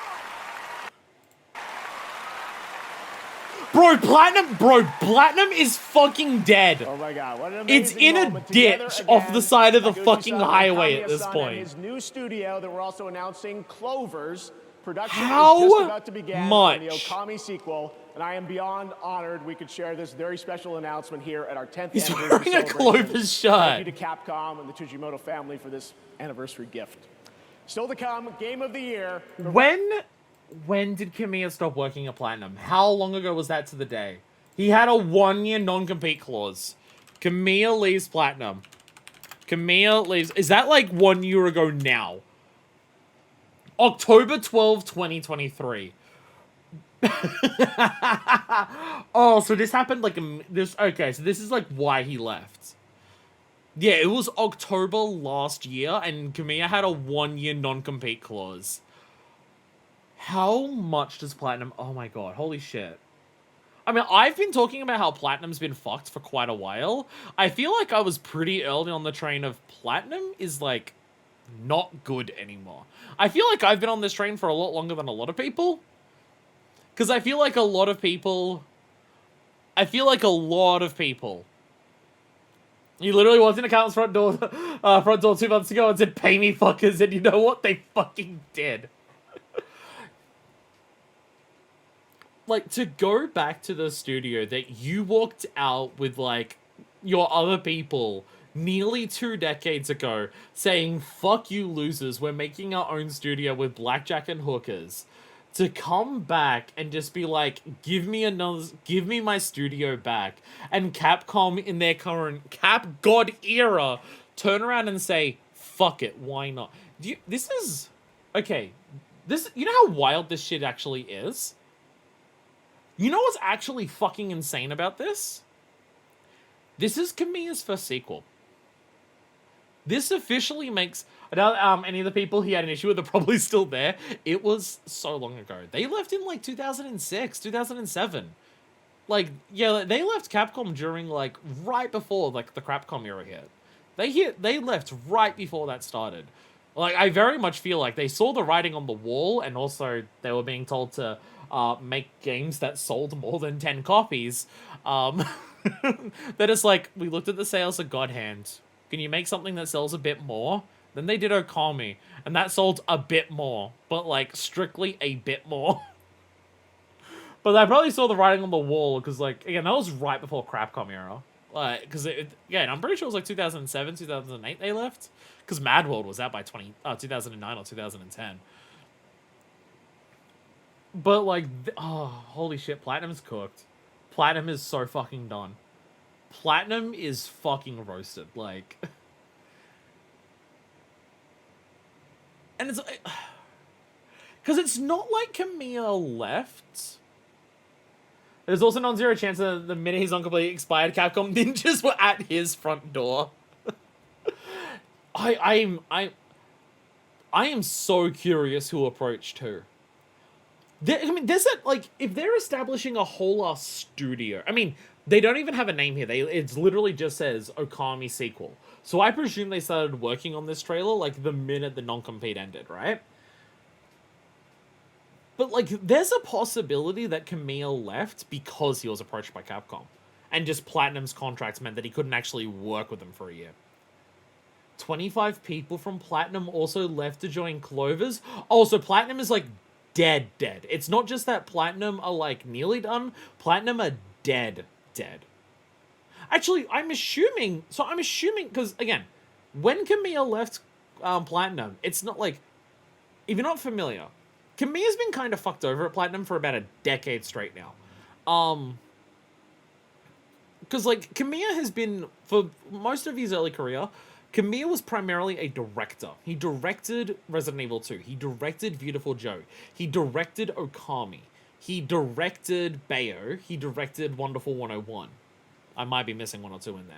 Bro, Platinum is fucking dead. Oh my god, what an It's amazing in a moment. ditch Together off again, the side of the Takeuchi-san fucking and highway at this Kamiya-san point. and his new studio that we're also announcing, Clovers. Production How is just about to begin much? on the Okami sequel, and I am beyond honored we could share this very special announcement here at our 10th He's anniversary wearing a celebration. Clovers shirt. Thank you to Capcom and the Tujimoto family for this anniversary gift. Still to come, Game of the Year. When did Kamiya stop working at Platinum? How long ago was that to the day? He had a 1-year non-compete clause. Kamiya leaves Platinum. Kamiya leaves... Is that like 1 year ago now? October 12, 2023. Oh, so this happened like... this. Okay, so this is like why he left. Yeah, it was October last year, and Kamiya had a 1-year non-compete clause. How much does Platinum... Oh my god, holy shit. I mean, I've been talking about how Platinum's been fucked for quite a while. I feel like I was pretty early on the train of Platinum is, like, not good anymore. I feel like I've been on this train for a lot longer than a lot of people. Because I feel like a lot of people... You literally walked in accountant's front door 2 months ago and said, "Pay me, fuckers," and you know what? They fucking did. Like, to go back to the studio that you walked out with, like, your other people nearly 2 decades ago saying, "Fuck you losers, we're making our own studio with blackjack and hookers," to come back and just be like, give me my studio back, and Capcom in their current Cap God era turn around and say, "Fuck it, why not?" You know how wild this shit actually is? You know what's actually fucking insane about this? This is Kamiya's first sequel. This officially makes... any of the people he had an issue with are probably still there. It was so long ago. They left in, like, 2006, 2007. Like, yeah, they left Capcom during, like, right before, like, the Crapcom era hit. They left right before that started. Like, I very much feel like they saw the writing on the wall, and also they were being told to... make games that sold more than 10 copies. That is like, we looked at the sales of God Hand. Can you make something that sells a bit more? Then they did Okami, and that sold a bit more, but like strictly a bit more. But I probably saw the writing on the wall because, like, again, that was right before Crapcom era. Like, because again, I'm pretty sure it was like 2007, 2008 they left, because Mad World was out by 2009 or 2010. But, like, oh, holy shit, Platinum's cooked. Platinum is so fucking done. Platinum is fucking roasted, like... And it's... Because it's not like Kamiya left. There's also non-zero chance that the minute his non-completely expired, Capcom ninjas were at his front door. I am so curious who approached who. I mean, there's that, like, if they're establishing a whole ass studio, I mean, they don't even have a name here. It's literally just says Okami sequel. So I presume they started working on this trailer, like, the minute the non-compete ended, right? But, like, there's a possibility that Camille left because he was approached by Capcom. And just Platinum's contracts meant that he couldn't actually work with them for a year. 25 people from Platinum also left to join Clover's. Oh, so Platinum is, like, dead. It's not just that Platinum are, like, nearly done. Platinum are dead. Actually, I'm assuming, because, again, when Camille left Platinum, it's not, like, if you're not familiar, Camille's been kind of fucked over at Platinum for about a decade straight now. Because, like, Camille has been, for most of his early career, Camille was primarily a director. He directed Resident Evil 2. He directed Beautiful Joe. He directed Okami. He directed Bayo. He directed Wonderful 101. I might be missing one or two in there.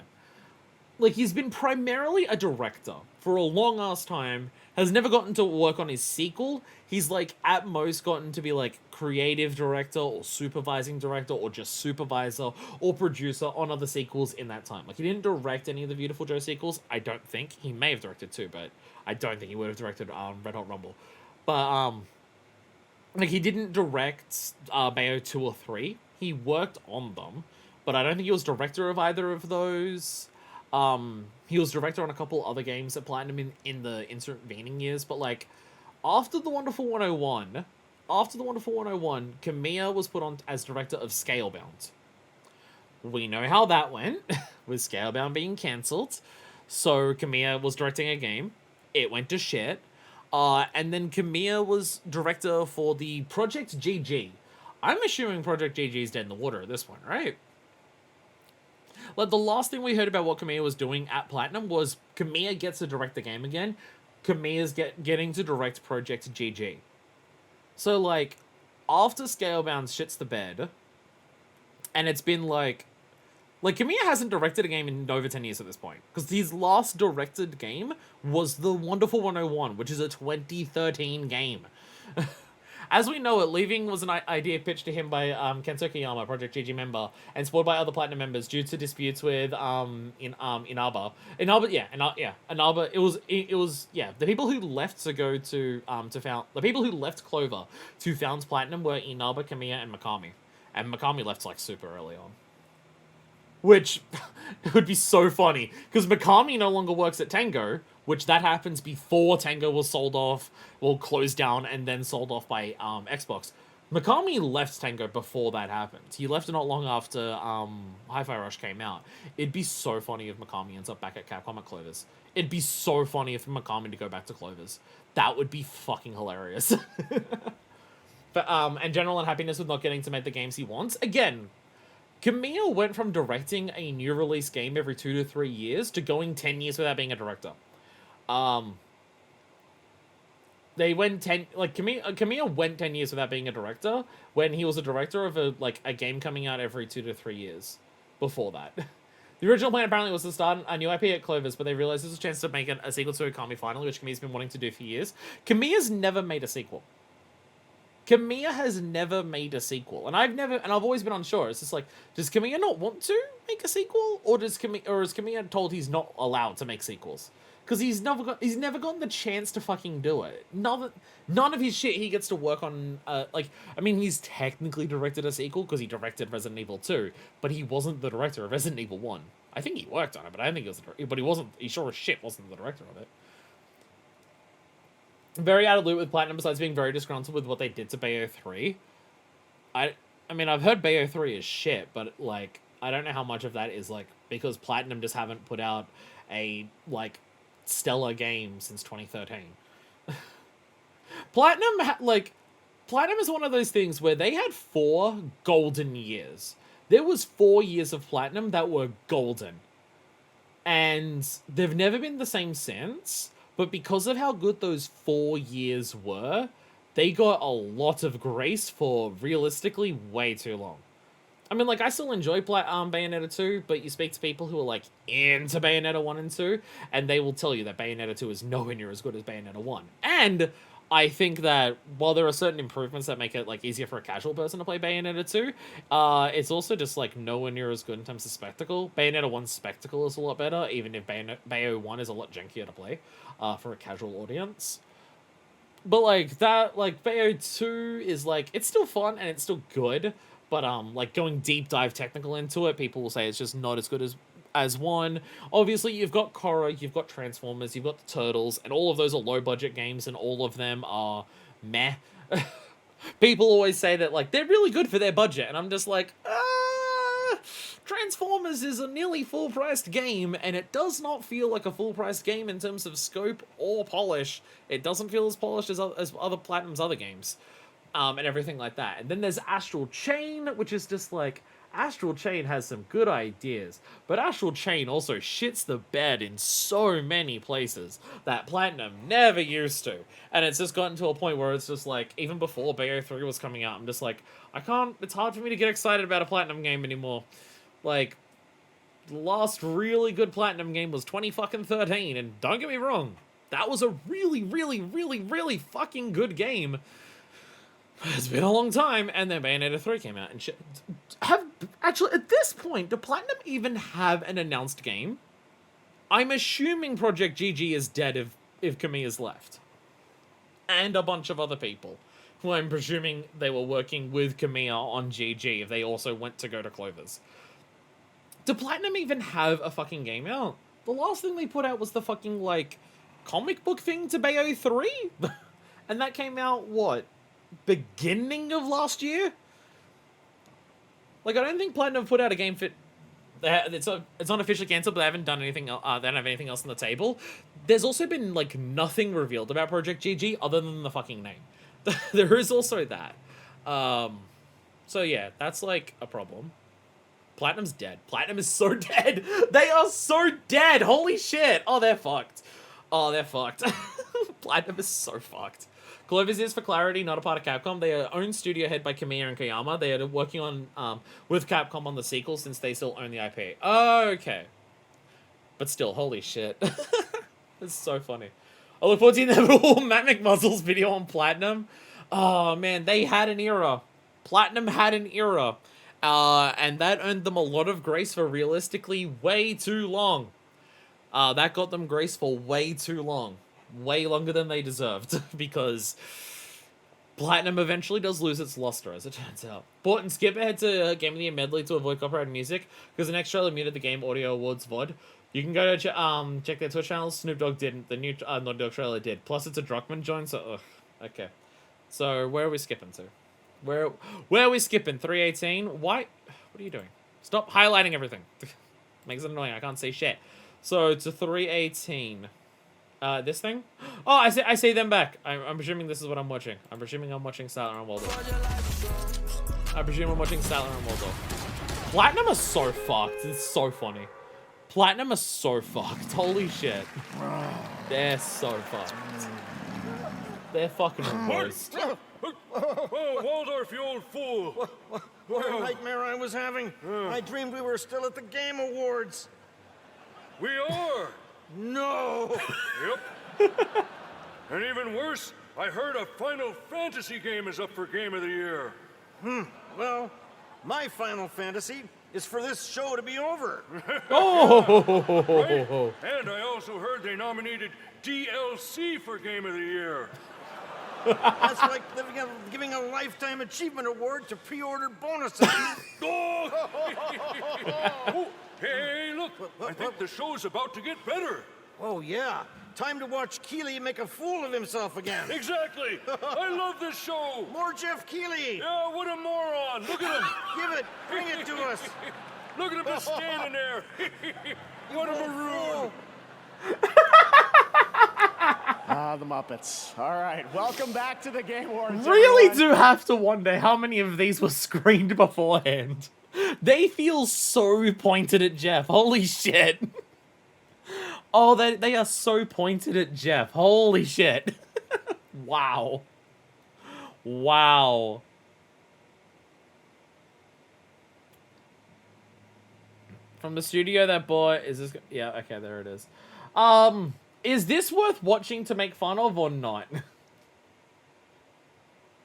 Like, he's been primarily a director for a long-ass time, has never gotten to work on his sequel. He's, like, at most gotten to be, like, creative director or supervising director or just supervisor or producer on other sequels in that time. Like, he didn't direct any of the Beautiful Joe sequels, I don't think. He may have directed two, but I don't think he would have directed Red Hot Rumble. But, like, he didn't direct Bayo 2 or 3. He worked on them, but I don't think he was director of either of those. He was director on a couple other games at Platinum in the intervening years, but, like, after the Wonderful 101, Kamiya was put on as director of Scalebound. We know how that went, with Scalebound being cancelled. So Kamiya was directing a game. It went to shit. And then Kamiya was director for the Project GG. I'm assuming Project GG is dead in the water at this point, right? Like, the last thing we heard about what Kamiya was doing at Platinum was Kamiya gets to direct the game again. Kamiya's getting to direct Project GG. So, like, after Scalebound shits the bed, and it's been, like, Kamiya hasn't directed a game in over 10 years at this point. Because his last directed game was The Wonderful 101, which is a 2013 game. As we know it, leaving was an idea pitched to him by Kensuke Yama, Project GG member, and spoiled by other Platinum members due to disputes with Inaba. Inaba. It was the people who left to go to found the people who left Clover to found Platinum were Inaba, Kamiya, and Mikami. And Mikami left, like, super early on. Which would be so funny, because Mikami no longer works at Tango, which that happens before Tango was sold off, well, closed down, and then sold off by Xbox. Mikami left Tango before that happened. He left not long after Hi-Fi Rush came out. It'd be so funny if Mikami ends up back at Capcom at Clover's. It'd be so funny if Mikami to go back to Clover's. That would be fucking hilarious. But, and general unhappiness with not getting to make the games he wants. Again, Kamiya went from directing a new release game every 2 to 3 years to going 10 years without being a director. They went 10, like, Kamiya went 10 years without being a director when he was a director of a game coming out every 2 to 3 years before that. The original plan apparently was to start a new IP at Clover's, but they realized this was a chance to make a sequel to Okami finally, which Kamiya's been wanting to do for years. Kamiya's never made a sequel. Kamiya has never made a sequel, and I've always been unsure. It's just like, does Kamiya not want to make a sequel, or is Kamiya told he's not allowed to make sequels? Because he's never gotten the chance to fucking do it. None of his shit he gets to work on. He's technically directed a sequel because he directed Resident Evil 2, but he wasn't the director of Resident Evil 1. I think he worked on it, but I don't think he was. But he wasn't. He sure as shit wasn't the director of it. Very out of loop with Platinum, besides being very disgruntled with what they did to Bayo 3. I mean, I've heard Bayo 3 is shit, but, like, I don't know how much of that is, like, because Platinum just haven't put out a, like, stellar game since 2013. Platinum is one of those things where they had 4 golden years. There was 4 years of Platinum that were golden. And they've never been the same since. But because of how good those 4 years were, they got a lot of grace for, realistically, way too long. I mean, like, I still enjoy Bayonetta 2, but you speak to people who are, like, into Bayonetta 1 and 2, and they will tell you that Bayonetta 2 is nowhere near as good as Bayonetta 1. And I think that while there are certain improvements that make it like easier for a casual person to play Bayonetta 2, it's also just like nowhere near as good in terms of spectacle. Bayonetta 1's spectacle is a lot better, even if Bayo 1 is a lot jankier to play for a casual audience. But like that, like Bayo 2 is like, it's still fun and it's still good, but like going deep dive technical into it, people will say it's just not as good as 1. Obviously, you've got Korra, you've got Transformers, you've got the Turtles, and all of those are low-budget games, and all of them are meh. People always say that, like, they're really good for their budget, and I'm just like, Transformers is a nearly full-priced game, and it does not feel like a full-priced game in terms of scope or polish. It doesn't feel as polished as other Platinum's other games, and everything like that. And then there's Astral Chain, which is just like, Astral Chain has some good ideas, but Astral Chain also shits the bed in so many places that Platinum never used to. And it's just gotten to a point where it's just like, even before Bayo 3 was coming out, I'm just like, it's hard for me to get excited about a Platinum game anymore. Like, the last really good Platinum game was 2013, and don't get me wrong, that was a really, really, really, really fucking good game. It's been a long time, and then Bayonetta 3 came out, and shit. Actually, at this point, do Platinum even have an announced game? I'm assuming Project GG is dead if Kamiya's left. And a bunch of other people, who I'm presuming they were working with Kamiya on GG if they also went to go to Clover's. Do Platinum even have a fucking game out? The last thing they put out was the fucking, like, comic book thing to Bayo 3? And that came out, what? Beginning of last year? Like, I don't think Platinum put out a game fit. It's not officially cancelled, but they haven't done anything. They don't have anything else on the table. There's also been like nothing revealed about Project GG other than the fucking name. There is also that. So yeah, that's like a problem. Platinum's dead. Platinum is so dead. They are so dead. Holy shit. Oh, they're fucked. Oh, they're fucked. Platinum is so fucked. Clover's is, for clarity, not a part of Capcom. They are owned studio head by Kamiya and Koyama. They are working on with Capcom on the sequel since they still own the IP. Okay. But still, holy shit. It's so funny. I look forward to the inevitable Matt McMuzzle's video on Platinum. Oh, man, they had an era. Platinum had an era. And that earned them a lot of grace for realistically way too long. That got them grace for way too long. Way longer than they deserved, because Platinum eventually does lose its luster, as it turns out. Port and skip ahead to Game of the Year medley to avoid copyrighted music, because the next trailer muted the Game Audio Awards VOD. You can go to check their Twitch channels. Snoop Dogg didn't. The new Naughty Dog trailer did. Plus, it's a Druckmann joint, so ugh. Okay. So, where are we skipping to? Where are we skipping? 318? Why? What are you doing? Stop highlighting everything. Makes it annoying. I can't say shit. So, to 318. This thing? Oh, I see them back. I'm presuming this is what I'm watching. I'm presuming I'm watching Statler and Waldorf. I presume I'm watching Statler and Waldorf. Platinum is so fucked. It's so funny. Platinum is so fucked. Holy shit. They're so fucked. They're fucking worst. Oh, Waldorf, you old fool. What a nightmare I was having. I dreamed we were still at the Game Awards. We are. No! Yep. And even worse, I heard a Final Fantasy game is up for Game of the Year. Well, my Final Fantasy is for this show to be over. Oh! Right? And I also heard they nominated DLC for Game of the Year. That's like giving a Lifetime Achievement Award to pre-order bonuses. Oh! Hey, look! I think the show's about to get better. Oh, yeah. Time to watch Keighley make a fool of himself again. Exactly! I love this show! More Jeff Keighley! Yeah, what a moron! Look at him! Give it! Bring it to us! Look at him just standing there! What a maroon! The Muppets. All right, welcome back to the Game Awards. Really everyone. do have to wonder how many of these were screened beforehand. They feel so pointed at Jeff. Holy shit. Oh, they are so pointed at Jeff. Holy shit. Wow. Wow. From the studio that bought, is this... Yeah, okay, there it is. Is this worth watching to make fun of or not?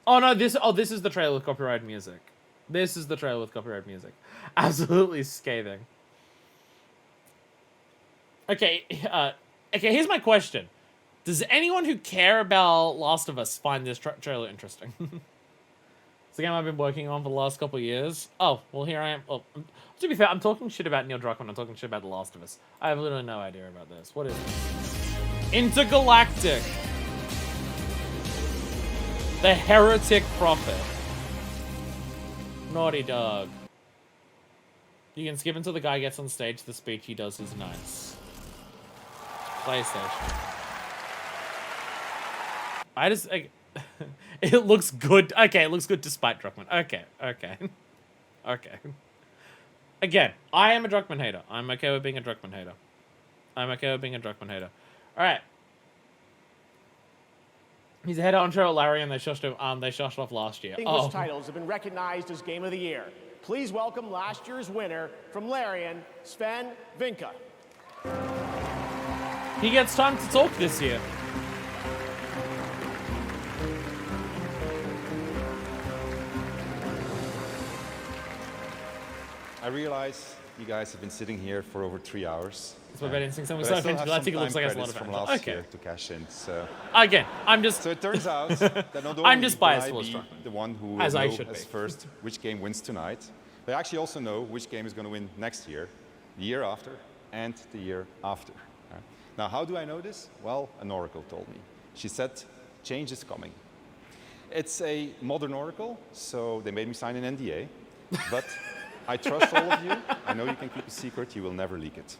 Oh no, this is the trailer with copyrighted music. This is the trailer with copyrighted music. Absolutely scathing. Okay, okay, here's my question. Does anyone who care about Last of Us find this trailer interesting? It's a game I've been working on for the last couple of years. Oh, well here I am. Oh, to be fair, I'm talking shit about Neil Druckmann. I'm talking shit about The Last of Us. I have literally no idea about this. What is this? Intergalactic. The Heretic Prophet. Naughty Dog. You can skip until the guy gets on stage. The speech he does is nice. PlayStation. I just... it looks good. Okay, it looks good despite Druckmann. Okay. Okay. Again, I am a Druckmann hater. I'm okay with being a Druckmann hater. Alright. He's a head honcho at Larry, and they shushed off last year. English titles have been recognized as Game of the Year. Please welcome last year's winner from Larian, Sven Vinka. He gets time to talk this year. I realize you guys have been sitting here for over 3 hours. That's what Instinct something but so fancy. I think it looks like it's a lot of from fun. last year to cash in. So again, I'm just. So it turns out that not only I'm just biased will I towards be Druckmann, the one who will as I know should as be. first which game wins tonight, but I actually also know which game is going to win next year, the year after, and the year after. Now, how do I know this? Well, an oracle told me. She said, change is coming. It's a modern oracle, so they made me sign an NDA, but I trust all of you. I know you can keep a secret. You will never leak it.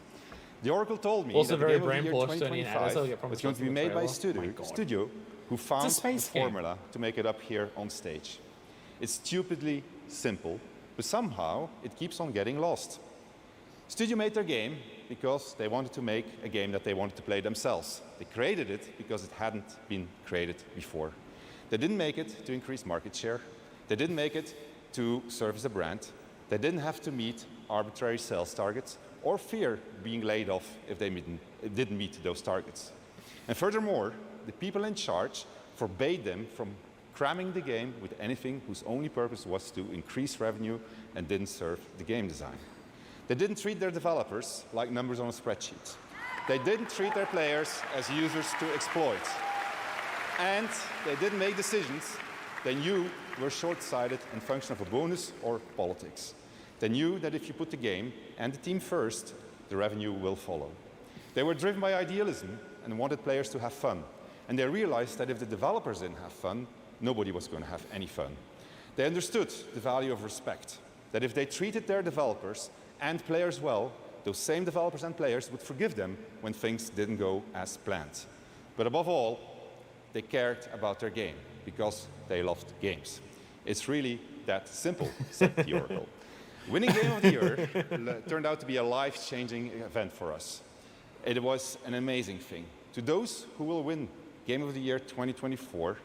The oracle told me Also that the very Game of the brain Year porsche, 2025 was going to be made by a studio who found the space game. formula to make it up here on stage. It's stupidly simple, but somehow it keeps on getting lost. Studio made their game because they wanted to make a game that they wanted to play themselves. They created it because it hadn't been created before. They didn't make it to increase market share. They didn't make it to serve as a brand. They didn't have to meet arbitrary sales targets or fear being laid off if they didn't meet those targets. And furthermore, the people in charge forbade them from cramming the game with anything whose only purpose was to increase revenue and didn't serve the game design. They didn't treat their developers like numbers on a spreadsheet. They didn't treat their players as users to exploit. And they didn't make decisions they knew were short-sighted and function of a bonus or politics. They knew that if you put the game and the team first, the revenue will follow. They were driven by idealism and wanted players to have fun. And they realized that if the developers didn't have fun, nobody was going to have any fun. They understood the value of respect, that if they treated their developers and players well, those same developers and players would forgive them when things didn't go as planned. But above all, they cared about their game because they loved games. It's really that simple, said the Oracle. Winning Game of the Year turned out to be a life-changing event for us. It was an amazing thing. To those who will win Game of the Year 2024,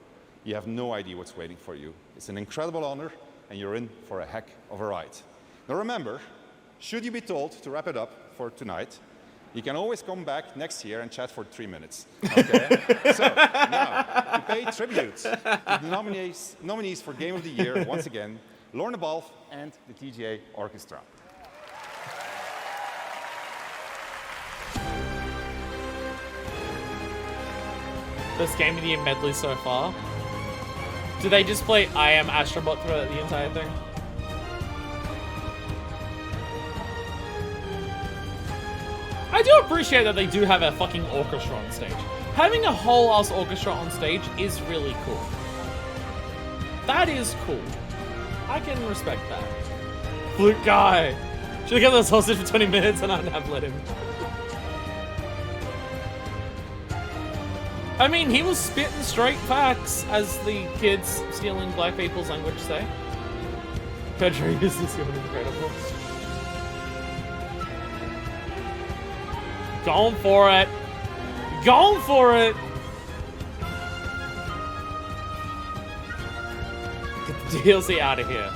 you have no idea what's waiting for you. It's an incredible honor, and you're in for a heck of a ride. Now remember, should you be told to wrap it up for tonight, you can always come back next year and chat for 3 minutes. Okay? So, now, to pay tribute to the nominees for Game of the Year, once again, Lorna Balfe and the TGA Orchestra. Best Game of the Year medley so far. Do they just play I Am Astrobot throughout the entire thing? I do appreciate that they do have a fucking orchestra on stage. Having a whole ass orchestra on stage is really cool. That is cool. I can respect that. Flute guy. Should've kept the sausage for 20 minutes and I'd have let him. I mean, he was spitting straight facts, as the kids stealing black people's language say. Pedro is just incredible. Going for it. Going for it. Get the DLC out of here.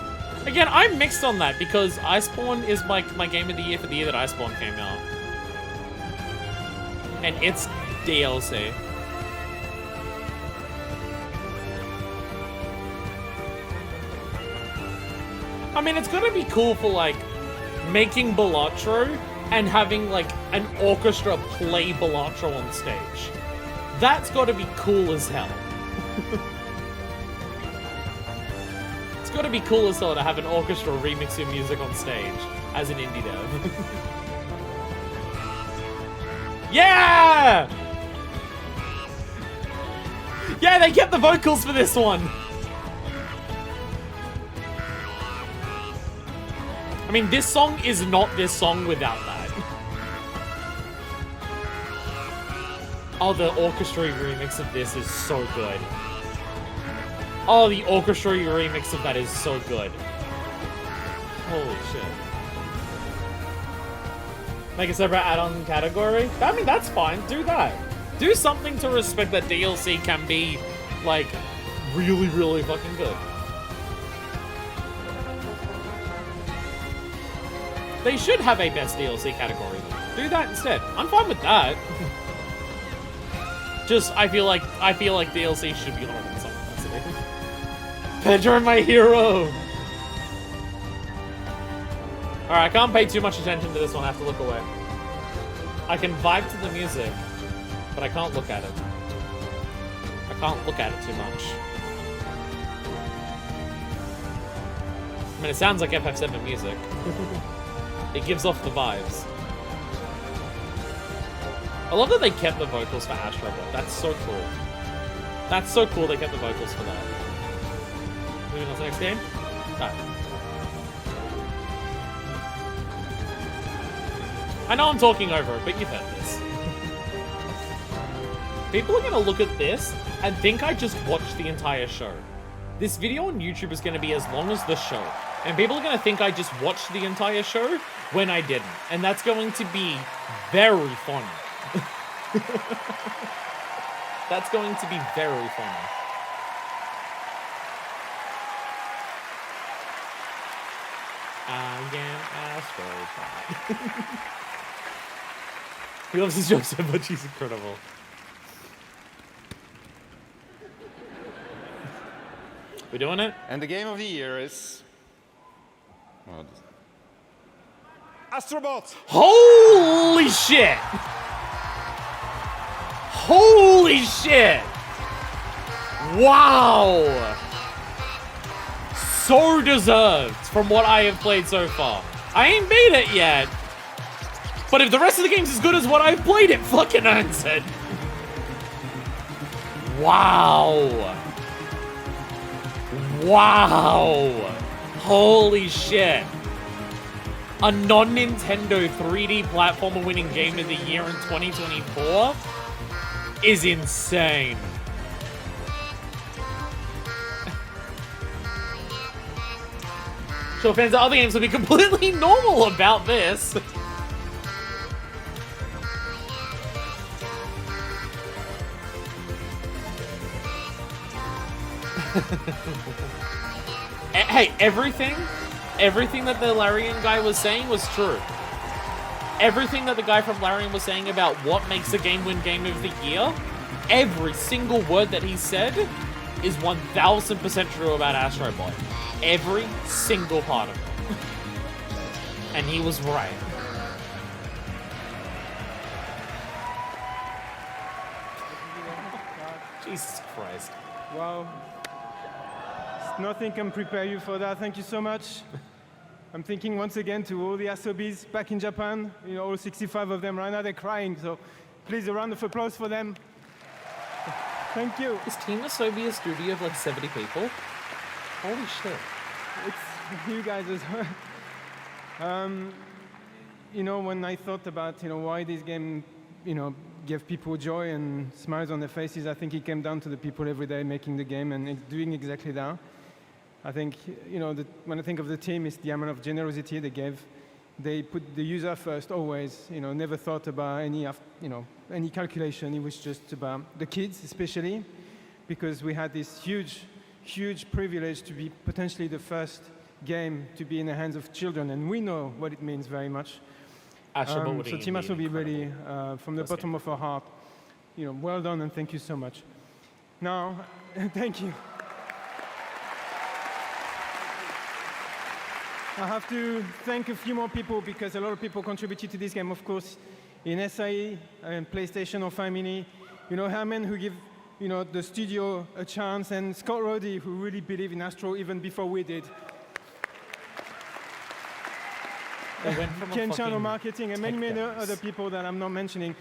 Again, I'm mixed on that because Iceborne is my game of the year for the year that Iceborne came out. And it's DLC. I mean, it's gonna be cool for, like, making Balatro and having, like, an orchestra play Balatro on stage. That's gotta be cool as hell. It's gotta be cool as hell to have an orchestra remix your music on stage as an indie dev. Yeah! Yeah, they kept the vocals for this one! I mean, this song is not this song without that. Oh, the orchestra remix of this is so good. Oh, the orchestra remix of that is so good. Holy shit. Make a separate add-on category? I mean, that's fine. Do that. Do something to respect that DLC can be, like, really, really fucking good. They should have a best DLC category. Do that instead. I'm fine with that. Just, I feel like DLC should be honored in some capacity. Pedro, my hero! Alright, I can't pay too much attention to this one. I have to look away. I can vibe to the music, but I can't look at it. I can't look at it too much. I mean, it sounds like FF7 music. It gives off the vibes. I love that they kept the vocals for Astro Bot. That's so cool. That's so cool they kept the vocals for that. Moving on to the next game? Alright. I know I'm talking over it, but you've heard this. People are gonna look at this and think I just watched the entire show. This video on YouTube is gonna be as long as the show. And people are gonna think I just watched the entire show when I didn't. And that's going to be very funny. That's going to be very funny. I am Astro. He loves his joke so much, he's incredible. We doing it? And the game of the year is... Astrobot! Holy shit! Holy shit! Wow! So deserved from what I have played so far. I ain't beat it yet. But if the rest of the game's as good as what I've played, it fucking earns it. Wow. Wow. Holy shit. A non-Nintendo 3D platformer winning Game of the Year in 2024 is insane. Sure, fans of other games will be completely normal about this. Hey, everything that the Larian guy was saying was true. Everything that the guy from Larian was saying about what makes a game win Game of the Year, every single word that he said is 1000% true about Astro Bot. Every single part of it. And he was right. Jesus Christ. Wow. Nothing can prepare you for that. Thank you so much. I'm thinking once again to all the Asobis back in Japan. You know, all 65 of them right now, they're crying. So please, a round of applause for them. Thank you. Is Team Asobi a studio of like 70 people? Holy shit. It's you guys as well. You know, when I thought about, why this game, give people joy and smiles on their faces, I think it came down to the people every day making the game and doing exactly that. I think, when I think of the team, it's the amount of generosity they gave. They put the user first always, never thought about any calculation. It was just about the kids, especially, because we had this huge privilege to be potentially the first game to be in the hands of children, and we know what it means very much. So Team Asobi really, from the bottom of our heart, well done and thank you so much. Now, thank you. I have to thank a few more people because a lot of people contributed to this game, of course, in SIE and PlayStation or Family. You know, Herman, who give the studio a chance, and Scott Roddy, who really believed in Astro even before we did. Ken Chan on marketing, and many other people that I'm not mentioning.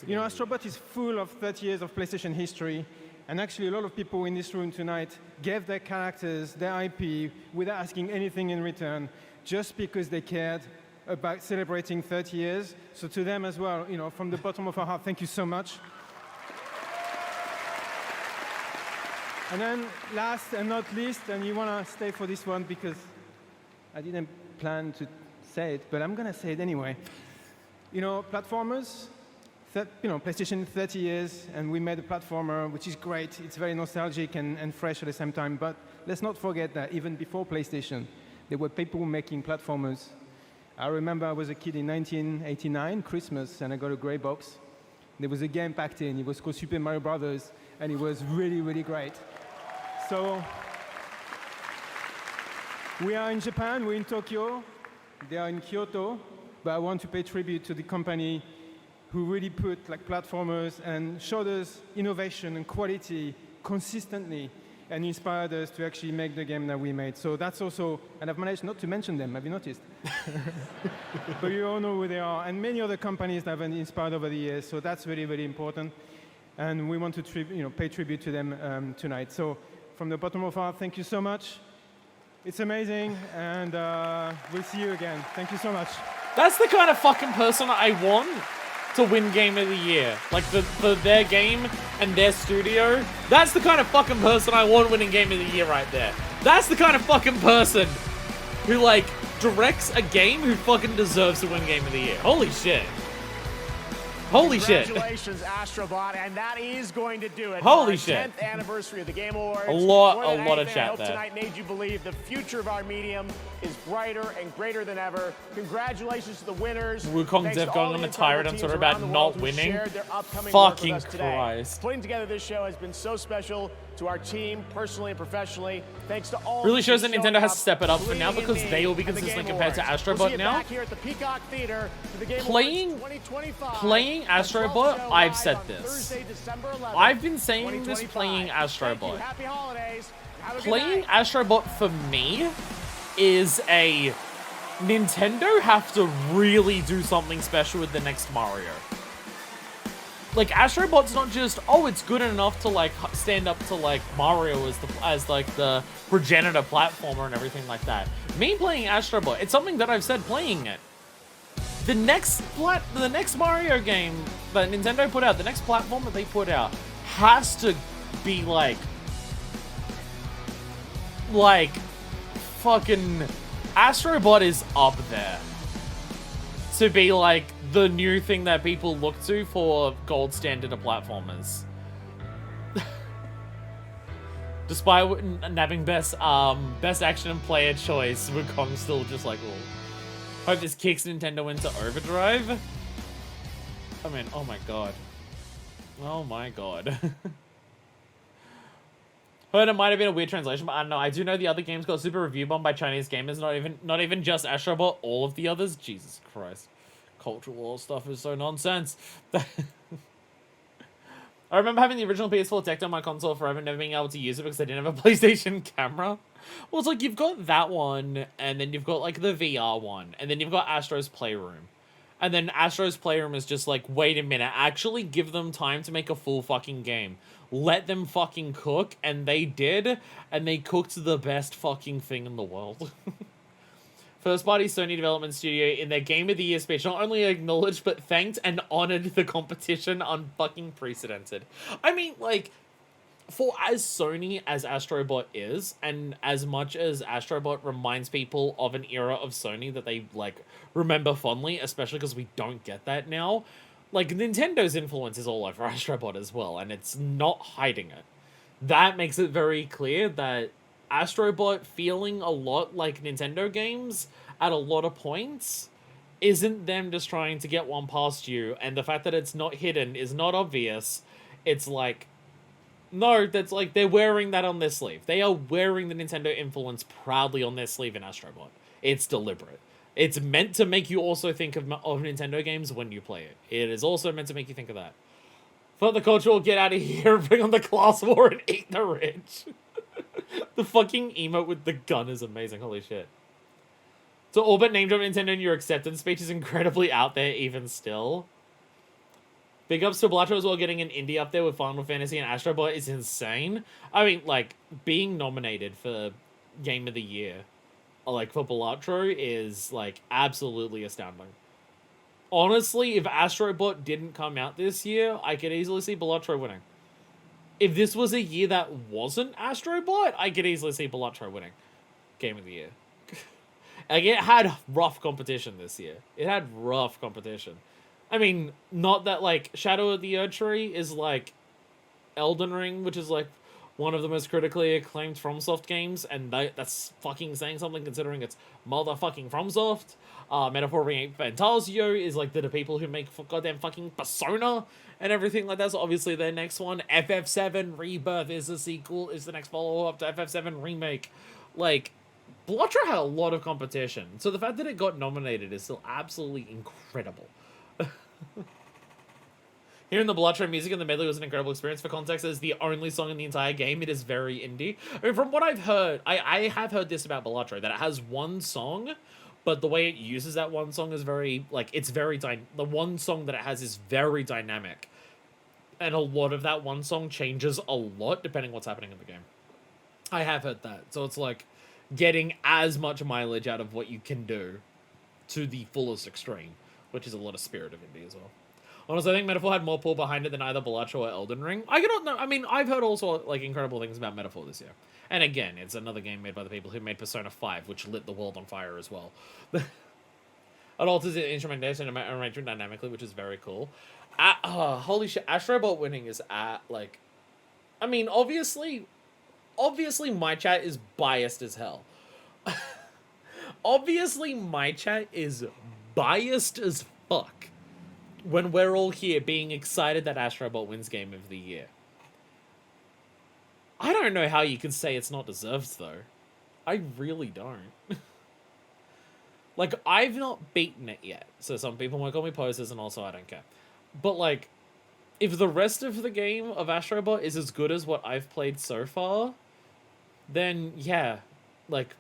You know, Astrobot is full of 30 years of PlayStation history, and actually a lot of people in this room tonight gave their characters, their IP, without asking anything in return, just because they cared about celebrating 30 years. So to them as well, you know, from the bottom of our heart, thank you so much. And then last and not least, and you want to stay for this one because I didn't plan to say it, but I'm going to say it anyway. You know, platformers, PlayStation 30 years, and we made a platformer, which is great. It's very nostalgic and fresh at the same time. But let's not forget that even before PlayStation, there were people making platformers. I remember I was a kid in 1989, Christmas, and I got a gray box. There was a game packed in. It was called Super Mario Brothers, and it was really, really great. So we are in Japan, we're in Tokyo, they are in Kyoto, but I want to pay tribute to the company who really put platformers and showed us innovation and quality consistently and inspired us to actually make the game that we made. So that's also, and I've managed not to mention them, have you noticed? But you all know who they are, and many other companies that have been inspired over the years, so that's really, really important. And we want to pay tribute to them tonight. So from the bottom of our heart, thank you so much. It's amazing, and we'll see you again. Thank you so much. That's the kind of fucking person I want to win Game of the Year. Like, for their game and their studio. That's the kind of fucking person I want winning Game of the Year right there. That's the kind of fucking person who, like, directs a game who fucking deserves to win Game of the Year. Holy shit. Holy shit. Congratulations, Astrobot, and that is going to do it. Holy for shit. 10th anniversary of the Game Awards. A lot of I chat hope there. tonight made you believe the future of our medium is brighter and greater than ever. Congratulations to the winners. Wukong Thanks Dev to going all on the a tyrant on incredible Twitter teams about around the not world who winning. shared their upcoming work with Fucking us today. Christ. Putting together this show has been so special to our team, personally and professionally. Thanks to all. Really shows for that Nintendo showing has to up, step it up for now believing because in they will be me and the consistently Game compared to Awards. Astrobot We'll see you now. back here at the Peacock Theater for the Game Playing- Awards 2025. Playing Astrobot, I've said this. Thursday, December 11th, I've been saying this 2025. playing Thank you. Astrobot. Happy holidays. Have a good Playing night. Astrobot for me is a Nintendo have to really do something special with the next Mario. Like, Astrobot's not just, oh, it's good enough to like stand up to like Mario as the progenitor platformer and everything like that. Me playing Astrobot, it's something that I've said playing it. The next Mario game that Nintendo put out, the next platform that they put out, has to be like fucking Astrobot is up there to be like the new thing that people look to for gold standard of platformers. Despite nabbing best action and player choice, Wukong's still just like, oh. Hope this kicks Nintendo into overdrive. I mean, oh my god. Oh my god. Heard it might have been a weird translation, but I don't know. I do know the other games got super review bombed by Chinese gamers. Not even just Astrobot, all of the others. Jesus Christ. Cultural war stuff is so nonsense. I remember having the original PS4 decked on my console forever, never being able to use it because I didn't have a PlayStation camera. Well, it's like you've got that one, and then you've got like the VR one, and then you've got Astro's Playroom. And then Astro's Playroom is just like, wait a minute, actually give them time to make a full fucking game. Let them fucking cook, and they did, and they cooked the best fucking thing in the world. First party Sony development studio in their Game of the Year speech not only acknowledged but thanked and honored the competition unfucking precedented. I mean, like, for as Sony as Astrobot is, and as much as Astrobot reminds people of an era of Sony that they, like, remember fondly, especially because we don't get that now, like, Nintendo's influence is all over Astrobot as well, and it's not hiding it. That makes it very clear that Astrobot feeling a lot like Nintendo games at a lot of points isn't them just trying to get one past you, and the fact that it's not hidden is not obvious. It's like, No, that's like, they're wearing that on their sleeve. They are wearing the Nintendo influence proudly on their sleeve in Astrobot. It's deliberate. It's meant to make you also think of Nintendo games when you play it. It is also meant to make you think of that. Fuck the cultural, get out of here, bring on the class war and eat the rich. The fucking emote with the gun is amazing, holy shit. So all but name drop Nintendo in your acceptance speech is incredibly out there even still. Big ups to Blatro as well, getting an indie up there with Final Fantasy and Astrobot is insane. I mean, like, being nominated for Game of the Year, like, for Blatro is, like, absolutely astounding. Honestly, if Astrobot didn't come out this year, I could easily see Blatro winning. If this was a year that wasn't Astrobot, I could easily see Blatro winning Game of the Year. Like, it had rough competition this year. It had rough competition. I mean, not that, like, Shadow of the Erdtree is, like, Elden Ring, which is, like, one of the most critically acclaimed FromSoft games, and that's fucking saying something considering it's motherfucking FromSoft. Metaphor Ring Fantasio is, like, the people who make goddamn fucking Persona and everything like that, so obviously their next one. FF7 Rebirth is a sequel, is the next follow-up to FF7 Remake. Like, Blatro had a lot of competition, so the fact that it got nominated is still absolutely incredible. Hearing the Blatro music and the medley was an incredible experience. For context, it's the only song in the entire game. It is very indie. I mean, from what I've heard, I have heard this about Blatro, that it has one song, but the way it uses that one song is very, like, it's very, the one song that it has is very dynamic. And a lot of that one song changes a lot depending what's happening in the game. I have heard that. So it's like getting as much mileage out of what you can do to the fullest extreme, which is a lot of spirit of indie as well. Honestly, I think Metaphor had more pull behind it than either Blatro or Elden Ring. I cannot know. I mean, I've heard also, like, incredible things about Metaphor this year. And again, it's another game made by the people who made Persona 5, which lit the world on fire as well. It alters the instrumentation and arrangement dynamically, which is very cool. Holy shit, Astrobot winning is like... I mean, obviously my chat is biased as hell. Obviously my chat is biased as fuck when we're all here being excited that Astrobot wins Game of the Year. I don't know how you can say it's not deserved, though. I really don't. Like, I've not beaten it yet, so some people might call me posers, and also I don't care. But, like, if the rest of the game of Astrobot is as good as what I've played so far, then, yeah, like,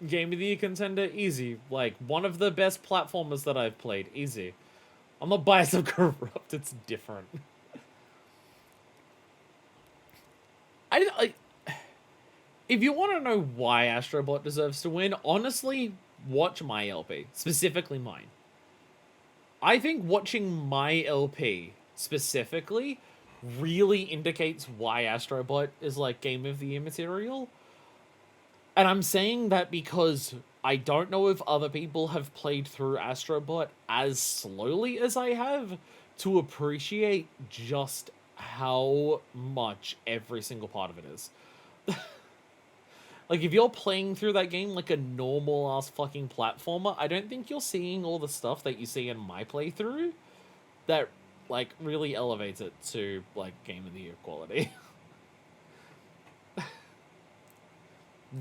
Game of the Year contender, easy. Like, one of the best platformers that I've played, easy. I'm not biased or corrupt, it's different. If you want to know why Astrobot deserves to win, honestly, watch my LP. Specifically mine. I think watching my LP, specifically, really indicates why Astrobot is, like, Game of the Year material. And I'm saying that because I don't know if other people have played through Astrobot as slowly as I have to appreciate just how much every single part of it is. Like, if you're playing through that game like a normal-ass fucking platformer, I don't think you're seeing all the stuff that you see in my playthrough that, like, really elevates it to, like, Game of the Year quality.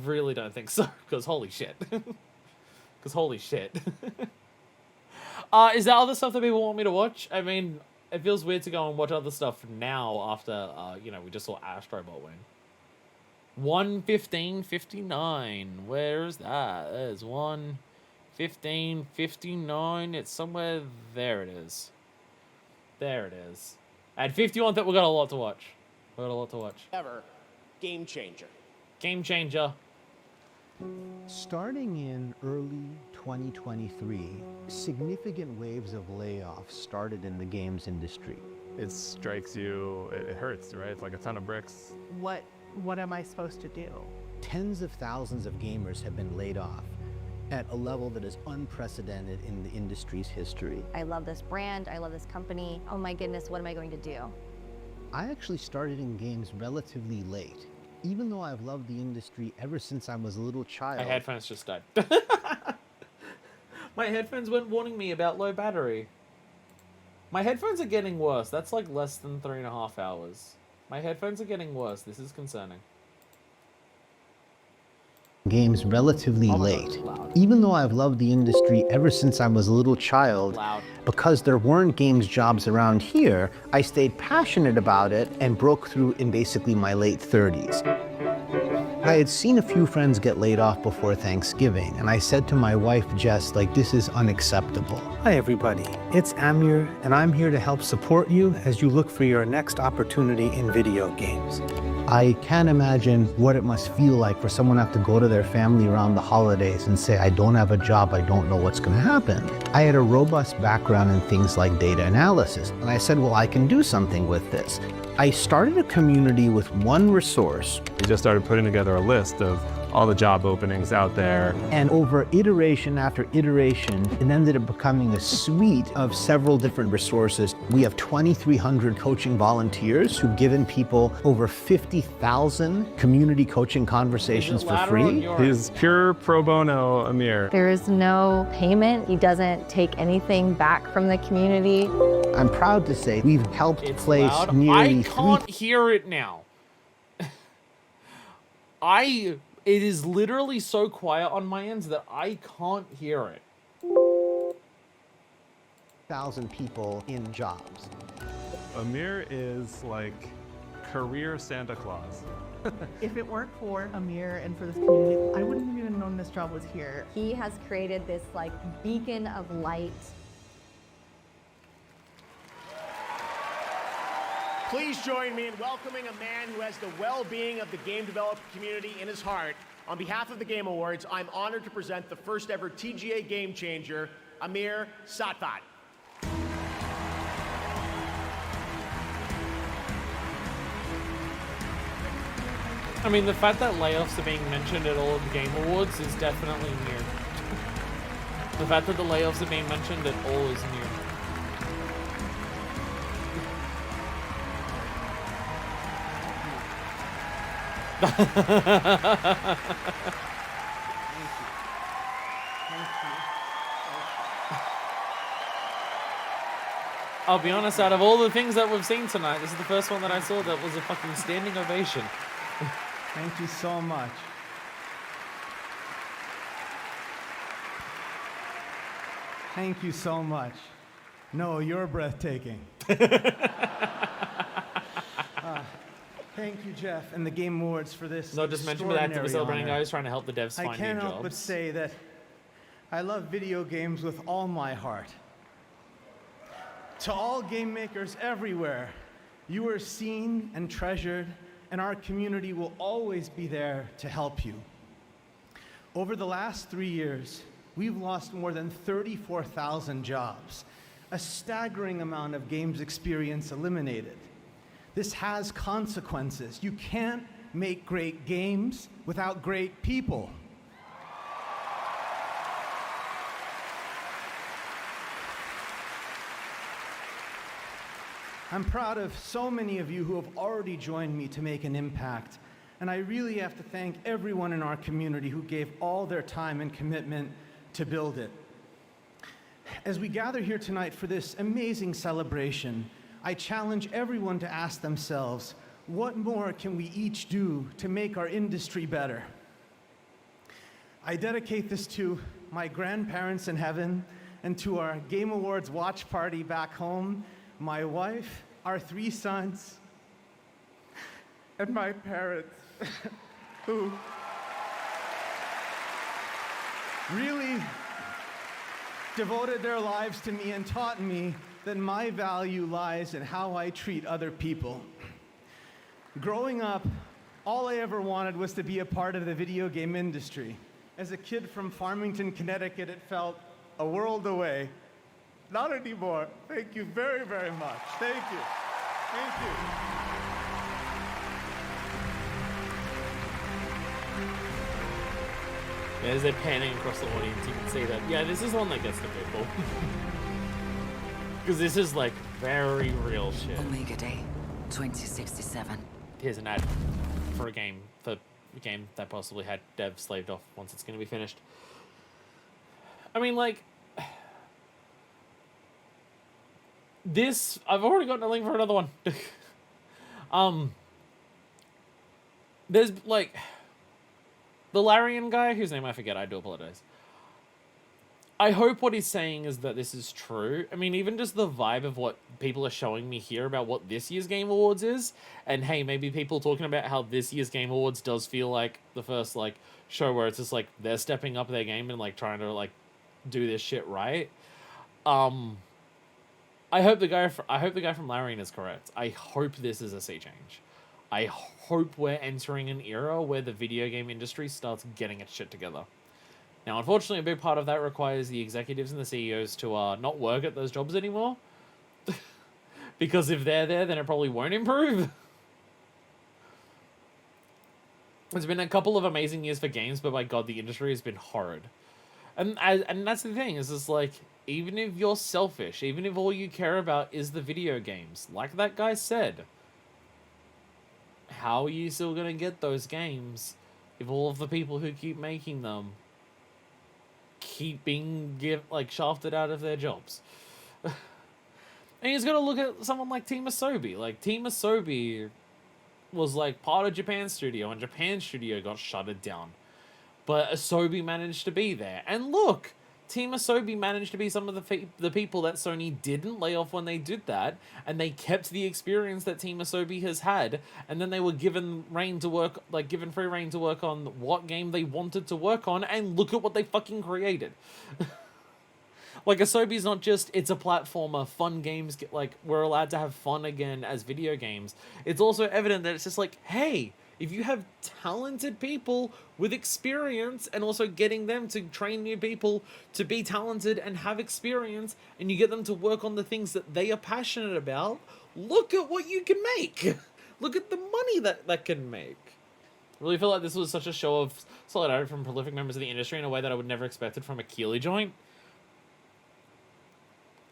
Really don't think so, because holy shit. Because holy shit. Is there other stuff that people want me to watch? I mean, it feels weird to go and watch other stuff now after, you know, we just saw Astrobot win. 1:15:59. Where is that? There's 1:15:59. It's somewhere. There it is. There it is. At 51, that we got a lot to watch. We got a lot to watch. Ever. Game changer. Game changer. Starting in early 2023, significant waves of layoffs started in the games industry. It strikes you, it hurts, right? It's like a ton of bricks. What am I supposed to do? Tens of thousands of gamers have been laid off at a level that is unprecedented in the industry's history. I love this brand, I love this company. Oh my goodness, what am I going to do? I actually started in games relatively late. Even though I've loved the industry ever since I was a little child. My headphones just died. My headphones weren't warning me about low battery. My headphones are getting worse. That's like less than 3.5 hours. My headphones are getting worse. This is concerning. Games relatively late. Even though I've loved the industry ever since I was a little child, because there weren't games jobs around here, I stayed passionate about it and broke through in basically my late 30s. I had seen a few friends get laid off before Thanksgiving, and I said to my wife, Jess, like, this is unacceptable. Hi, everybody. It's Amir, and I'm here to help support you as you look for your next opportunity in video games. I can't imagine what it must feel like for someone to have to go to their family around the holidays and say, I don't have a job, I don't know what's going to happen. I had a robust background in things like data analysis, and I said, well, I can do something with this. I started a community with one resource. We just started putting together a list of all the job openings out there. And over iteration after iteration, it ended up becoming a suite of several different resources. We have 2,300 coaching volunteers who've given people over 50,000 community coaching conversations for free. He's pure pro bono, Amir. There is no payment. He doesn't take anything back from the community. I'm proud to say we've helped place nearly I can't hear it now. It is literally so quiet on my end that I can't hear it. 1,000 people in jobs. Amir is like career Santa Claus. If it weren't for Amir and for this community, I wouldn't have even known this job was here. He has created this like beacon of light. Please join me in welcoming a man who has the well-being of the game development community in his heart. On behalf of the Game Awards, I'm honored to present the first ever TGA Game Changer, Amir Satvat. I mean, the fact that layoffs are being mentioned at all of the Game Awards is definitely new. The fact that the layoffs are being mentioned at all is new. I'll be honest, out of all the things that we've seen tonight, this is the first one that I saw that was a fucking standing ovation. Thank you so much. Thank you so much. No, you're breathtaking. Thank you, Jeff, and the Game Awards for this. No, just mention that we're celebrating guys trying to help the devs find new jobs. I can't help but say that I love video games with all my heart. To all game makers everywhere, you are seen and treasured, and our community will always be there to help you. Over the last 3 years, we've lost more than 34,000 jobs, a staggering amount of games experience eliminated. This has consequences. You can't make great games without great people. I'm proud of so many of you who have already joined me to make an impact, and I really have to thank everyone in our community who gave all their time and commitment to build it. As we gather here tonight for this amazing celebration, I challenge everyone to ask themselves, what more can we each do to make our industry better? I dedicate this to my grandparents in heaven and to our Game Awards watch party back home, my wife, our 3 sons, and my parents, who really devoted their lives to me and taught me that my value lies in how I treat other people. Growing up, all I ever wanted was to be a part of the video game industry. As a kid from Farmington, Connecticut, it felt a world away. Not anymore. Thank you very, very much. Thank you. Thank you. Yeah, as they're panning across the audience, you can see that, yeah, this is one that gets to people. Because this is, like, very real shit. Omega Day, 2067. Here's an ad for a game that possibly had devs slaved off once it's going to be finished. I mean, like, this, I've already gotten a link for another one. there's like the Larian guy, whose name I forget, I do apologize. I hope what he's saying is that this is true. I mean, even just the vibe of what people are showing me here about what this year's Game Awards is, and hey, maybe people talking about how this year's Game Awards does feel like the first, like, show where it's just, like, they're stepping up their game and, like, trying to, like, do this shit right. I hope the guy from Larian is correct. I hope this is a sea change. I hope we're entering an era where the video game industry starts getting its shit together. Now, unfortunately, a big part of that requires the executives and the CEOs to not work at those jobs anymore. Because if they're there, then it probably won't improve. It's been a couple of amazing years for games, but by God, the industry has been horrid. And that's the thing, is just like, even if you're selfish, even if all you care about is the video games, like that guy said, how are you still going to get those games if all of the people who keep making them keep being shafted out of their jobs? And he's got to look at someone like Team Asobi. Like, Team Asobi was like part of Japan's studio, and Japan's studio got shuttered down. But Asobi managed to be there. And look, Team Asobi managed to be some of the people that Sony didn't lay off when they did that, and they kept the experience that Team Asobi has had, and then they were given reign to work, like given free reign to work on what game they wanted to work on, and look at what they fucking created. Like, Asobi's not just, it's a platformer, fun games, like, we're allowed to have fun again as video games. It's also evident that it's just like, hey, if you have talented people with experience, and also getting them to train new people to be talented and have experience, and you get them to work on the things that they are passionate about, look at what you can make. Look at the money that can make. I really feel like this was such a show of solidarity from prolific members of the industry in a way that I would never expected from a Keeley joint.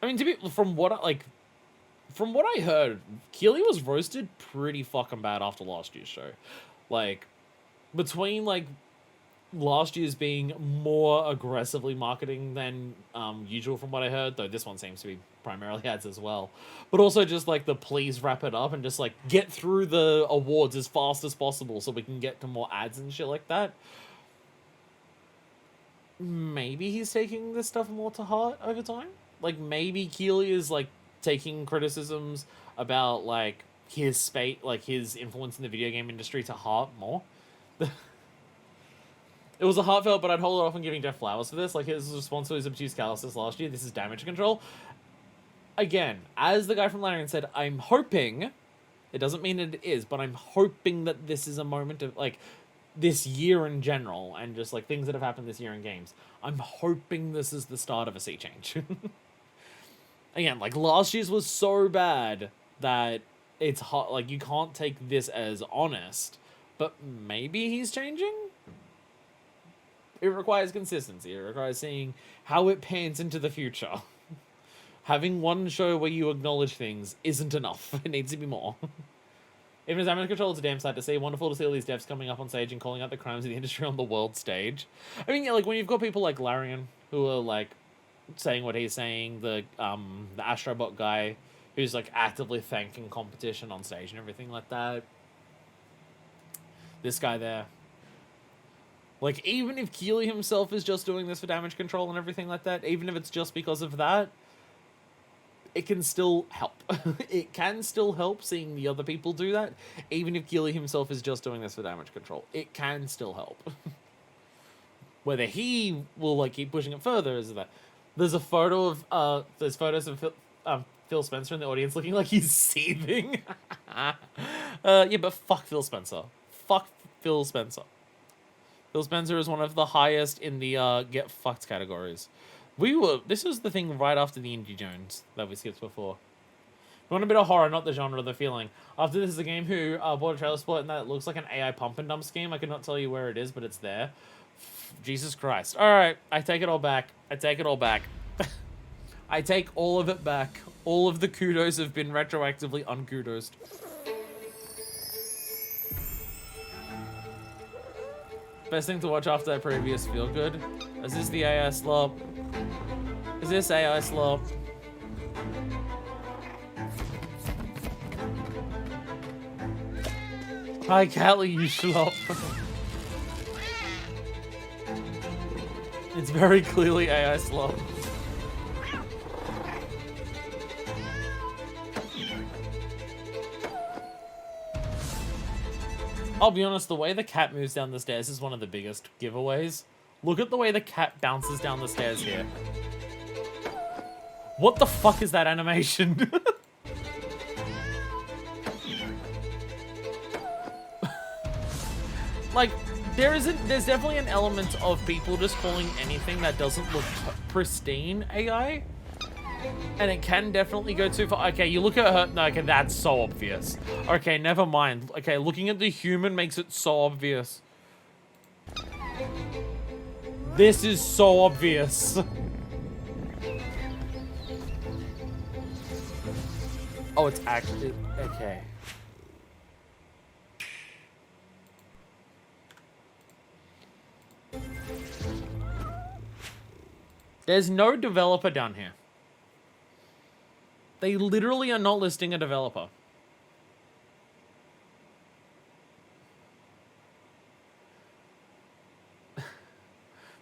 I mean, from what I heard, Keeley was roasted pretty fucking bad after last year's show. Like, between, like, last year's being more aggressively marketing than usual from what I heard, though this one seems to be primarily ads as well. But also just, like, the please wrap it up and just, like, get through the awards as fast as possible so we can get to more ads and shit like that. Maybe he's taking this stuff more to heart over time? Like, maybe Keeley is, like, taking criticisms about, like, his his influence in the video game industry to heart more. It was a heartfelt, but I'd hold off on giving Jeff flowers for this. Like, his response to his obtuse callousness last year, this is damage control. Again, as the guy from Larian said, I'm hoping, it doesn't mean it is, but I'm hoping that this is a moment of, like, this year in general, and just, like, things that have happened this year in games. I'm hoping this is the start of a sea change. Again, like, last year's was so bad that it's hot. Like, you can't take this as honest, but maybe he's changing? It requires consistency. It requires seeing how it pans into the future. Having one show where you acknowledge things isn't enough. It needs to be more. Even as damage control, it's a damn sight to see. Wonderful to see all these devs coming up on stage and calling out the crimes of the industry on the world stage. I mean, yeah, like, when you've got people like Larian, who are, like, saying what he's saying, the Astrobot guy who's, like, actively thanking competition on stage and everything like that. This guy there. Like, even if Keeley himself is just doing this for damage control and everything like that, even if it's just because of that, it can still help. It can still help seeing the other people do that, even if Keeley himself is just doing this for damage control. It can still help. Whether he will, like, keep pushing it further is that. There's a photo of, there's photos of Phil Spencer in the audience looking like he's seething. Yeah, but fuck Phil Spencer. Fuck Phil Spencer. Phil Spencer is one of the highest in the get fucked categories. This was the thing right after the Indie Jones that we skipped before. We want a bit of horror, not the genre, the feeling. After this is a game who bought a trailer spot and that looks like an AI pump and dump scheme. I could not tell you where it is, but it's there. Jesus Christ. Alright, I take it all back. I take it all back. I take all of it back. All of the kudos have been retroactively unkudosed. Best thing to watch after that previous feel good. Is this the AI slop? Is this AI slop? Hi, Callie, you schlop. It's very clearly AI slop. I'll be honest, the way the cat moves down the stairs is one of the biggest giveaways. Look at the way the cat bounces down the stairs here. What the fuck is that animation? Like, there's definitely an element of people just calling anything that doesn't look pristine AI. And it can definitely go too far. Okay, you look at her. No, okay, that's so obvious. Okay, never mind. Okay, looking at the human makes it so obvious. This is so obvious. Oh, it's actually... Okay. There's no developer down here. They literally are not listing a developer.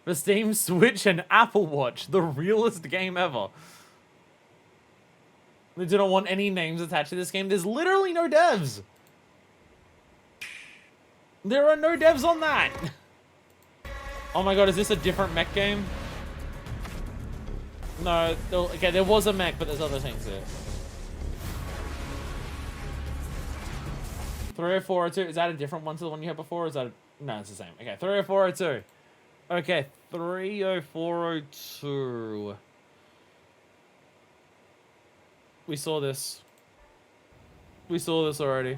For Steam, Switch, and Apple Watch, the realest game ever. They do not want any names attached to this game. There's literally no devs. There are no devs on that. Oh my god, is this a different mech game? No, okay, there was a mech, but there's other things here. 30402, is that a different one to the one you had before? Or is that a, no, it's the same. Okay, 30402. Okay, 30402. We saw this. We saw this already.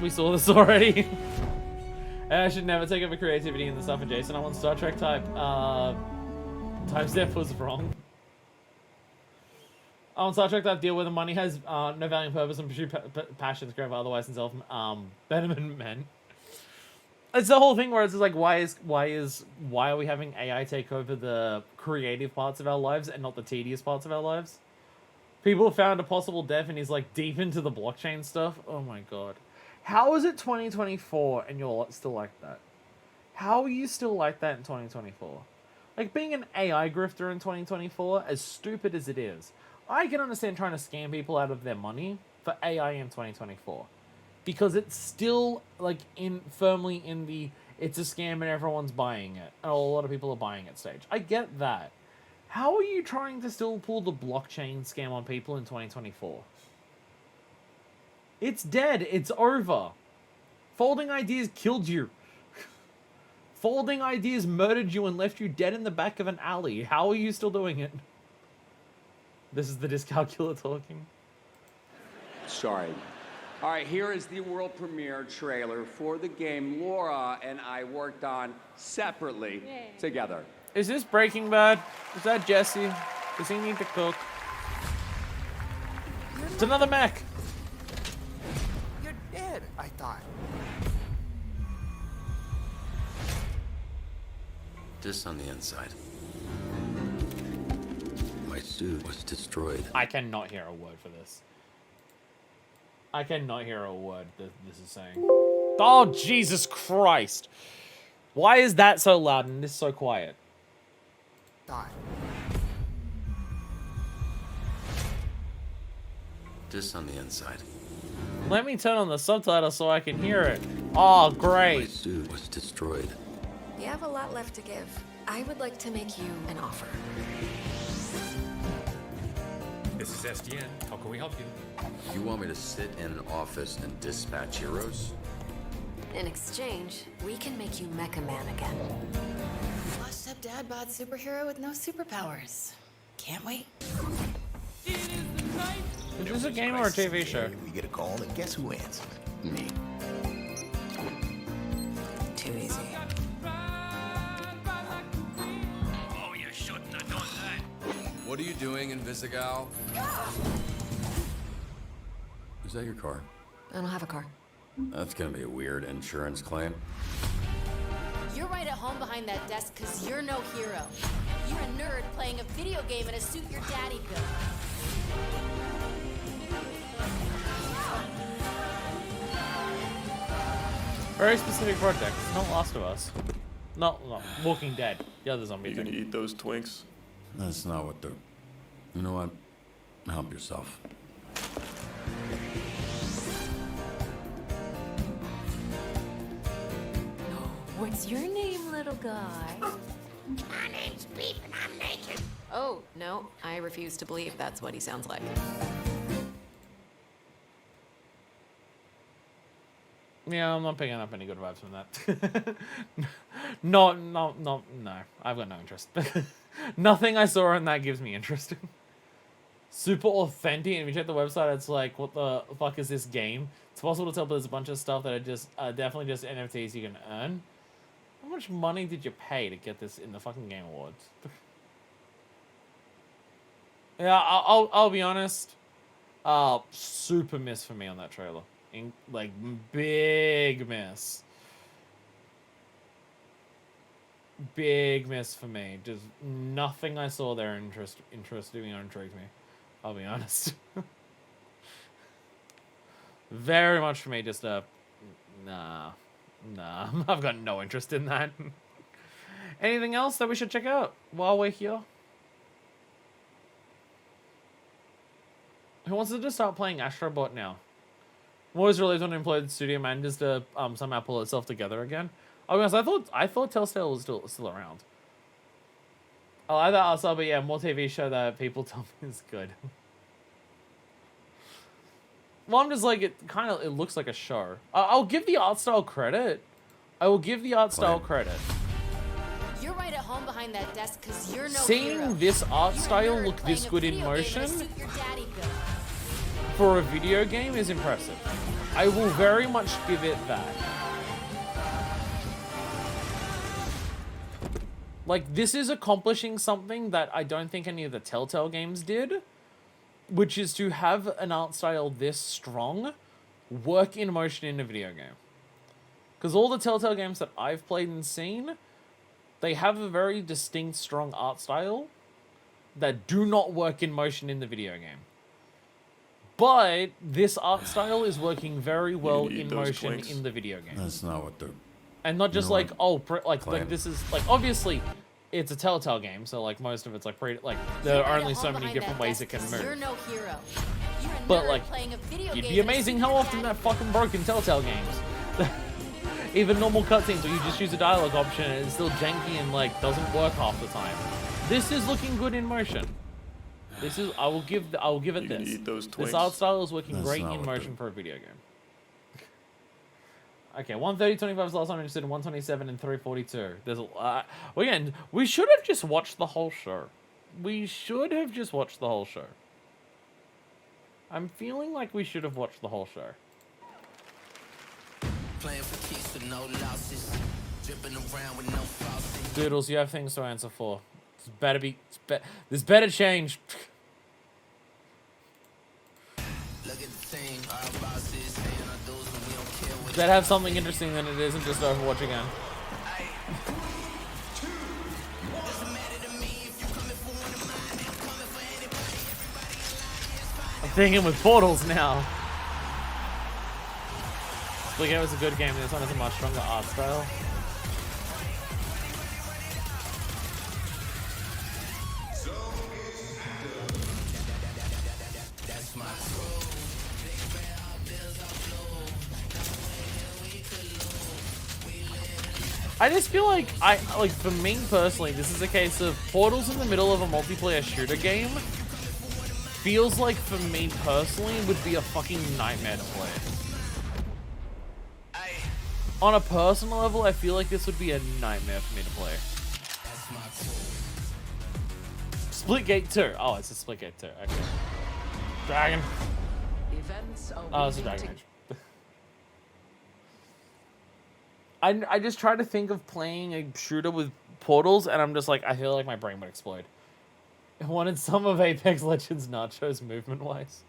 We saw this already. I should never take over creativity in the stuff adjacent. I want Star Trek type. Type step was wrong. I want Star Trek type deal where the money has no value and purpose and pursue passions grave otherwise and self betterment men. It's the whole thing where it's just like, why are we having AI take over the creative parts of our lives and not the tedious parts of our lives? People found a possible dev and he's like deep into the blockchain stuff. Oh my god. How is it 2024 and you're still like that? How are you still like that in 2024? Like, being an AI grifter in 2024, as stupid as it is, I can understand trying to scam people out of their money for AI in 2024. Because it's still, like, firmly in the, it's a scam and everyone's buying it. And a lot of people are buying it stage. I get that. How are you trying to still pull the blockchain scam on people in 2024? It's dead. It's over. Folding ideas killed you. Folding ideas murdered you and left you dead in the back of an alley. How are you still doing it? This is the Dyscalcular talking. Sorry. All right, here is the world premiere trailer for the game Laura and I worked on separately together. Is this Breaking Bad? Is that Jesse? Does he need to cook? It's another mech. You're dead, I thought. This on the inside. My suit was destroyed. I cannot hear a word for this. I cannot hear a word that this is saying. Oh, Jesus Christ. Why is that so loud and this so quiet? Die. This on the inside. Let me turn on the subtitles so I can hear it. Oh, great. My suit was destroyed. You have a lot left to give. I would like to make you an offer. This is SDN. How can we help you? You want me to sit in an office and dispatch heroes? In exchange, we can make you Mecha Man again. Washed up dad bod superhero with no superpowers. Can't wait. Is this a game or a TV show? We get a call, and guess who answered? Me. Too easy. Oh, you shouldn't have done that. What are you doing, Invisigal? Is that your car? I don't have a car. That's gonna be a weird insurance claim. You're right at home behind that desk because you're no hero. You're a nerd playing a video game in a suit your daddy built. Very specific project. It's not Last of Us. Not Walking Dead. The other zombie You thing. gonna eat those Twinks? That's not what they're... You know what? Help yourself. What's your name, little guy? My name's Beef and I'm naked. Oh, no, I refuse to believe that's what he sounds like. Yeah, I'm not picking up any good vibes from that. No, I've got no interest. Nothing I saw in that gives me interest. Super authentic, and if you check the website, it's like, what the fuck is this game? It's possible to tell, but there's a bunch of stuff that are just definitely just NFTs you can earn. How much money did you pay to get this in the fucking Game Awards? Yeah, I'll be honest. Super miss for me on that trailer. Like, big miss. Big miss for me. Just nothing I saw there interested me or intrigued me. I'll be honest. Very much for me, just nah. I've got no interest in that. Anything else that we should check out while we're here? Who wants to just start playing Astro now? Was released when employed studio managers to somehow pull itself together again. I'll be honest, I thought Telltale was still around. I like that also, but yeah, more TV show that people tell me is good. Well, I'm just like, it looks like a show. I'll give the art style credit. I will give the art style credit. You're right at home behind that desk because you're no Seeing hero. this art style look this good in motion for a video game is impressive. I will very much give it that. Like, this is accomplishing something that I don't think any of the Telltale games did, which is to have an art style this strong work in motion in a video game. Because all the Telltale games that I've played and seen, they have a very distinct, strong art style that do not work in motion in the video game. But this art style is working very well in motion in the video game. That's not what they're... And not just like, Claim. this is, like, obviously, it's a Telltale game, so, like, most of it's, like, there are only so many different ways it can You're move. no hero. You're a But, nerd like, playing a video it'd game be amazing how often that fucking broke in Telltale games. Even normal cutscenes where you just use a dialogue option and it's still janky and, like, doesn't work half the time. This is looking good in motion. This is, I will give it this. Eat those This Twinks? art style is working That's great not in what motion for a video game. Okay, 130.25 is the last time I'm interested in 127 and 342. There's a lot. Again, we should have just watched the whole show. We should have just watched the whole show. I'm feeling like we should have watched the whole show. Playing for keys with no losses. Dripping around with no faucet. Doodles, you have things to answer for. There's better change. Look at the thing, our bosses saying our dues and we don't care what. That have something interesting than it isn't just Overwatch again. I'm thinking with Portals now. Split Game was a good game, this one has a much stronger art style. I just feel like, for me personally, this is a case of Portals in the middle of a multiplayer shooter game feels like, for me personally, would be a fucking nightmare to play. On a personal level, I feel like this would be a nightmare for me to play. Splitgate 2. Oh, it's a Splitgate 2. Okay. Dragon. Oh, it's a Dragon Age. I just try to think of playing a shooter with Portals, and I'm just like, I feel like my brain would explode. I wanted some of Apex Legends nachos movement-wise.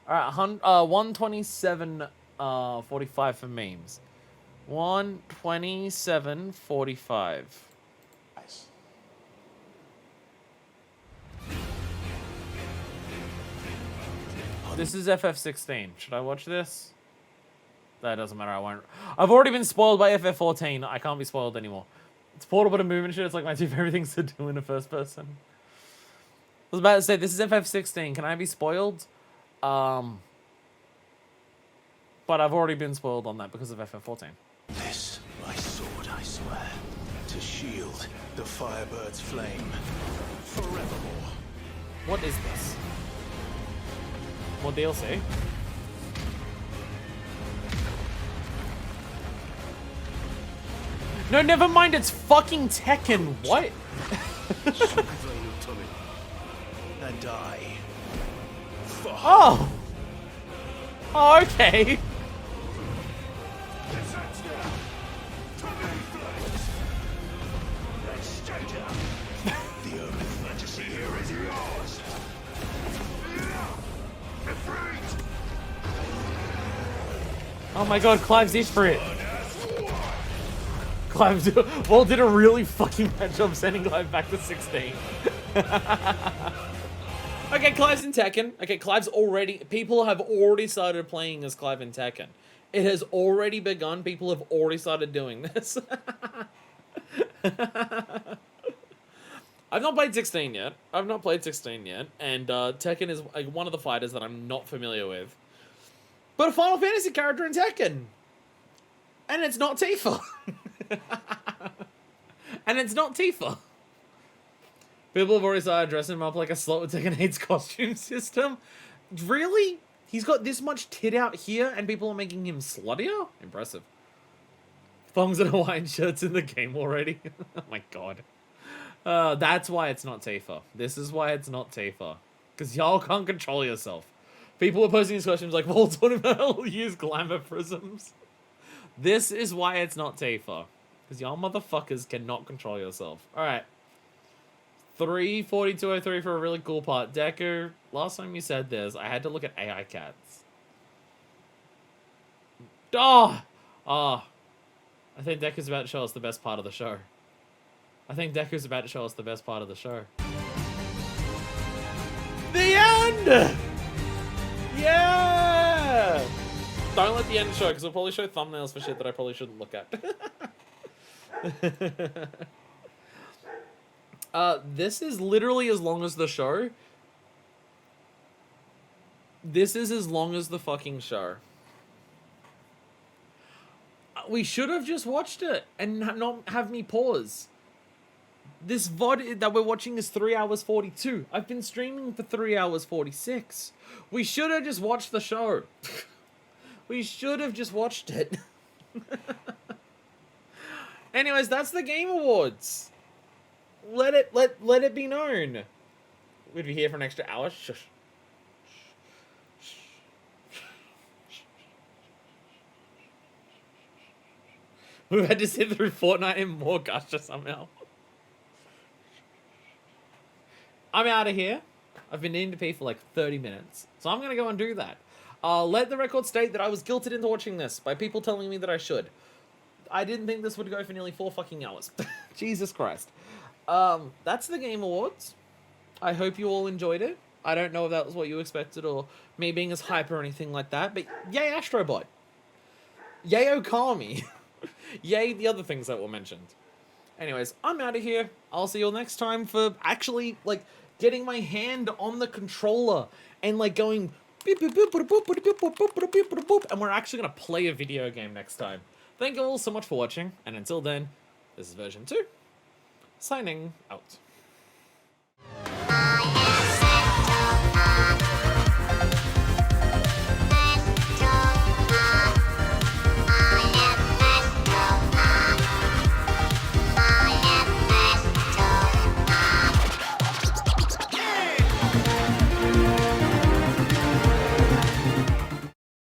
Alright, 127.45 for memes. 127.45. Nice. This is FF16. Should I watch this? That doesn't matter. I won't. I've already been spoiled by FF14. I can't be spoiled anymore. It's portable to movement shit. It's like my two favorite things to do in a first person. I was about to say, this is FF16. Can I be spoiled? But I've already been spoiled on that because of FF14. This, my sword, I swear, to shield the Firebird's flame forevermore. What is this? More DLC? No, never mind, it's fucking Tekken. What? And I. Oh! Oh, okay. The only fantasy here is yours. Oh my god, Clive's it for it. Walt did a really fucking bad job sending Clive back to 16. Okay, Clive's in Tekken. Okay, Clive's already... People have already started playing as Clive in Tekken. It has already begun. People have already started doing this. I've not played 16 yet. And Tekken is like one of the fighters that I'm not familiar with. But a Final Fantasy character in Tekken. And it's not Tifa. And it's not Tifa. People have already started dressing him up like a slut with Tekken 8's costume system. Really? He's got this much tit out here and people are making him sluttier? Impressive. Thongs and Hawaiian shirts in the game already. Oh my god. That's why it's not Tifa. This is why it's not Tifa. Because y'all can't control yourself. People are posting these questions like, well, what about I'll use glamour prisms? This is why it's not Tifa. Because y'all motherfuckers cannot control yourself. Alright. 34203 for a really cool part. Deku, last time you said this, I had to look at AI cats. Oh! Oh. I think Deku's about to show us the best part of the show. The end! Yeah! Don't let the end show, because it'll probably show thumbnails for shit that I probably shouldn't look at. This is literally as long as the show. This is as long as the fucking show. We should have just watched it and not have me pause. This VOD that we're watching is 3 hours 42. I've been streaming for 3 hours 46. We should have just watched the show. We should have just watched it. Anyways, that's the Game Awards. Let it be known. We'd be here for an extra hour. Shush. We've had to sit through Fortnite and more Gusher somehow. I'm out of here. I've been needing to pee for like 30 minutes. So I'm going to go and do that. Let the record state that I was guilted into watching this by people telling me that I should. I didn't think this would go for nearly 4 fucking hours. Jesus Christ. That's the Game Awards. I hope you all enjoyed it. I don't know if that was what you expected or me being as hype or anything like that, but yay Astrobot. Yay Okami. Yay the other things that were mentioned. Anyways, I'm out of here. I'll see you all next time for actually, like, getting my hand on the controller and, like, going beep, beep, beep, boop, boop, boop, boop, boop, boop, boop, boop, boop, and we're actually going to play a video game next time. Thank you all so much for watching, and until then, this is Version 2, signing out.